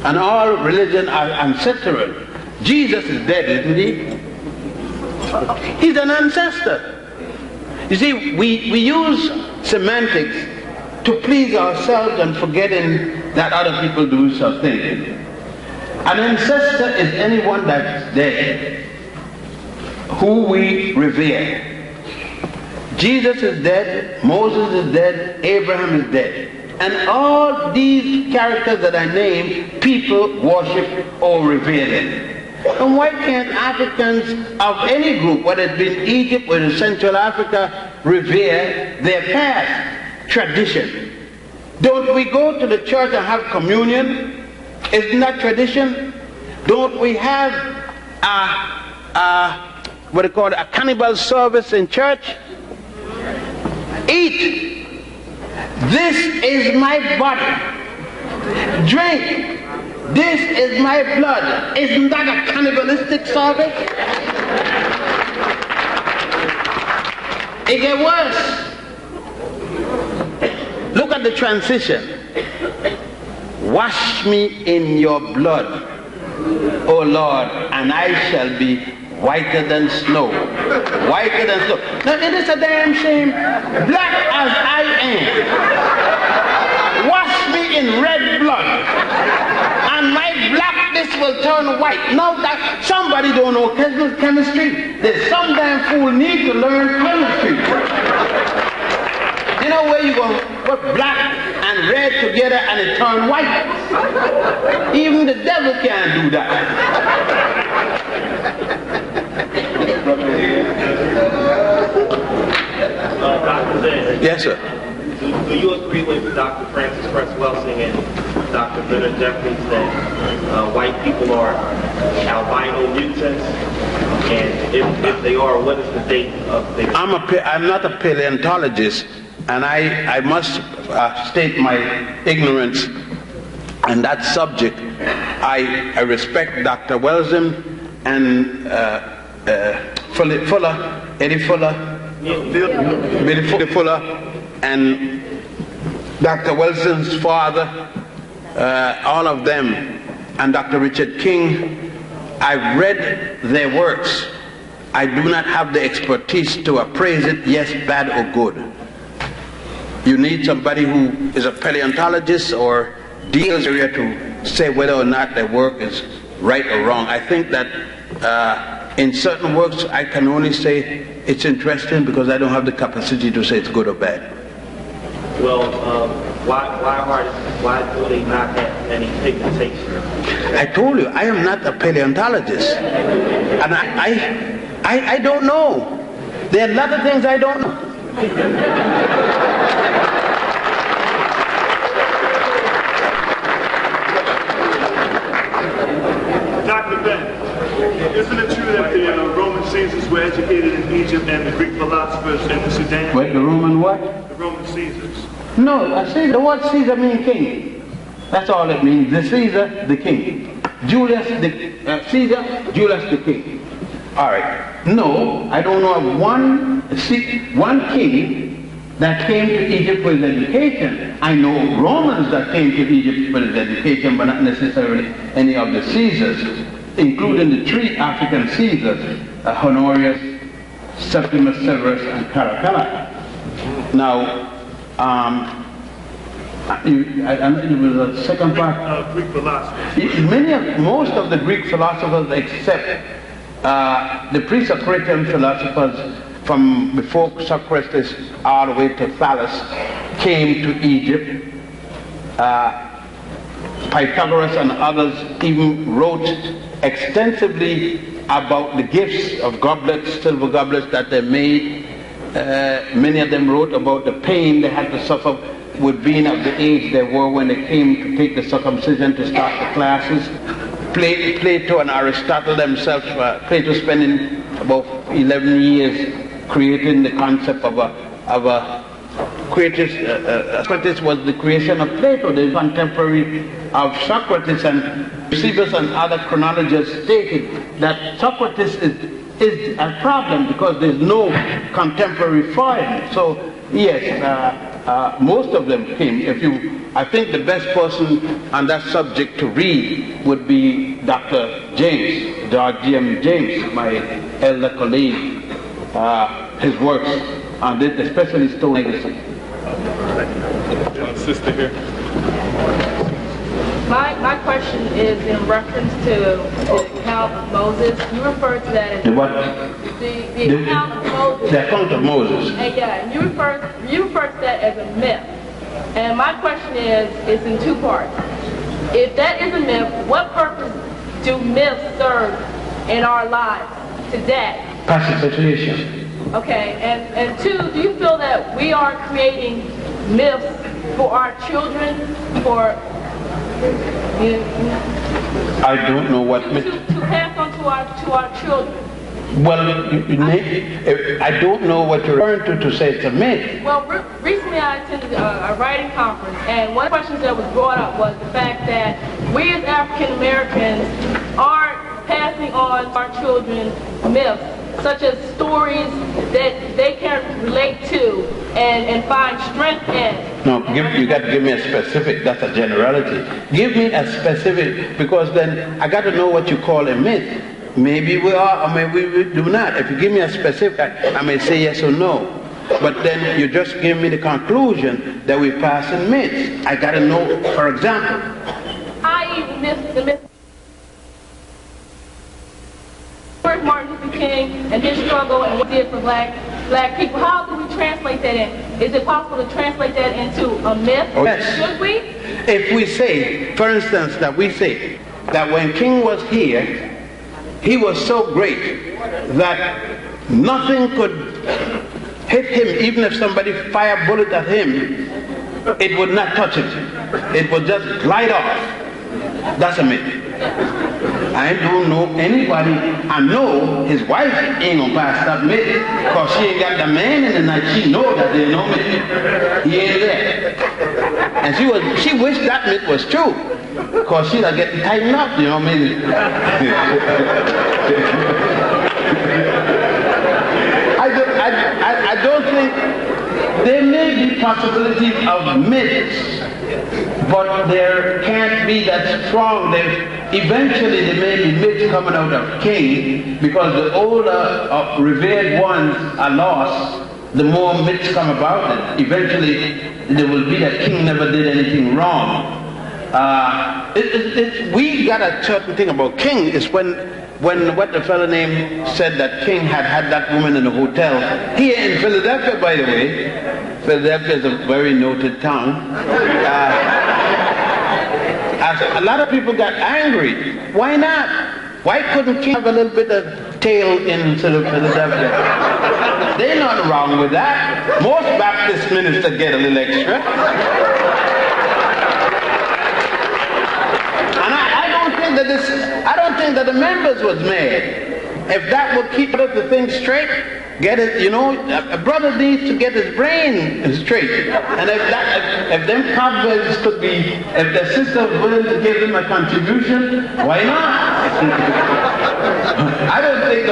S2: And all religions are ancestral. Jesus is dead, isn't he? He's an ancestor. You see, we use semantics to please ourselves and forgetting that other people do something. An ancestor is anyone that's dead, who we revere. Jesus is dead, Moses is dead, Abraham is dead. And all these characters that I named, people worship or revere them. And why can't Africans of any group, whether it be in Egypt or in Central Africa, revere their past tradition? Don't we go to the church and have communion? Isn't that tradition? Don't we have what they call a cannibal service in church? Eat. This is my body. Drink. This is my blood. Isn't that a cannibalistic service? It gets worse. Look at the transition. Wash me in your blood, O Lord, and I shall be whiter than snow. Whiter than snow. Now it is a damn shame. Black as I am, wash me in red blood, and my blackness will turn white. Now that somebody don't know chemistry, there's some damn fool need to learn chemistry. You know where you go put black and red together and it turn white? Even the devil can't do that.
S15: Dr. Zen.
S2: Yes, sir.
S15: Do you agree with Dr. Francis Cress Welsing and Dr. Bernard Jeffries that white people are albino mutants? And if they are, what is the date of their...
S2: I'm not a paleontologist, and I must state my ignorance on that subject. I respect Dr. Welsing and Eddie Fuller, Billy Fuller, and Dr. Welsing's father, all of them, and Dr. Richard King. I've read their works. I do not have the expertise to appraise it, yes, bad or good. You need somebody who is a paleontologist or deals area to say whether or not their work is right or wrong. I think that in certain works I can only say it's interesting because I don't have the capacity to say it's good or bad.
S15: Well, why do they not have any pigmentation?
S2: I told you, I am not a paleontologist. And I don't know. There are a lot of things I don't know.
S7: Dr. Ben, isn't it true that the Roman Caesars were educated in Egypt and the Greek philosophers in the Sudan?
S2: Wait, the Roman what?
S7: The Roman Caesars.
S2: No, I say the word Caesar means king. That's all it means. The Caesar, the king. Julius, Caesar, Julius the king. All right. No, I don't know of one king that came to Egypt for his education. I know Romans that came to Egypt for his education, but not necessarily any of the Caesars, including the three African Caesars, Honorius, Septimus Severus, and Caracalla. Now, it was the second part.
S7: Greek philosophers.
S2: Most of the Greek philosophers, except the pre-Socratic philosophers from before Socrates all the way to Thales, came to Egypt. Pythagoras and others even wrote extensively about the gifts of goblets, silver goblets that they made. Many of them wrote about the pain they had to suffer with being of the age they were when they came to take the circumcision to start the classes. Plato and Aristotle themselves, Plato spending about 11 years creating the concept of a Socrates was the creation of Plato, the contemporary of Socrates, and Eusebius and other chronologists stated that Socrates is a problem because there's no contemporary for him. So yes, most of them came. I think the best person on that subject to read would be Dr. James, George G.M. James, my elder colleague. His works on this, especially Stone Legacy.
S6: Sister here.
S5: My question is in reference to the account of Moses. You referred to that as
S2: the what?
S5: The account of Moses.
S2: The account of Moses.
S5: And yeah, you referred to that as a myth. And my question is in two parts. If that is a myth, what purpose do myths serve in our lives today?
S2: Pacification.
S5: Okay, and two, do you feel that we are creating myths for our children, for
S2: I don't know what myth.
S5: To pass on to our children?
S2: Well, I don't know what you're referring to say it's a myth.
S5: Well, recently I attended a writing conference, and one of the questions that was brought up was the fact that we as African Americans aren't passing on to our children myths, such as stories that they can relate to and find strength in.
S2: No, you got to give me a specific. That's a generality. Give me a specific, because then I got to know what you call a myth. Maybe we are, or maybe we do not. If you give me a specific, I may say yes or no. But then you just give me the conclusion that we pass in myths. I got to know, for example.
S5: I.e. the myth. Martin Luther King and his struggle and what he did for black people. How do we translate that in? Is it possible to translate that into a myth?
S2: Oh, yes.
S5: Should we?
S2: If we say, for instance, that we say that when King was here, he was so great that nothing could hit him, even if somebody fired a bullet at him, it would not touch him. It would just glide off. That's a myth. I don't know anybody. I know his wife ain't gonna pass that myth, because she ain't got the man in the night. She know that there's no myth. He ain't there. And she wished that myth was true, because she'd have getting tightened up, you know what I mean? I don't think there may be possibility of myths, but there can't be that strong. Eventually there may be myths coming out of King, because the older revered ones are lost, the more myths come about it. Eventually there will be that King never did anything wrong. We got a certain thing about King is when what the fellow name said that King had that woman in the hotel. Here in Philadelphia, by the way, Philadelphia is a very noted town. A lot of people got angry. Why not? Why couldn't King have a little bit of tail in Philadelphia? There's nothing wrong with that. Most Baptist ministers get a little extra. And I don't think that the members was mad. If that would keep the thing straight, get it, you know, a brother needs to get his brain straight. And if them cobwebs could be, if the sister was willing to give them a contribution, why not? I don't think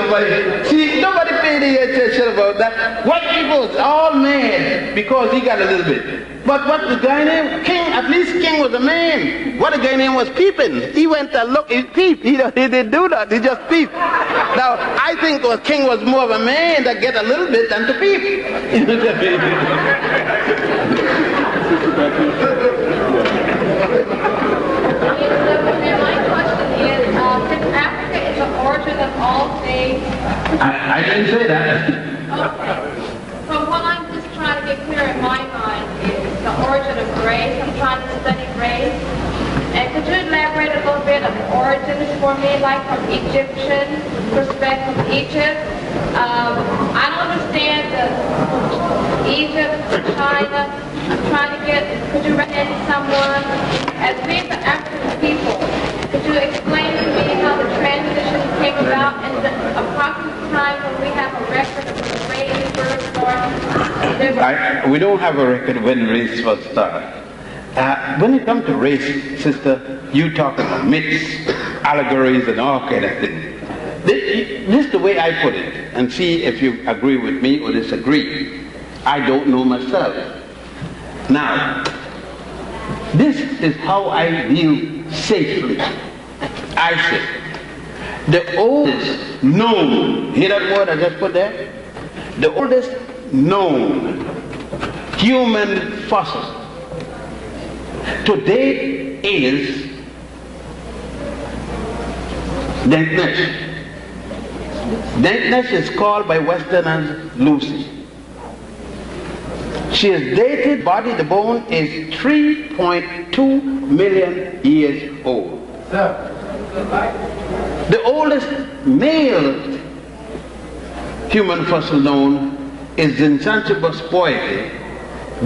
S2: nobody paid any attention about that. White people is all mad because he got a little bit. But what the guy named King, at least King was a man. What the guy name was peeping. He went to look, he peeped. He didn't do that, he just peeped. Now, I think King was more of a man that get a little bit than to peep.
S10: My question is, since Africa is the origin of all things...
S2: I didn't say that.
S10: Okay. So what I'm just trying to get clear in my mind is the origin of race. I'm trying to study race. And could you elaborate a little bit of origins for me, like from Egyptian perspective, Egypt? I don't understand Egypt, China. I'm trying to get, could you recommend someone, as being the African people, could you explain to me how the transition came about and the approximate time when we have a record of the race first born?
S2: We don't have a record of when race was started. When it comes to race, sister, you talk about myths, allegories, and all kind of things. This is the way I put it, and see if you agree with me or disagree. I don't know myself. Now, this is how I deal safely. I say, the oldest known, hear that word I just put there? The oldest known human fossil today is Denknesh. Denknesh is called by Westerners Lucy. She is dated, body, the bone is 3.2 million years old. The oldest male human fossil known is Zinsanchibus poeti,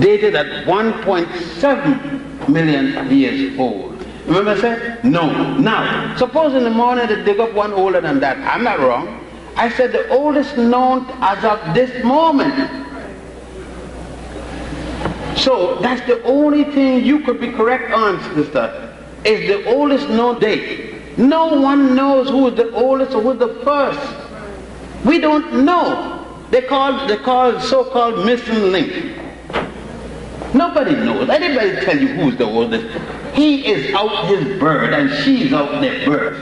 S2: dated at 1.7 million years old. Remember I said? No. Now, suppose in the morning they dig up one older than that. I'm not wrong. I said the oldest known as of this moment. So that's the only thing you could be correct on, sister, is the oldest known date. No one knows who is the oldest or who is the first. We don't know. They call so-called missing link. Nobody knows. Anybody tell you who's the oldest? He is out his birth and she's out their birth.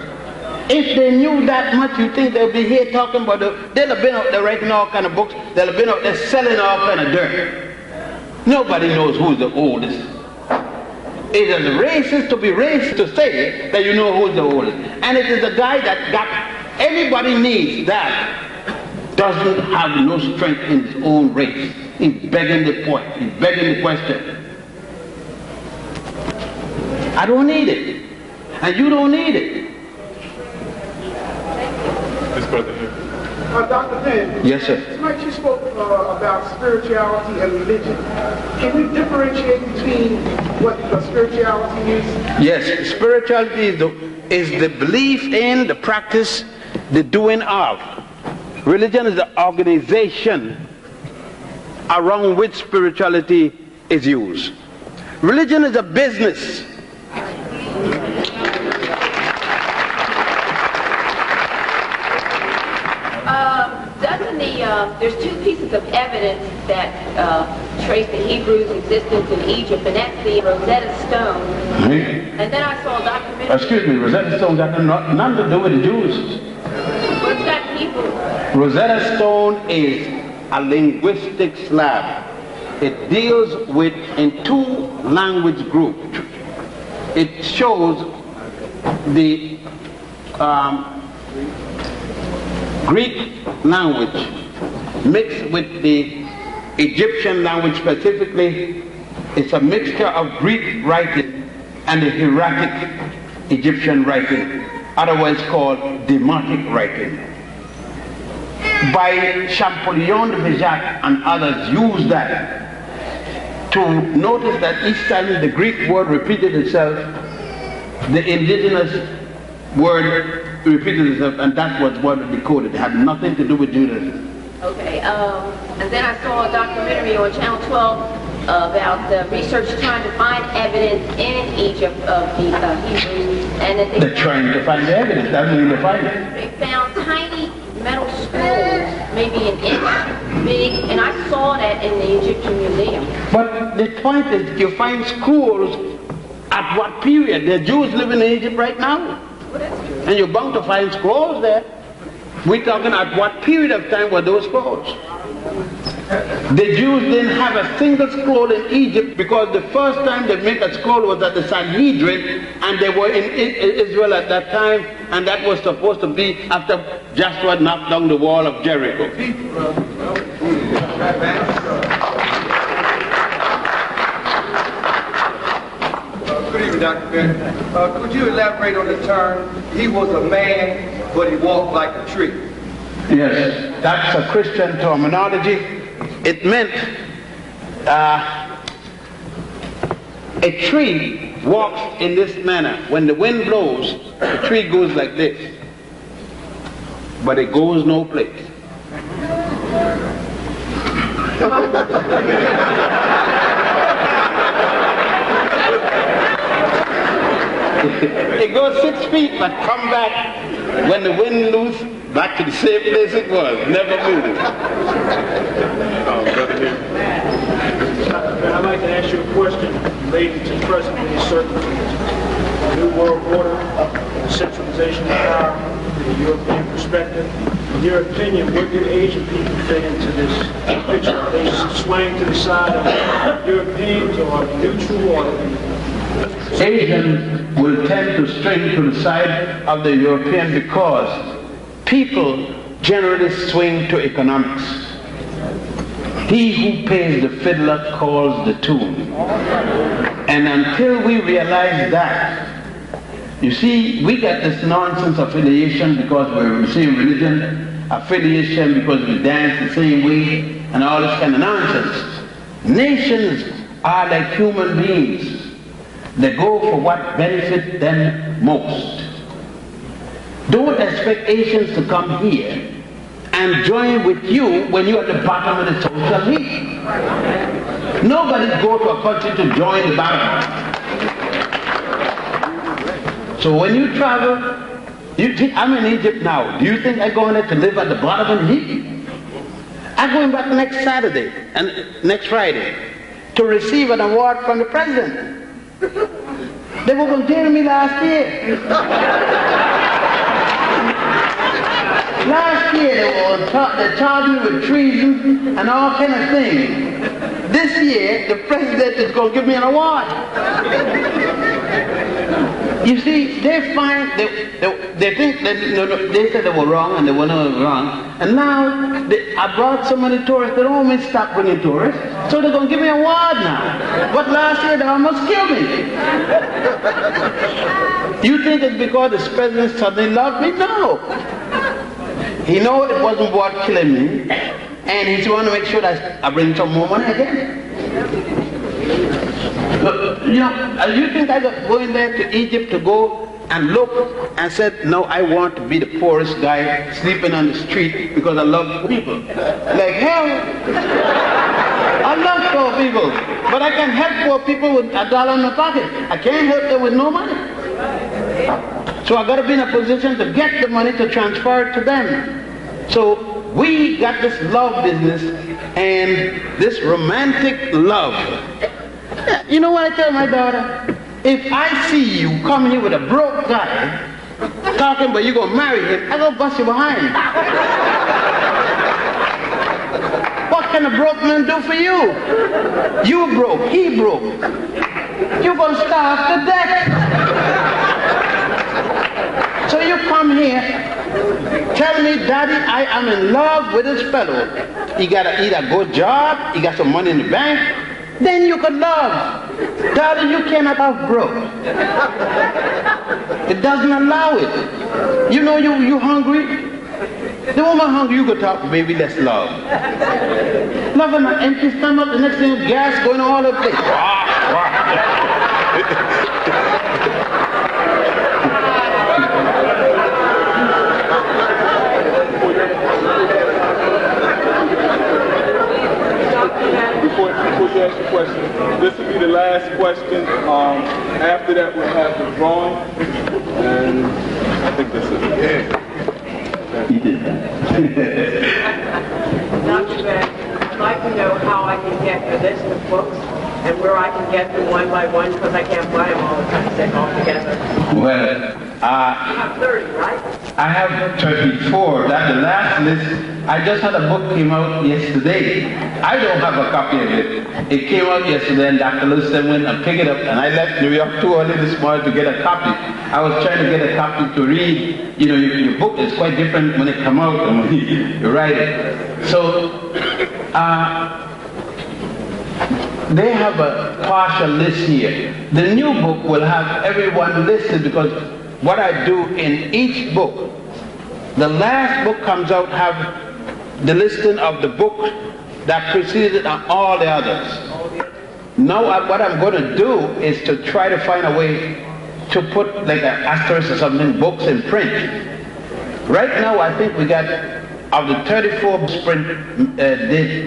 S2: If they knew that much, you think they'll be here talking about they'll have been out there writing all kind of books. They'll have been out there selling all kind of dirt. Nobody knows who's the oldest. It is racist to be racist to say that you know who's the oldest. And it is a guy that got everybody needs that doesn't have no strength in his own race. He's begging the point. He's begging the question. I don't need it. And you don't need it.
S6: This brother here.
S3: Dr. Penn.
S2: Yes, sir.
S3: Tonight you spoke about spirituality and religion. Can you differentiate between what spirituality is?
S2: Yes, spirituality is the belief in, the practice, the doing of. Religion is the organization around which spirituality is used. Religion is a business.
S10: There's two pieces of evidence that trace the Hebrews' existence in Egypt, and that's the Rosetta Stone.
S2: Mm-hmm.
S10: And then I saw a documentary.
S2: Excuse me, Rosetta Stone got nothing to do with the Jews.
S10: What's that Hebrew?
S2: Rosetta Stone is a linguistic slab. It deals with in two language groups. It shows the Greek language mixed with the Egyptian language specifically. It's a mixture of Greek writing and the hieratic Egyptian writing, otherwise called Demotic writing. by Champollion de Véjac and others used that to notice that each time the Greek word repeated itself, the indigenous word repeated itself, and that was what it decoded. It had nothing to do with Judaism.
S10: Okay, and then I saw a documentary on Channel 12 about the research trying to find evidence in Egypt of the Hebrews, and that
S2: they're trying to find the evidence. That's when they find it.
S10: They found tiny metal scrolls, maybe an inch big, and I saw that in the Egyptian Museum.
S2: But the point is, you find scrolls at what period? There are Jews living in Egypt right now, and you're bound to find scrolls there. We're talking at what period of time were those scrolls? The Jews didn't have a single scroll in Egypt because the first time they made a scroll was at the Sanhedrin, and they were in Israel at that time, and that was supposed to be after Joshua knocked down the wall of Jericho.
S3: Good evening, Dr. Bennett. Could you elaborate on the term, he was a man, but he walked like a tree?
S2: Yes, that's a Christian terminology. It meant a tree walks in this manner. When the wind blows, the tree goes like this, but it goes no place. It goes 6 feet, but come back when the wind loose, back to the same place it was, never moved.
S16: I'd like to ask you a question related to present day circumstances. New world order, centralization of power, the European perspective. In your opinion, where do Asian people fit into this picture? Are they swaying to the side of Europeans, or are they neutral, or
S2: Asians will tend to swing to the side of the European because people generally swing to economics. He who pays the fiddler calls the tune. And until we realize that, you see, we get this nonsense affiliation because we're the same religion, affiliation because we dance the same way, and all this kind of nonsense. Nations are like human beings. They go for what benefits them most. Don't expect Asians to come here and join with you when you're at the bottom of the social heap. Nobody go to a country to join the bottom. So when you travel, you think, I'm in Egypt now. Do you think I'm going there to live at the bottom of the heap? I'm going back next Saturday and next Friday to receive an award from the president. They were going to jail me last year. Last year they charged me with treason and all kind of things. This year the president is going to give me an award. You see, they find, they think that they said they were wrong and they were not wrong. And now I brought so many tourists, they don't want me to stop bringing tourists. So they're going to give me an award now. But last year they almost killed me. You think it's because this president suddenly loved me? No. He knows it wasn't worth killing me. And he's want to make sure that I bring some more money again. You know, you think I got going there to Egypt to go and look and said, no, I want to be the poorest guy sleeping on the street because I love people. Like hell, I love poor people, but I can help poor people with $1 in my pocket. I can't help them with no money. So I got to be in a position to get the money to transfer it to them. So we got this love business and this romantic love. You know what I tell my daughter? If I see you come here with a broke guy talking about you gonna marry him, I gonna bust you behind. What can a broke man do for you? You broke, he broke. You're gonna starve to death. So you come here, tell me, Daddy, I am in love with this fellow. He got a good job, he got some money in the bank. Then you could love. Darling, you cannot have broke. It doesn't allow it. You know you hungry? The woman hungry, you go talk, baby, that's love. Love on an empty stomach, the next thing, gas going all over the place.
S1: Before you ask your question, this will be the last question. After that, we'll have the drawing, and I think this is it.
S4: Dr. Beck, I'd like to know how I can get the list of books and where I can get them one by one, because I can't buy them all the time, set all together.
S2: Well,
S4: You have 30, right?
S2: I have 34. That's the last list. I just had a book came out yesterday. I don't have a copy of it. It came out yesterday and Dr. Lewis went and picked it up, and I left New York too early this morning to get a copy. I was trying to get a copy to read. You know, your book is quite different when it comes out and when you write it. So, they have a partial list here. The new book will have everyone listed, because what I do in each book, the last book comes out have the listing of the book that preceded and all the others. Now what I'm going to do is to try to find a way to put like an asterisk or something, books in print. Right now I think we got, of the 34 books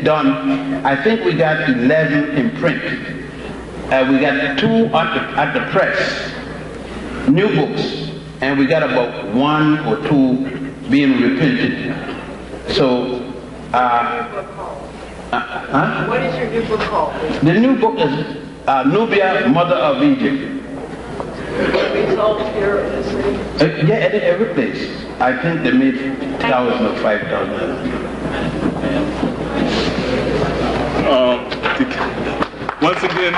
S2: done, I think we got 11 in print. We got 2 at the press, new books, and we got about 1 or 2 being reprinted. So,
S4: What is your new book called?
S2: the new book is Nubia, Mother of Egypt.
S4: Results here in the city?
S2: Yeah, every place. I think they made 1,000 or 5,000.
S1: Once again,